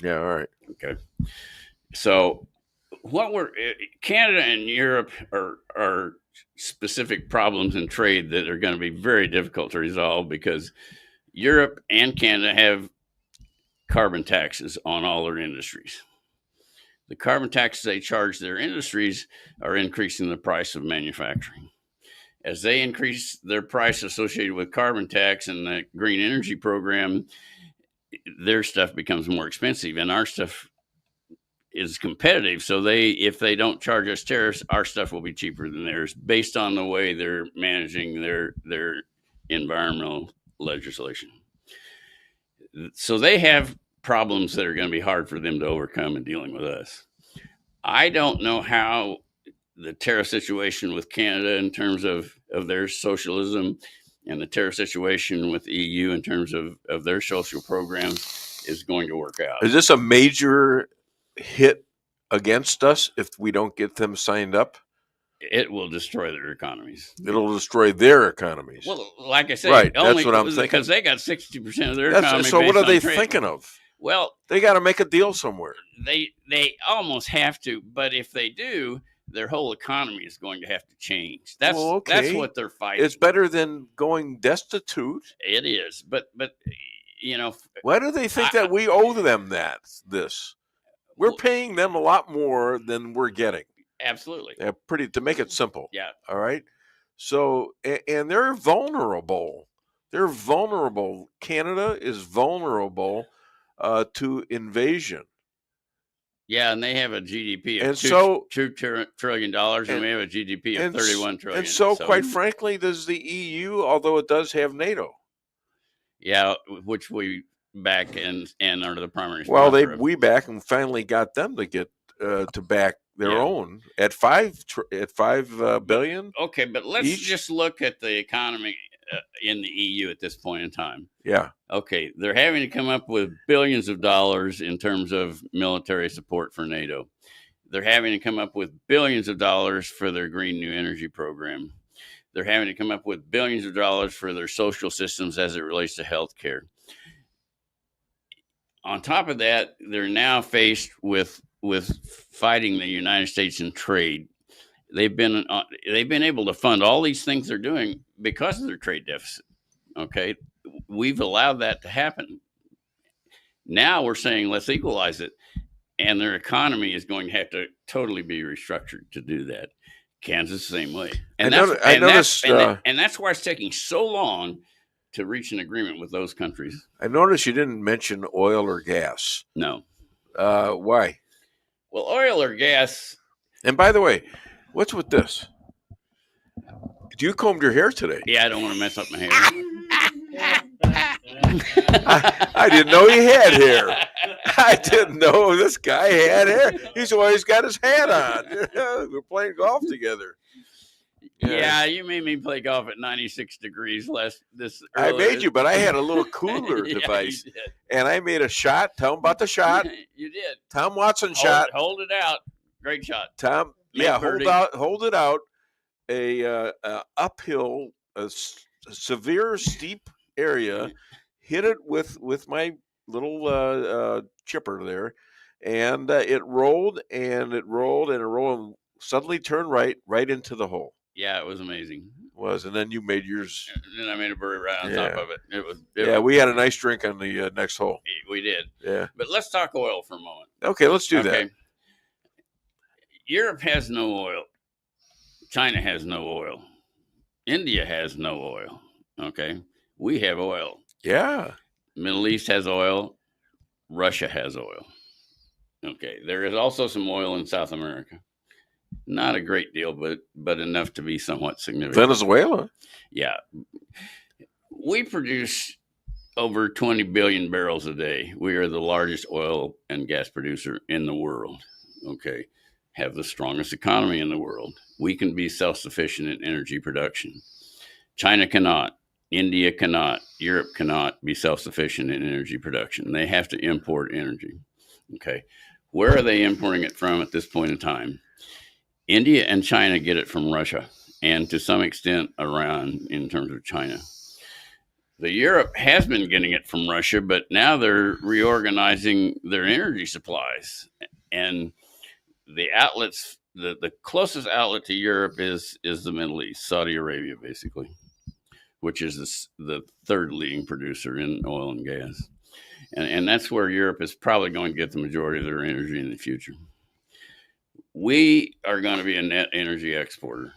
Yeah, all right. Okay. So Canada and Europe are specific problems in trade that are going to be very difficult to resolve because Europe and Canada have carbon taxes on all their industries. The carbon taxes they charge their industries are increasing the price of manufacturing. As they increase their price associated with carbon tax and the green energy program, their stuff becomes more expensive, and our stuff is competitive. So if they don't charge us tariffs, our stuff will be cheaper than theirs based on the way they're managing their environmental legislation. So they have problems that are going to be hard for them to overcome in dealing with us. I don't know how the tariff situation with Canada in terms of their socialism and the tariff situation with the EU in terms of their social programs is going to work out. Is this a major hit against us if we don't get them signed up? It will destroy their economies. It'll destroy their economies. Well, like I said, right, that's what I'm thinking. Because they got 60% of their economy. So what are they trade. thinking of? Well, they got to make a deal somewhere. They almost have to, but if they do, their whole economy is going to have to change. That's what they're fighting. It's better than going destitute. It is, but Why do they think that we owe them this? We're paying them a lot more than we're getting. Absolutely. To make it simple. Yeah. All right. So, and they're vulnerable. They're vulnerable. Canada is vulnerable to invasion. Yeah, and they have a GDP of And $2 trillion, and we have a GDP of 31 trillion. And so, quite frankly, does the EU, although it does have NATO. Yeah, which we back and are the primary Well, sponsor of. we back and finally got them to get to back their own at $5 billion. Okay, but let's each. just look at the economy in the EU at this point in time. Yeah. Okay, they're having to come up with billions of dollars in terms of military support for NATO. They're having to come up with billions of dollars for their green new energy program. They're having to come up with billions of dollars for their social systems as it relates to healthcare. On top of that, they're now faced with fighting the United States in trade. They've been able to fund all these things they're doing because of their trade deficit. Okay, we've allowed that to happen. Now we're saying let's equalize it, and their economy is going to have to totally be restructured to do that. Kansas, same way. And that's why it's taking so long to reach an agreement with those countries. I noticed you didn't mention oil or gas. No. Why? Well, oil or gas. And by the way, what's with this? Do you combed your hair today? Yeah, I don't want to mess up my hair. I didn't know he had hair. I didn't know this guy had hair. He's always got his hat on. We're playing golf together. Yeah, you made me play golf at 96 degrees less this I earlier. made you, but I had a little cooler Yeah, device. you did. And I made a shot. Tell him about the shot. You did. Tom Watson shot. Hold it out. Great shot. Tom, Make birdie. hold it out. A uphill, severe, steep area. Hit it with my little chipper there, and it rolled and it rolled and it rolled and suddenly turned right into the hole. Yeah, it was amazing. It was, and then you made yours. And then I made a birdie right on Yeah. top of it. It was. We had a nice drink on the next hole. We did. Yeah. But let's talk oil for a moment. Okay, let's do that. Europe has no oil. China has no oil. India has no oil. Okay. We have oil. Yeah. Middle East has oil. Russia has oil. Okay. There is also some oil in South America. Not a great deal, but enough to be somewhat significant. Venezuela. Yeah. We produce over 20 billion barrels a day. We are the largest oil and gas producer in the world. Okay. Have the strongest economy in the world. We can be self-sufficient in energy production. China cannot. India cannot. Europe cannot be self-sufficient in energy production. They have to import energy. Okay. Where are they importing it from at this point in time? India and China get it from Russia and to some extent Iran in terms of China. The Europe has been getting it from Russia, but now they're reorganizing their energy supplies. And the outlets, the closest outlet to Europe is the Middle East, Saudi Arabia, basically, which is the third leading producer in oil and gas. And that's where Europe is probably going to get the majority of their energy in the future. We are going to be a net energy exporter.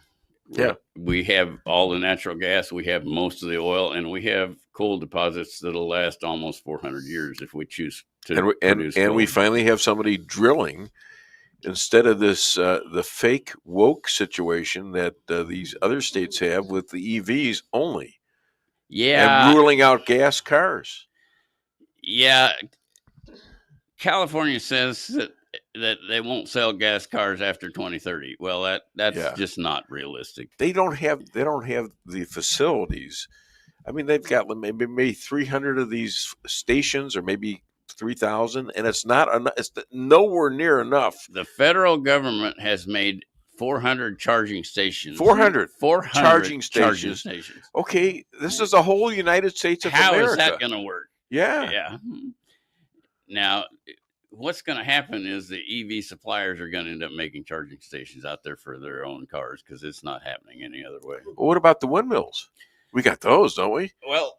Yeah. We have all the natural gas, we have most of the oil, and we have coal deposits that'll last almost 400 years if we choose to produce coal. And we finally have somebody drilling instead of this the fake woke situation that these other states have with the EVs only. Yeah. And ruling out gas cars. Yeah. California says that they won't sell gas cars after 2030. Well, that's just not realistic. They don't have the facilities. I mean, they've got maybe 300 of these stations, or maybe 3,000, and it's not enough. It's nowhere near enough. The federal government has made 400 charging stations. 400 charging stations. stations. Okay, this is the whole United States of How America. is that going to work? Yeah. Yeah. Now, what's going to happen is the EV suppliers are going to end up making charging stations out there for their own cars because it's not happening any other way. Well, what about the windmills? We got those, don't we? Well,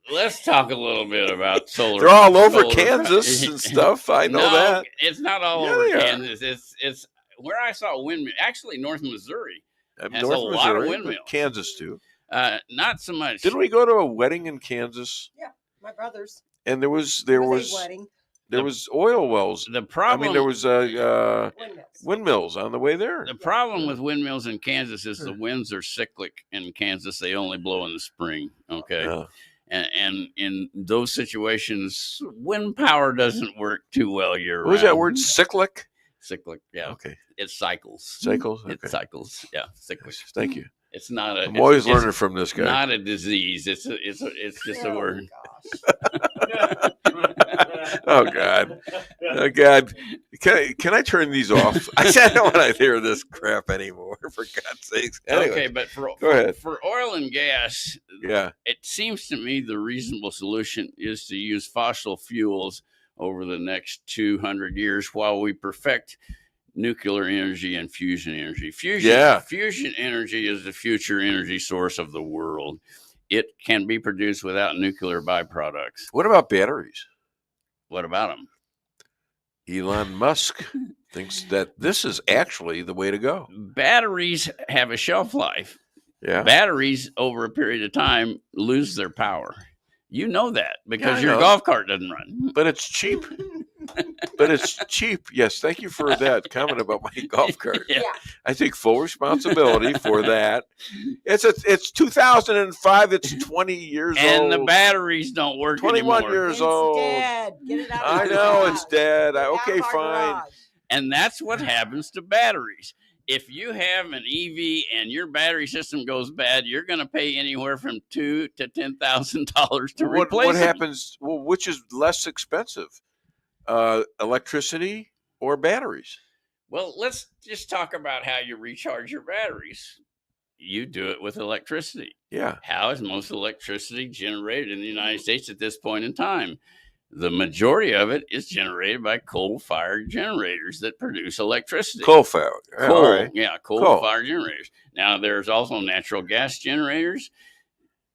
Let's talk a little bit about solar. They're all over solar Kansas and stuff. I know that. It's not all over Kansas. It's where I saw windmill. Actually, North Missouri has North a lot Missouri, of windmills. Kansas too. Not so much. Didn't we go to a wedding in Kansas? Yeah, my brother's. And there was wedding. There was oil wells. The problem. I mean, there was windmills on the way there. The problem with windmills in Kansas is the winds are cyclic in Kansas. They only blow in the spring. Okay. Yeah. And in those situations, wind power doesn't work too well year round. What was that word? Cyclic? Cyclic, yeah. Okay. It cycles. Cycles? Okay. It cycles, yeah. Cyclic. Thank you. It's not a. I'm always learning from this guy. Not a disease. It's just a word. Oh God! Oh God! Can I turn these off? I don't want to hear this crap anymore. For God's sakes. Anyway, okay, but go ahead. For oil and gas, it seems to me the reasonable solution is to use fossil fuels over the next 200 years while we perfect nuclear energy and fusion energy. Fusion energy is the future energy source of the world. It can be produced without nuclear byproducts. What about batteries? What about them? Elon Musk thinks that this is actually the way to go. Batteries have a shelf life. Yeah. Batteries over a period of time lose their power. You know that because your golf cart doesn't run. But it's cheap. Yes, thank you for that comment about my golf cart. Yeah. I take full responsibility for that. It's 2005. It's 20 years old. And the batteries don't work 21 anymore. years old. Dead. Get it out. I know it's dead. Okay, fine. And that's what happens to batteries. If you have an EV and your battery system goes bad, you're going to pay anywhere from $2,000 to $10,000 to replace it. What happens? Well, which is less expensive, electricity or batteries? Well, let's just talk about how you recharge your batteries. You do it with electricity. Yeah. How is most electricity generated in the United States at this point in time? The majority of it is generated by coal-fired generators that produce electricity. Coal-fired. Coal, all right. yeah, coal-fired generators. Now, there's also natural gas generators.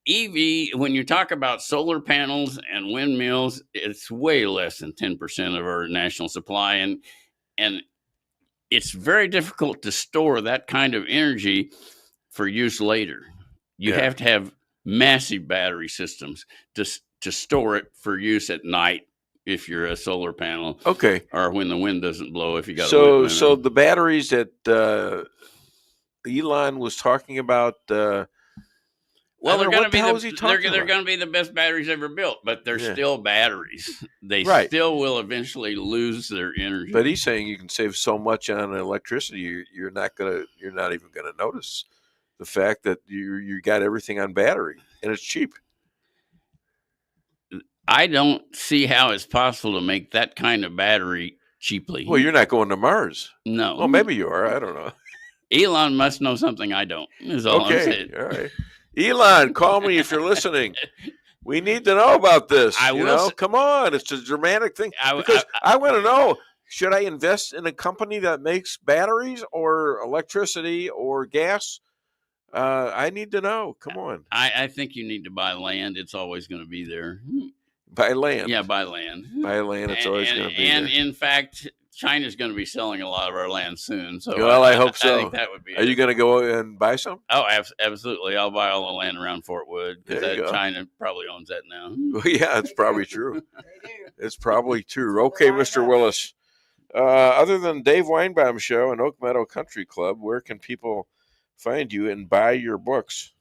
EV, when you talk about solar panels and windmills, it's way less than 10% of our national supply. And it's very difficult to store that kind of energy for use later. You have to have massive battery systems to store it for use at night if you're a solar panel. Okay. Or when the wind doesn't blow if you got a wind. So the batteries that Elon was talking about. Well, they're going to be the best batteries ever built, but they're still batteries. They still will eventually lose their energy. But he's saying you can save so much on electricity, you're not even gonna notice the fact that you got everything on battery and it's cheap. I don't see how it's possible to make that kind of battery cheaply. Well, you're not going to Mars. No. Well, maybe you are. I don't know. Elon must know something I don't. Is all I'm saying. All right. Elon, call me if you're listening. We need to know about this. Come on. It's a dramatic thing. Because I want to know, should I invest in a company that makes batteries or electricity or gas? I need to know. Come on. I think you need to buy land. It's always going to be there. Buy land? Yeah, buy land. Buy land. It's always going to be there. And in fact, China's going to be selling a lot of our land soon. So well, I hope so. I think that would be. Are you going to go and buy some? Oh, absolutely. I'll buy all the land around Fort Wood because China probably owns that now. Well, yeah, it's probably true. It's probably true. Okay, Mr. Willis. Other than Dave Weinbaum Show and Oak Meadow Country Club, where can people find you and buy your books?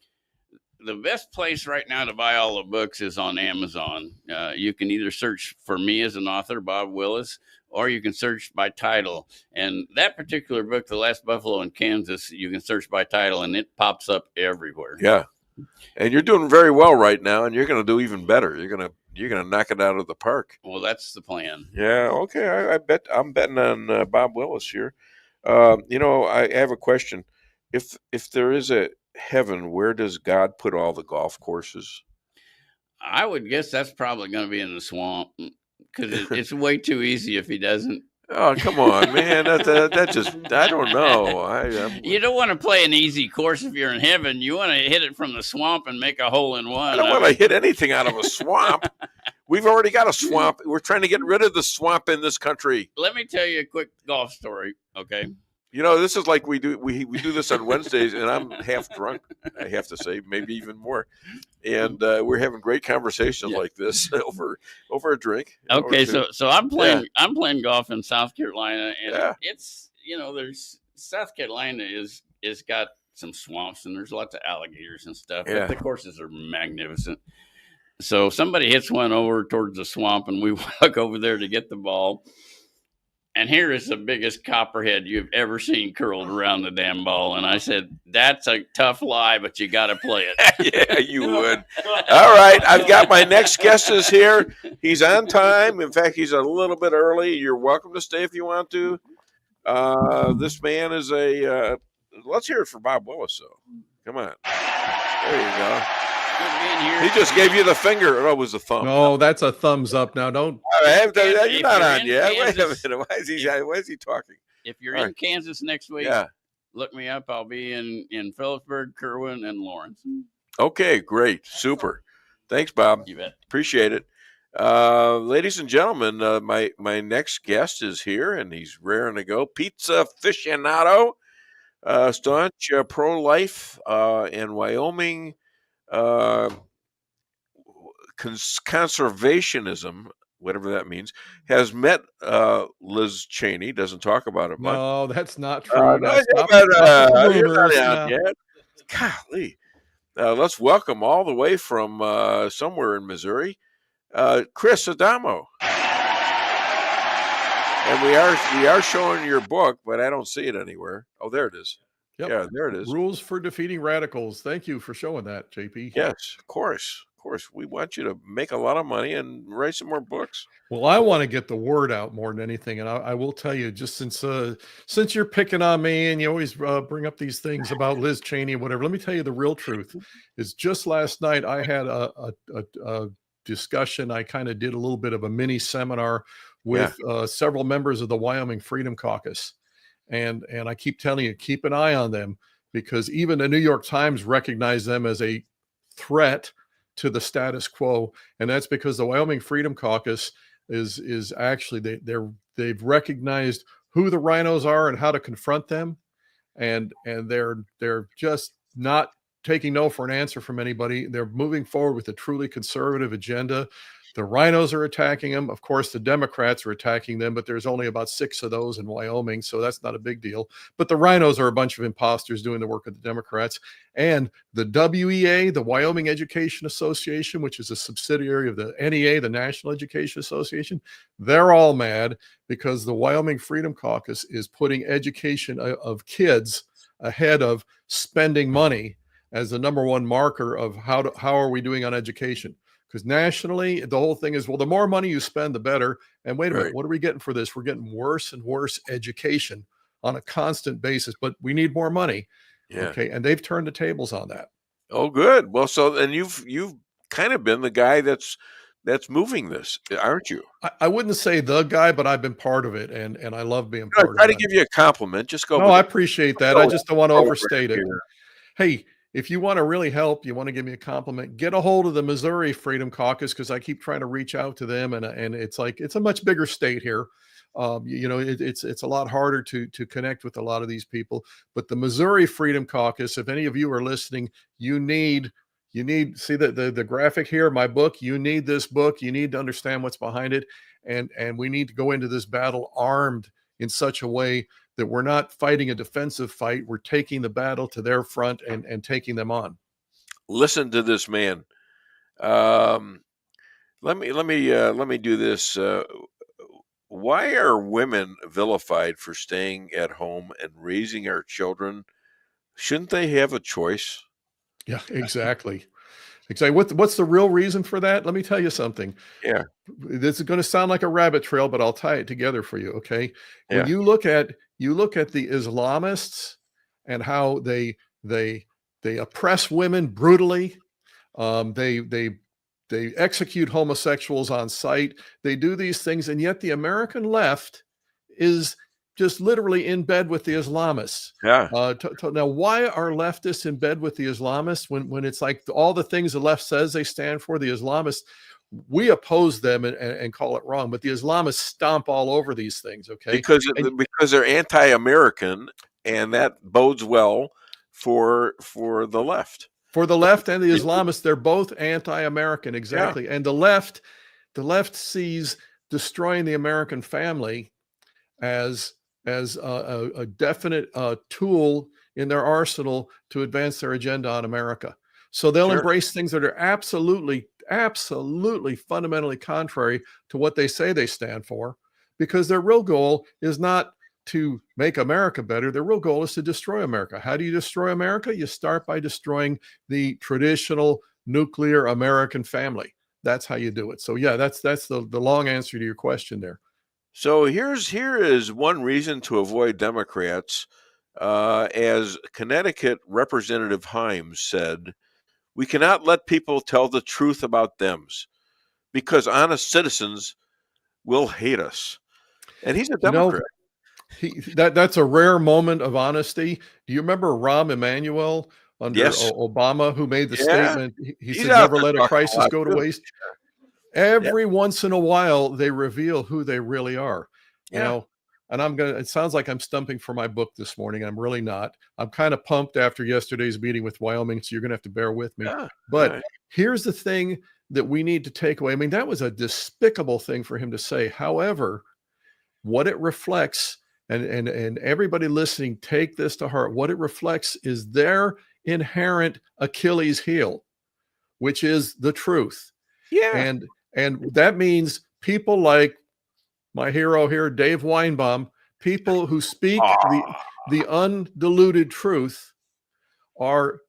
The best place right now to buy all the books is on Amazon. You can either search for me as an author, Bob Willis, or you can search by title. And that particular book, The Last Buffalo in Kansas, you can search by title, and it pops up everywhere. Yeah. And you're doing very well right now, and you're going to do even better. You're going to knock it out of the park. Well, that's the plan. Yeah, okay. I'm betting on Bob Willis here. I have a question. If there is a heaven, where does God put all the golf courses? I would guess that's probably going to be in the swamp because it's way too easy if he doesn't Oh, come on, man. That just, I don't know. You don't want to play an easy course if you're in heaven. You want to hit it from the swamp and make a hole in one. I don't want to hit anything out of a swamp. We've already got a swamp. We're trying to get rid of the swamp in this country. Let me tell you a quick golf story, okay? You know, this is like we do this on Wednesdays, and I'm half drunk, I have to say, maybe even more. And we're having great conversations like this over a drink. Okay, so I'm playing golf in South Carolina, and it's, there's South Carolina is got some swamps and there's lots of alligators and stuff. But the courses are magnificent. So somebody hits one over towards the swamp, and we walk over there to get the ball. And here is the biggest copperhead you've ever seen curled around the damn ball. And I said, that's a tough lie, but you got to play it. Yeah, you would. All right. I've got my next guest is here. He's on time. In fact, he's a little bit early. You're welcome to stay if you want to. This man is let's hear it for Bob Willis, though. Come on. There you go. He just gave you the finger. Oh, it was a thumb. No, that's a thumbs up. Now, don't. You're not on yet. Wait a minute. Why is he talking? If you're in Kansas next week, look me up. I'll be in Phillipsburg, Kerwin, and Lawrence. Okay, great. Super. Thanks, Bob. You bet. Appreciate it. Ladies and gentlemen, my next guest is here, and he's raring to go. Pizza aficionado, staunch pro-life in Wyoming. Conservationism, whatever that means, has met Liz Cheney. Doesn't talk about it much. No, that's not true. You're not out yet. Golly. Let's welcome all the way from somewhere in Missouri, Chris Adamo. And we are showing your book, but I don't see it anywhere. Oh, there it is. Yep. Yeah, there it is. Rules for Defeating Radicals. Thank you for showing that, JP. Yes, of course. Of course. We want you to make a lot of money and write some more books. Well, I want to get the word out more than anything. And I will tell you, just since you're picking on me and you always bring up these things about Liz Cheney and whatever, let me tell you the real truth is just last night I had a discussion. I kind of did a little bit of a mini seminar with several members of the Wyoming Freedom Caucus. And I keep telling you, keep an eye on them, because even the New York Times recognized them as a threat to the status quo. And that's because the Wyoming Freedom Caucus is actually they've recognized who the rhinos are and how to confront them. And they're just not taking no for an answer from anybody. They're moving forward with a truly conservative agenda. The rhinos are attacking them. Of course, the Democrats are attacking them, but there's only about 6 of those in Wyoming, so that's not a big deal. But the rhinos are a bunch of imposters doing the work of the Democrats. And the WEA, the Wyoming Education Association, which is a subsidiary of the NEA, the National Education Association, they're all mad because the Wyoming Freedom Caucus is putting education of kids ahead of spending money as the number one marker of how are we doing on education. Because nationally, the whole thing is, well, the more money you spend, the better. And wait a minute, what are we getting for this? We're getting worse and worse education on a constant basis, but we need more money. Yeah. Okay. And they've turned the tables on that. Oh, good. Well, so and you've kind of been the guy that's moving this, aren't you? I wouldn't say the guy, but I've been part of it, and I love being part of it. I try to give you a compliment. Just go. No, I appreciate that. I just don't want to overstate it. Hey, if you want to really help, you want to give me a compliment, get a hold of the Missouri Freedom Caucus, because I keep trying to reach out to them, and it's like it's a much bigger state here. It's a lot harder to connect with a lot of these people. But the Missouri Freedom Caucus, if any of you are listening, you need see the graphic here, my book. You need this book. You need to understand what's behind it, and we need to go into this battle armed in such a way that we're not fighting a defensive fight. We're taking the battle to their front and taking them on. Listen to this man. Let me do this. Why are women vilified for staying at home and raising our children? Shouldn't they have a choice? Yeah, exactly. Exactly. What's the real reason for that? Let me tell you something. Yeah. This is going to sound like a rabbit trail, but I'll tie it together for you. Okay. When you look at the Islamists and how they oppress women brutally, they execute homosexuals on sight. They do these things, and yet the American left is just literally in bed with the Islamists. Yeah. Now, why are leftists in bed with the Islamists when it's like all the things the left says they stand for? The Islamists, we oppose them and call it wrong, but the Islamists stomp all over these things. Okay, because they're anti-American, and that bodes well for the left. For the left and the Islamists, they're both anti-American, exactly. And the left sees destroying the American family as a definite tool in their arsenal to advance their agenda on America. So they'll embrace things that are absolutely fundamentally contrary to what they say they stand for, because their real goal is not to make America better. Their real goal is to destroy America. How do you destroy America? You start by destroying the traditional nuclear American family. That's how you do it. So yeah, that's the long answer to your question there. So here is one reason to avoid Democrats. As Connecticut Representative Himes said, we cannot let people tell the truth about thems because honest citizens will hate us. And he's a Democrat. That's a rare moment of honesty. Do you remember Rahm Emanuel under Obama, who made the statement? He said, never let a crisis go to waste. Every once in a while, they reveal who they really are. You know, and it sounds like I'm stumping for my book this morning. I'm really not. I'm kind of pumped after yesterday's meeting with Wyoming, so you're going to have to bear with me. But here's the thing that we need to take away. I mean, that was a despicable thing for him to say. However, what it reflects, and everybody listening, take this to heart. What it reflects is their inherent Achilles heel, which is the truth. And that means people like my hero here, Dave Weinbaum, people who speak the undiluted truth, are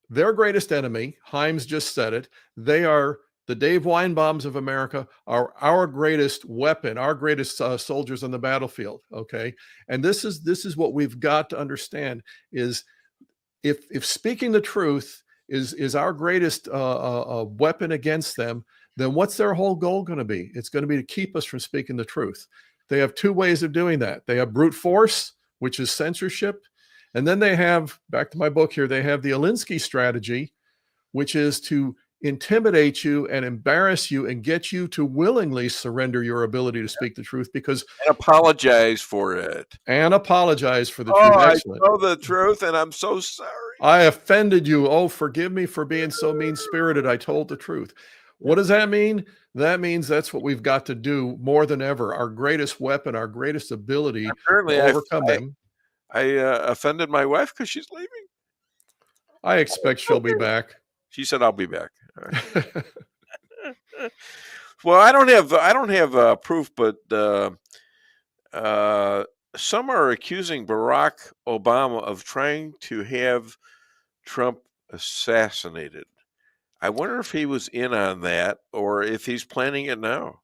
their greatest enemy. Himes just said it. They are the Dave Weinbaums of America, are our greatest weapon, our greatest soldiers on the battlefield. Okay, and this is what we've got to understand: is if speaking the truth is our greatest weapon against them, then what's their whole goal going to be? It's going to be to keep us from speaking the truth. They have two ways of doing that. They have brute force, which is censorship. And then they have, back to my book here, they have the Alinsky strategy, which is to intimidate you and embarrass you and get you to willingly surrender your ability to speak the truth, because and apologize for it. And apologize for the truth. Excellent. I know the truth, and I'm so sorry. I offended you. Oh, forgive me for being so mean-spirited. I told the truth. What does that mean? That means that's what we've got to do more than ever. Our greatest weapon, our greatest ability to overcome them. I offended my wife because she's leaving. I expect she'll be back. She said, "I'll be back." Right. Well, I don't have proof, but some are accusing Barack Obama of trying to have Trump assassinated. I wonder if he was in on that or if he's planning it now.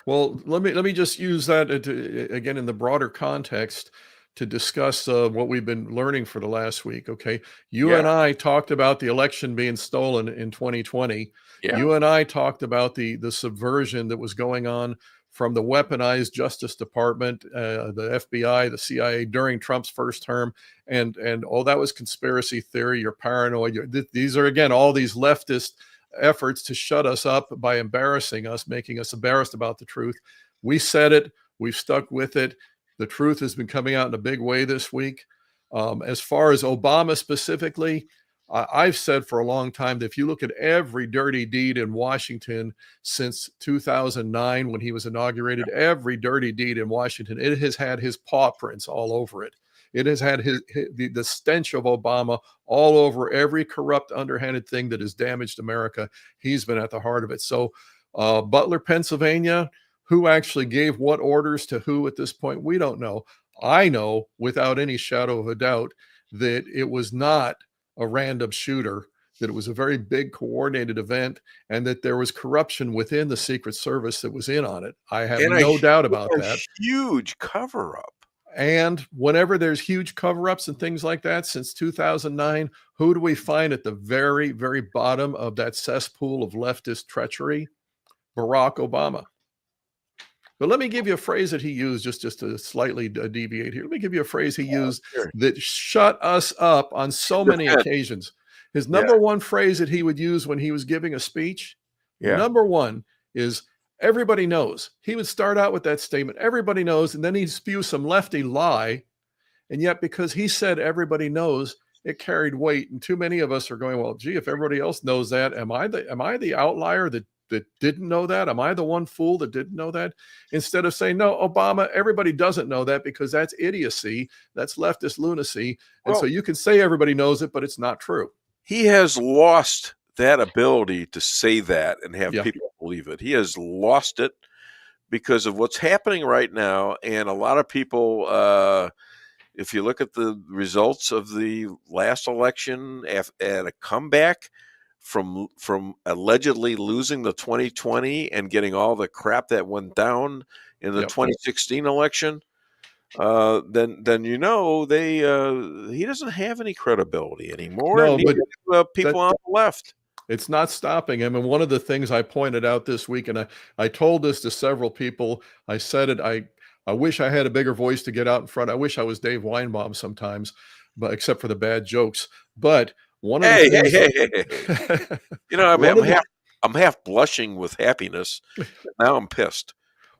Well, let me just use that again in the broader context to discuss what we've been learning for the last week. Okay, you and I talked about the election being stolen in 2020. You and I talked about the subversion that was going on from the weaponized Justice Department, the FBI, the CIA during Trump's first term, and that was conspiracy theory. You're paranoid. These are, again, all these leftist efforts to shut us up by embarrassing us, making us embarrassed about the truth. We said it. We've stuck with it. The truth has been coming out in a big way this week. As far as Obama specifically, I've said for a long time that if you look at every dirty deed in Washington since 2009, when he was inaugurated, every dirty deed in Washington, it has had his paw prints all over it. It has had the stench of Obama all over every corrupt, underhanded thing that has damaged America. He's been at the heart of it. So Butler, Pennsylvania, who actually gave what orders to who at this point, we don't know. I know without any shadow of a doubt that it was not a random shooter, that it was a very big coordinated event, and that there was corruption within the Secret Service that was in on it. I have no doubt about that. Huge cover-up. And whenever there's huge cover-ups and things like that, since 2009, who do we find at the very, very bottom of that cesspool of leftist treachery? Barack Obama. But let me give you a phrase that he used, just to slightly deviate here. Let me give you a phrase he used that shut us up on so many occasions. His number one phrase that he would use when he was giving a speech, number one, is everybody knows. He would start out with that statement, everybody knows, and then he'd spew some lefty lie. And yet, because he said everybody knows, it carried weight. And too many of us are going, well, gee, if everybody else knows that, am I the outlier that didn't know that? Am I the one fool that didn't know that? Instead of saying, no, Obama, everybody doesn't know that because that's idiocy. That's leftist lunacy. And so you can say everybody knows it, but it's not true. He has lost that ability to say that and have people believe it. He has lost it because of what's happening right now. And a lot of people, if you look at the results of the last election at a comeback from allegedly losing the 2020 and getting all the crap that went down in the 2016 election, then he doesn't have any credibility anymore. No, but people on the left. It's not stopping him. And one of the things I pointed out this week, and I told this to several people, I said it, I wish I had a bigger voice to get out in front. I wish I was Dave Weinbaum sometimes, but except for the bad jokes. But one of the things, I'm half blushing with happiness. Now I'm pissed.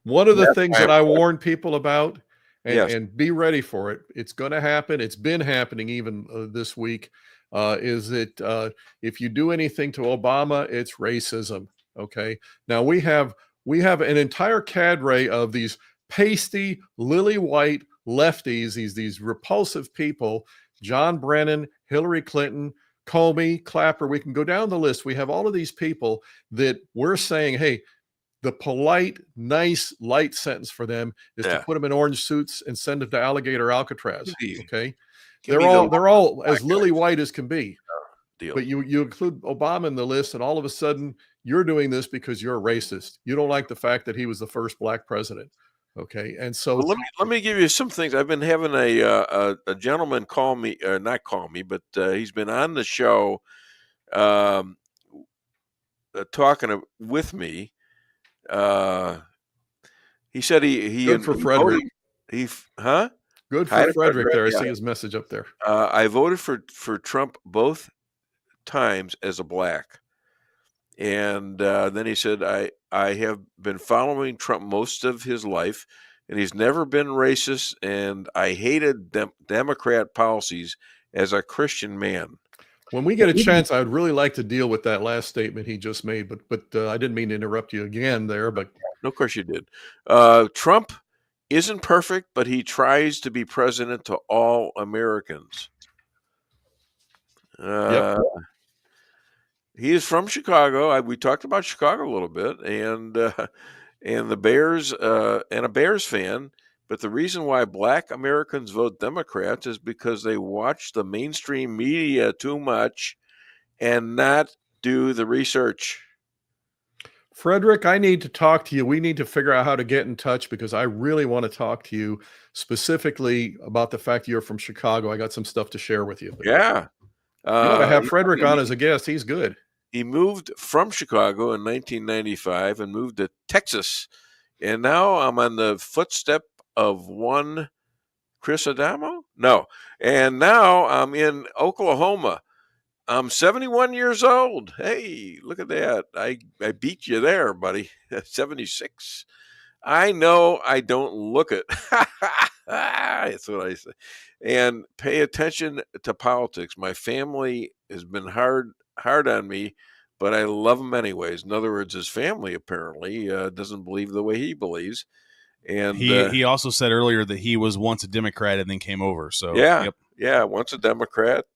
One of the things that I warn people about, and be ready for it. It's going to happen. It's been happening even this week. Is that if you do anything to Obama, it's racism. Okay. Now we have an entire cadre of these pasty, lily white lefties, these repulsive people, John Brennan, Hillary Clinton, Comey, Clapper. We can go down the list. We have all of these people that we're saying, hey, the polite, nice, light sentence for them is to put them in orange suits and send them to Alligator Alcatraz. Okay. They're all as lily white as can be. But you include Obama in the list, and all of a sudden you're doing this because you're a racist. You don't like the fact that he was the first black president. Okay. And so let me give you some things. I've been having a gentleman call me, not call me, but he's been on the show talking with me. He said he good for Frederick. Good for Frederick there. I see his message up there. I voted for Trump both times as a black. And then he said, I have been following Trump most of his life, and he's never been racist, and I hated Democrat policies as a Christian man. When we get a chance, I would really like to deal with that last statement he just made, but I didn't mean to interrupt you again there. But no, of course you did. Trump isn't perfect, but he tries to be president to all Americans. He is from Chicago. We talked about Chicago a little bit, and the Bears, and a Bears fan. But the reason why black Americans vote Democrats is because they watch the mainstream media too much and not do the research. Frederick, I need to talk to you. We need to figure out how to get in touch because I really want to talk to you specifically about the fact you're from Chicago. I got some stuff to share with you. Yeah. You ought to have Frederick on as a guest. He's good. He moved from Chicago in 1995 and moved to Texas. And now I'm on the footstep of one Chris Adamo? No. And now I'm in Oklahoma. I'm 71 years old. Hey, look at that. I beat you there, buddy. 76. I know I don't look it. That's what I say. And pay attention to politics. My family has been hard on me, but I love him anyways. In other words, his family apparently doesn't believe the way he believes. And he also said earlier that he was once a Democrat and then came over. So once a Democrat,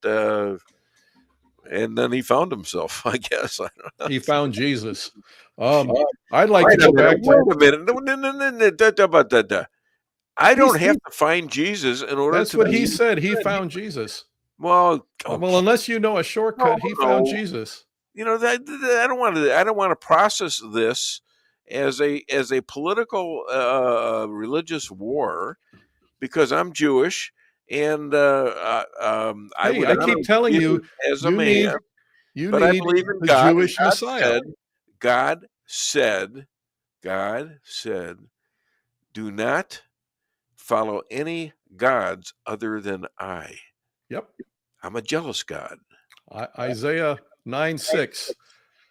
and then he found himself. I guess I don't know. He found Jesus. I'd like to go back. Wait a minute. No. I don't have to find Jesus in order. That's what he said. He found Jesus. Well, unless you know a shortcut, he found Jesus. You know that I don't want to process this as a political religious war because I'm Jewish and I keep telling you as a man, but I believe in the God. Jewish Messiah. God said do not follow any gods other than I. Yep. I'm a jealous God. Isaiah 9:6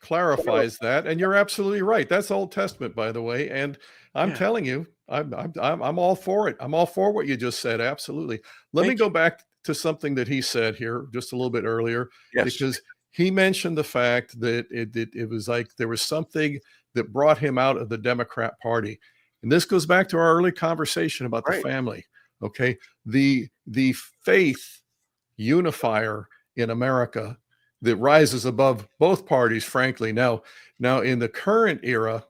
clarifies that, and you're absolutely right. That's Old Testament, by the way. And I'm telling you, I'm all for it. I'm all for what you just said. Absolutely. Let me go back to something that he said here just a little bit earlier, because he mentioned the fact that it was like there was something that brought him out of the Democrat Party. And this goes back to our early conversation about the family. Okay. The faith unifier in America that rises above both parties, frankly. Now in the current era,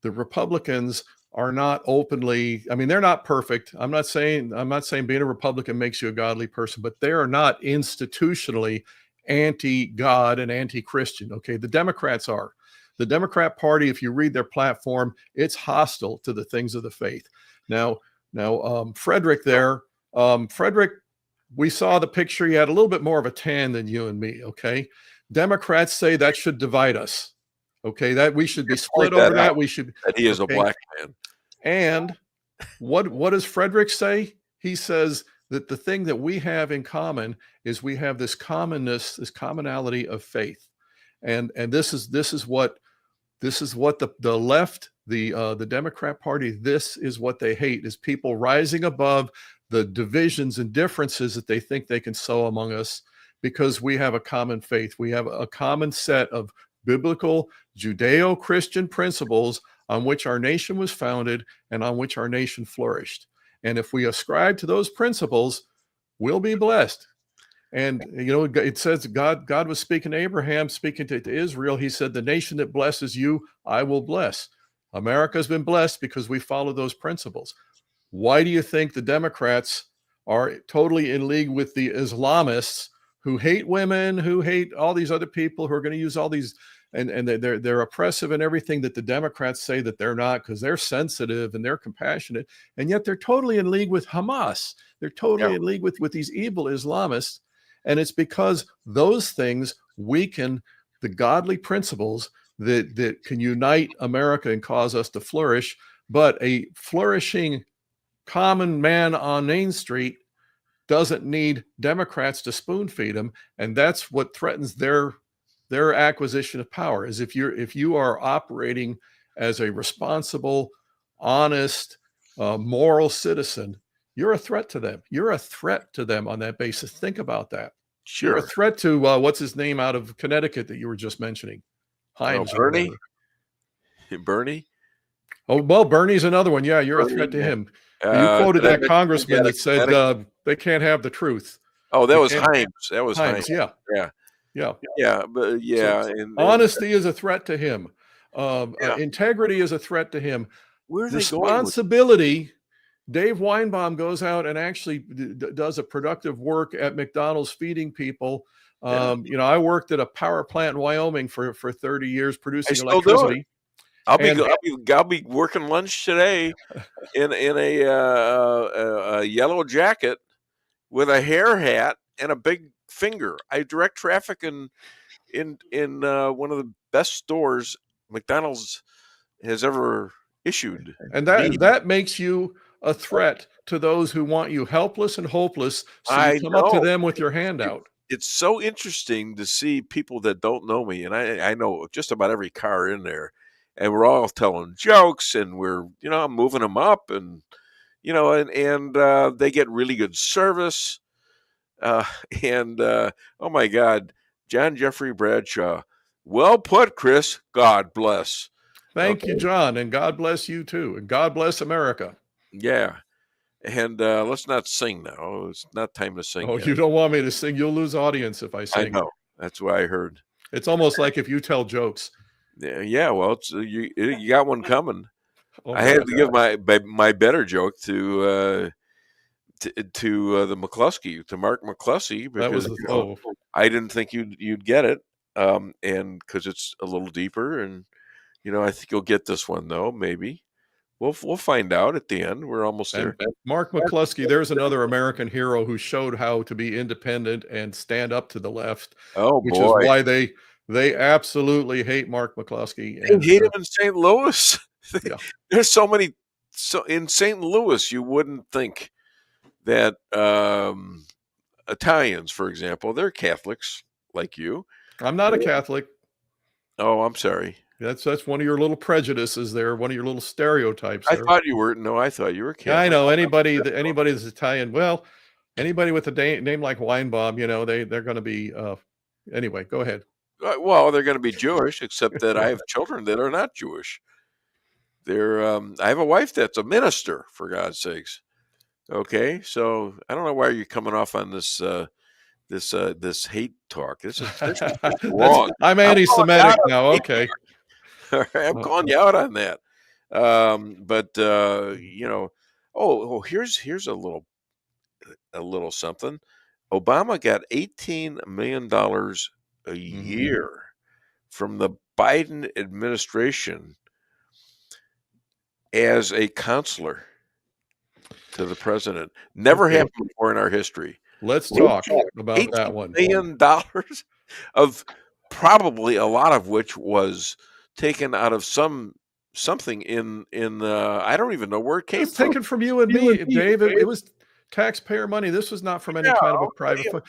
the Republicans are not openly, I mean, they're not perfect. I'm not saying being a Republican makes you a godly person, but they are not institutionally anti-God and anti-Christian. Okay. The Democrats are. The Democrat Party, if you read their platform, it's hostile to the things of the faith. Now, Frederick there, Frederick, we saw the picture. He had a little bit more of a tan than you and me. Okay. Democrats say that should divide us. Okay. That we should be split over that. We should. That he is a black man. And what does Frederick say? He says that the thing that we have in common is we have this commonness, this commonality of faith. And this is what the left, the Democrat Party, this is what they hate, is people rising above the divisions and differences that they think they can sow among us, because we have a common faith. We have a common set of biblical Judeo-Christian principles on which our nation was founded and on which our nation flourished. And if we ascribe to those principles, we'll be blessed. And, it says God was speaking to Abraham, speaking to Israel. He said, the nation that blesses you, I will bless. America's been blessed because we follow those principles. Why do you think the Democrats are totally in league with the Islamists who hate women, who hate all these other people, who are going to use all these, and they're oppressive and everything that the Democrats say that they're not, because they're sensitive and they're compassionate, and yet they're totally in league with Hamas. They're totally in league with these evil Islamists. And it's because those things weaken the godly principles that can unite America and cause us to flourish. But a flourishing common man on Main Street doesn't need Democrats to spoon feed him. And that's what threatens their acquisition of power, is if you are operating as a responsible, honest, moral citizen, you're a threat to them. You're a threat to them on that basis. Think about that. Sure. You're a threat to what's his name out of Connecticut that you were just mentioning, Himes. Bernie. Bernie. Oh well, Bernie's another one. Yeah, you're a threat to him. You quoted that congressman that said they can't have the truth. Oh, that was Himes. That was Himes. Yeah. But yeah. So honesty is a threat to him. Integrity is a threat to him. Where are they responsibility? Dave Weinbaum goes out and actually does a productive work at McDonald's feeding people. I worked at a power plant in Wyoming for 30 years producing electricity. I'll be working lunch today in a yellow jacket with a hair hat and a big finger. I direct traffic in one of the best stores McDonald's has ever issued. And that makes you a threat to those who want you helpless and hopeless. So you come up to them with your hand out. It's so interesting to see people that don't know me, and I know just about every car in there, and we're all telling jokes, and we're I'm moving them up, and and they get really good service, oh my God, John Jeffrey Bradshaw, well put, Chris. God bless. Thank you, John, and God bless you too, and God bless America. Yeah. And let's not sing now. It's not time to sing. Oh, yet. You don't want me to sing? You'll lose audience if I sing. I know. That's what I heard. It's almost like if you tell jokes. Yeah. Well, you got one coming. I had to give my better joke to the McCloskey, to Mark McCloskey, because I didn't think you'd get it, and because it's a little deeper, and I think you'll get this one though, maybe. We'll find out at the end. We're almost there. Mark McCloskey, there's another American hero who showed how to be independent and stand up to the left. Which is why they absolutely hate Mark McCloskey. They hate him in St. Louis. There's so many so in St. Louis, you wouldn't think that Italians, for example, they're Catholics like you. I'm not a Catholic. Oh, I'm sorry. That's one of your little prejudices there, one of your little stereotypes I there. thought you were. No, I thought you were Catholic. I know anybody that's Italian. Well, anybody with a name like Weinbaum, they're going to be. Anyway, go ahead. Well, they're going to be Jewish, except that I have children that are not Jewish. I have a wife that's a minister, for God's sakes. Okay, so I don't know why you're coming off on this this hate talk. This is wrong. I'm anti-Semitic now. Okay, all right, I'm calling you out on that. Here's a little something. Obama got $18 million a year from the Biden administration as a counselor to the president. Never happened before in our history. Let's talk about that one. $18 million of probably a lot of which was taken out of something in I don't even know where it came from. Taken from you and me, Dave. It was taxpayer money. This was not from any kind of a private fund.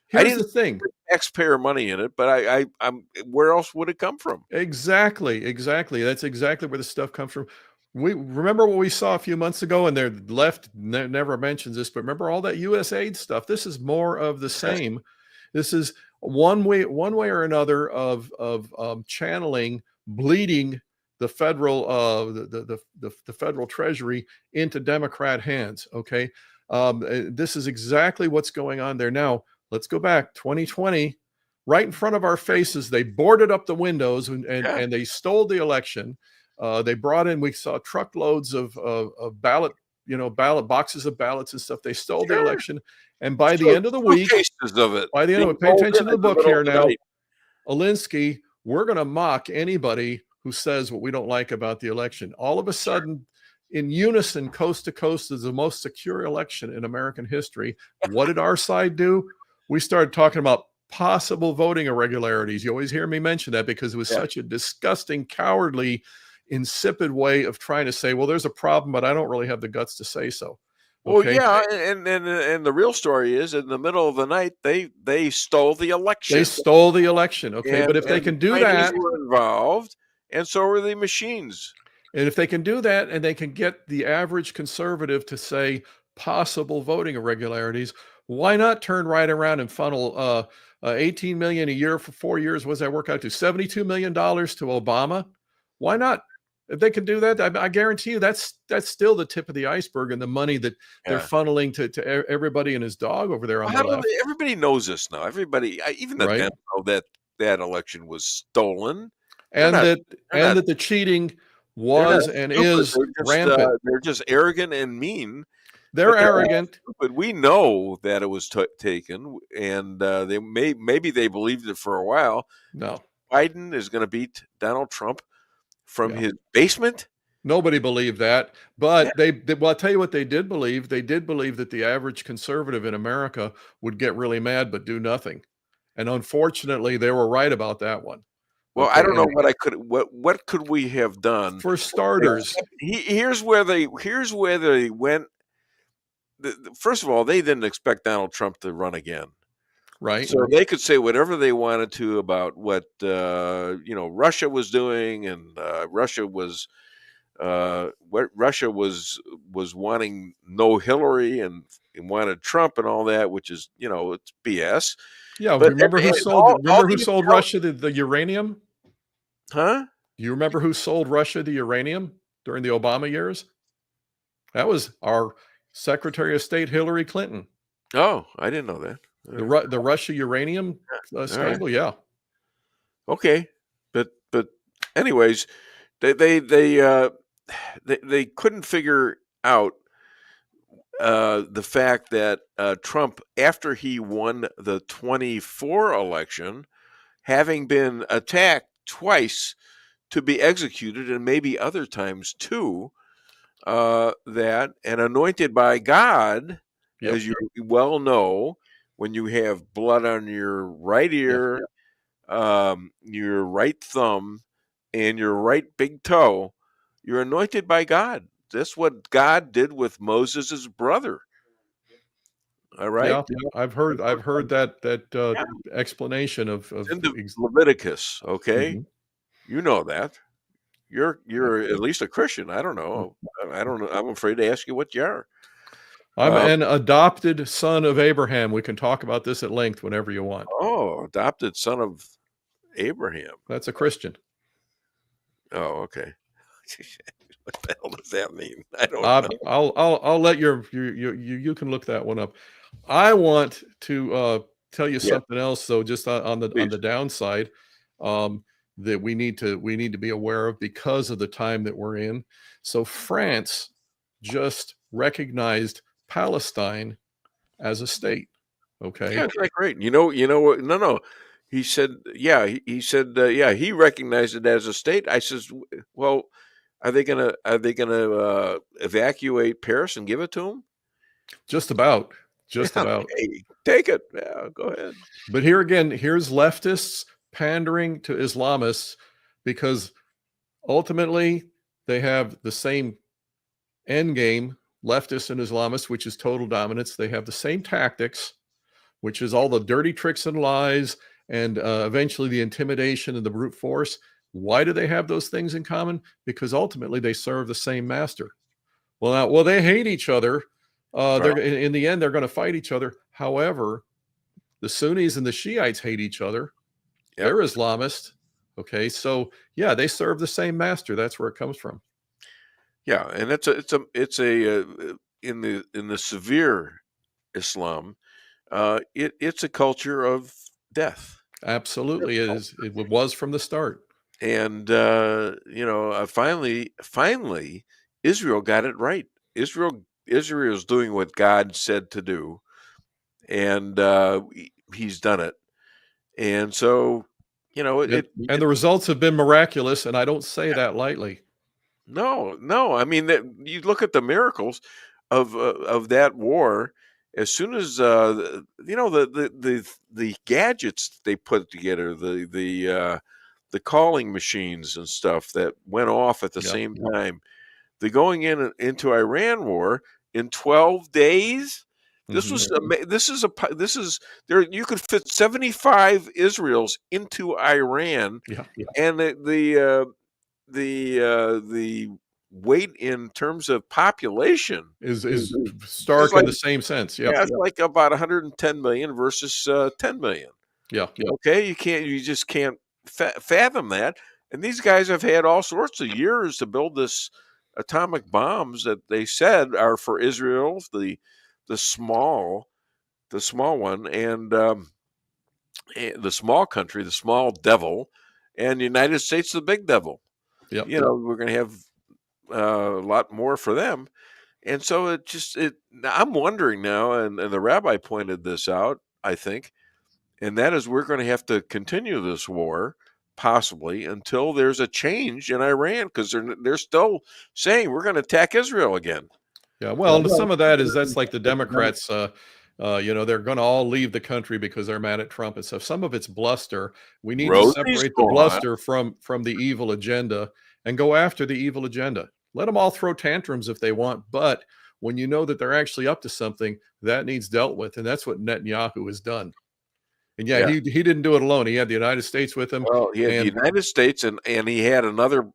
Here's the thing: taxpayer money in it, but I'm where else would it come from? Exactly. That's exactly where the stuff comes from. We remember what we saw a few months ago, and their left never mentions this, but remember all that USAID stuff. This is more of the same. This is one way or another of channeling, bleeding the federal the federal treasury into Democrat hands. Okay, this is exactly what's going on there. Now let's go back 2020, right in front of our faces. They boarded up the windows and they stole the election. They brought in, we saw truckloads of ballot boxes of ballots and stuff. They stole the election. And by the end of the week, by the end of it, pay attention to the book here now. Alinsky, we're going to mock anybody who says what we don't like about the election. All of a sudden, in unison, coast to coast, is the most secure election in American history. What did our side do? We started talking about possible voting irregularities. You always hear me mention that because it was such a disgusting, cowardly, insipid way of trying to say, well, there's a problem, but I don't really have the guts to say so. Okay? Well, yeah, and the real story is, in the middle of the night, they stole the election. They stole the election. Okay, but if they can do that, were involved, and so were the machines. And if they can do that, and they can get the average conservative to say possible voting irregularities, why not turn right around and funnel $18 million a year for 4 years? What does that work out to? $72 million to Obama? Why not? If they can do that, I guarantee you that's still the tip of the iceberg, and the money that they're funneling to everybody and his dog over there on the left. Everybody knows this now. Everybody, even the Dems know that election was stolen, and that the cheating was and is rampant. They're just arrogant and mean. They're arrogant, but we know that it was taken, and maybe they believed it for a while. No, Biden is going to beat Donald Trump from his basement. Nobody believed that, but well, I'll tell you what they did believe. They did believe that the average conservative in America would get really mad but do nothing, and unfortunately, they were right about that one. Well, I don't know what could we have done for starters. Here's where they went. First of all, they didn't expect Donald Trump to run again. Right. So they could say whatever they wanted to about what Russia was doing, and Russia was wanting no Hillary and wanted Trump and all that, which is it's BS. Yeah, but remember who sold Russia the uranium? Huh? You remember who sold Russia the uranium during the Obama years? That was our Secretary of State Hillary Clinton. Oh, I didn't know that. The Russia uranium scandal, right. Yeah. Okay, but anyways, they couldn't figure out the fact that Trump, after he won the 24 election, having been attacked twice to be executed, and maybe other times too, that and anointed by God, as you well know. When you have blood on your right ear, your right thumb, and your right big toe, you're anointed by God what God did with Moses' brother. All right. Yeah, I've heard that explanation of Leviticus. Okay, Mhm. you know that. You're at least a Christian. I don't know. I don't know. I'm afraid to ask you what you are. I'm an adopted son of Abraham. We can talk about this at length whenever you want. Oh, adopted son of Abraham. That's a Christian. Oh, okay. What the hell does that mean? I don't know. I'll let you can look that one up. I want to tell you something else though, just on the downside, that we need to be aware of because of the time that we're in. So France just recognized Palestine as a state. Okay. Yeah, great. You know what? No. He said, he said, he recognized it as a state. I says, well, are they gonna evacuate Paris and give it to them? Just about. Hey, take it. Yeah, go ahead. But here again, here's leftists pandering to Islamists because ultimately they have the same end game, leftists and Islamists, which is total dominance. They have the same tactics, which is all the dirty tricks and lies and eventually the intimidation and the brute force. Why do they have those things in common? Because ultimately they serve the same master. Well, they hate each other. They're in the end, they're going to fight each other. However, the Sunnis and the Shiites hate each other. Yep. They're Islamist. Okay, so yeah, they serve the same master. That's where it comes from. Yeah, and it's a in the severe Islam, it's a culture of death. Absolutely, it is. It was from the start. And finally, Israel got it right. Israel is doing what God said to do, and He's done it. And so, and the results have been miraculous, and I don't say that lightly. No. I mean, you look at the miracles of that war. As soon as the gadgets they put together, the calling machines and stuff that went off at the same time, the going into Iran war in 12 days. This was there. You could fit 75 Israels into Iran, and the weight in terms of population is stark in the same sense. Yeah, it's like about 110 million versus 10 million. Yeah. Okay, you just can't fathom that. And these guys have had all sorts of years to build this atomic bombs that they said are for Israel, the small one, and the small country, the small devil, and the United States, the big devil. Yep. We're going to have a lot more for them. And so I'm wondering now, and the rabbi pointed this out, I think, and that is we're going to have to continue this war possibly until there's a change in Iran, because they're still saying we're going to attack Israel again. Yeah, well, some of that's like the Democrats, they're going to all leave the country because they're mad at Trump and stuff. Some of it's bluster. We need to separate the bluster from the evil agenda and go after the evil agenda. Let them all throw tantrums if they want, but when you know that they're actually up to something, that needs dealt with, and that's what Netanyahu has done. And he didn't do it alone. He had the United States with him. Well, he had the United States, and he had another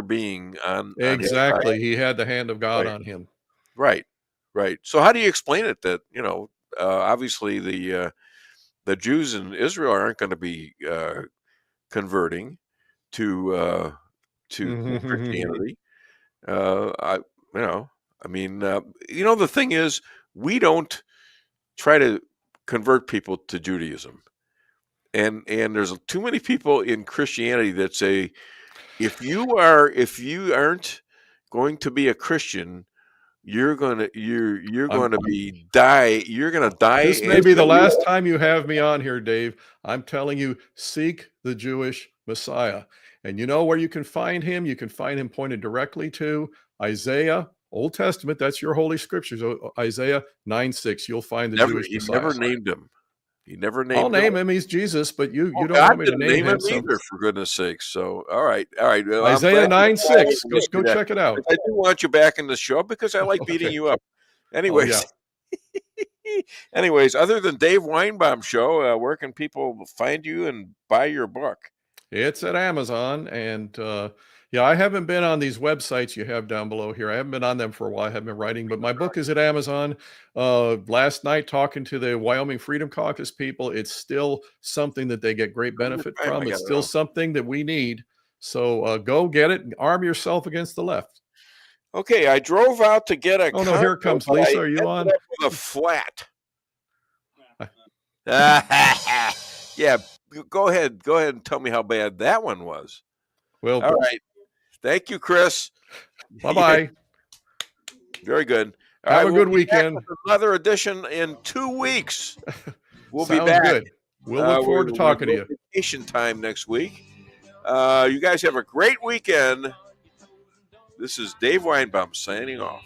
being on. Exactly, he had the hand of God on him. Right. So how do you explain it that obviously the Jews in Israel aren't going to be converting to Christianity? The thing is, we don't try to convert people to Judaism, and there's too many people in Christianity that say if you aren't going to be a Christian, you're gonna die. You're gonna die. This may be the last time you have me on here, Dave. I'm telling you, seek the Jewish Messiah. And you know where you can find him? You can find him pointed directly to Isaiah, Old Testament. That's your holy scriptures. Isaiah 9:6. You'll find the Jewish Messiah. Never named him. He never named. I'll name him. He's Jesus, but you don't God want me to didn't name him. either, for goodness sakes. So, all right. Well, Isaiah 9:6. Go check it out. I do want you back in the show because I like beating you up. Anyways. Anyways, other than Dave Weinbaum Show, where can people find you and buy your book? It's at Amazon, and I haven't been on these websites you have down below here. I haven't been on them for a while. I haven't been writing, but my book is at Amazon. Last night, talking to the Wyoming Freedom Caucus people, it's still something that they get great benefit from. It's still something that we need. So go get it and arm yourself against the left. Okay, I drove out to get a. Oh no, here comes Lisa. Are you on? With a flat. Yeah, go ahead and tell me how bad that one was. Well, all right. Thank you, Chris. Bye-bye. Very good. All right, a good weekend. Another edition in 2 weeks. We'll be Sounds back. Good. We'll look forward to talking to you. Vacation time next week. You guys have a great weekend. This is Dave Weinbaum signing off.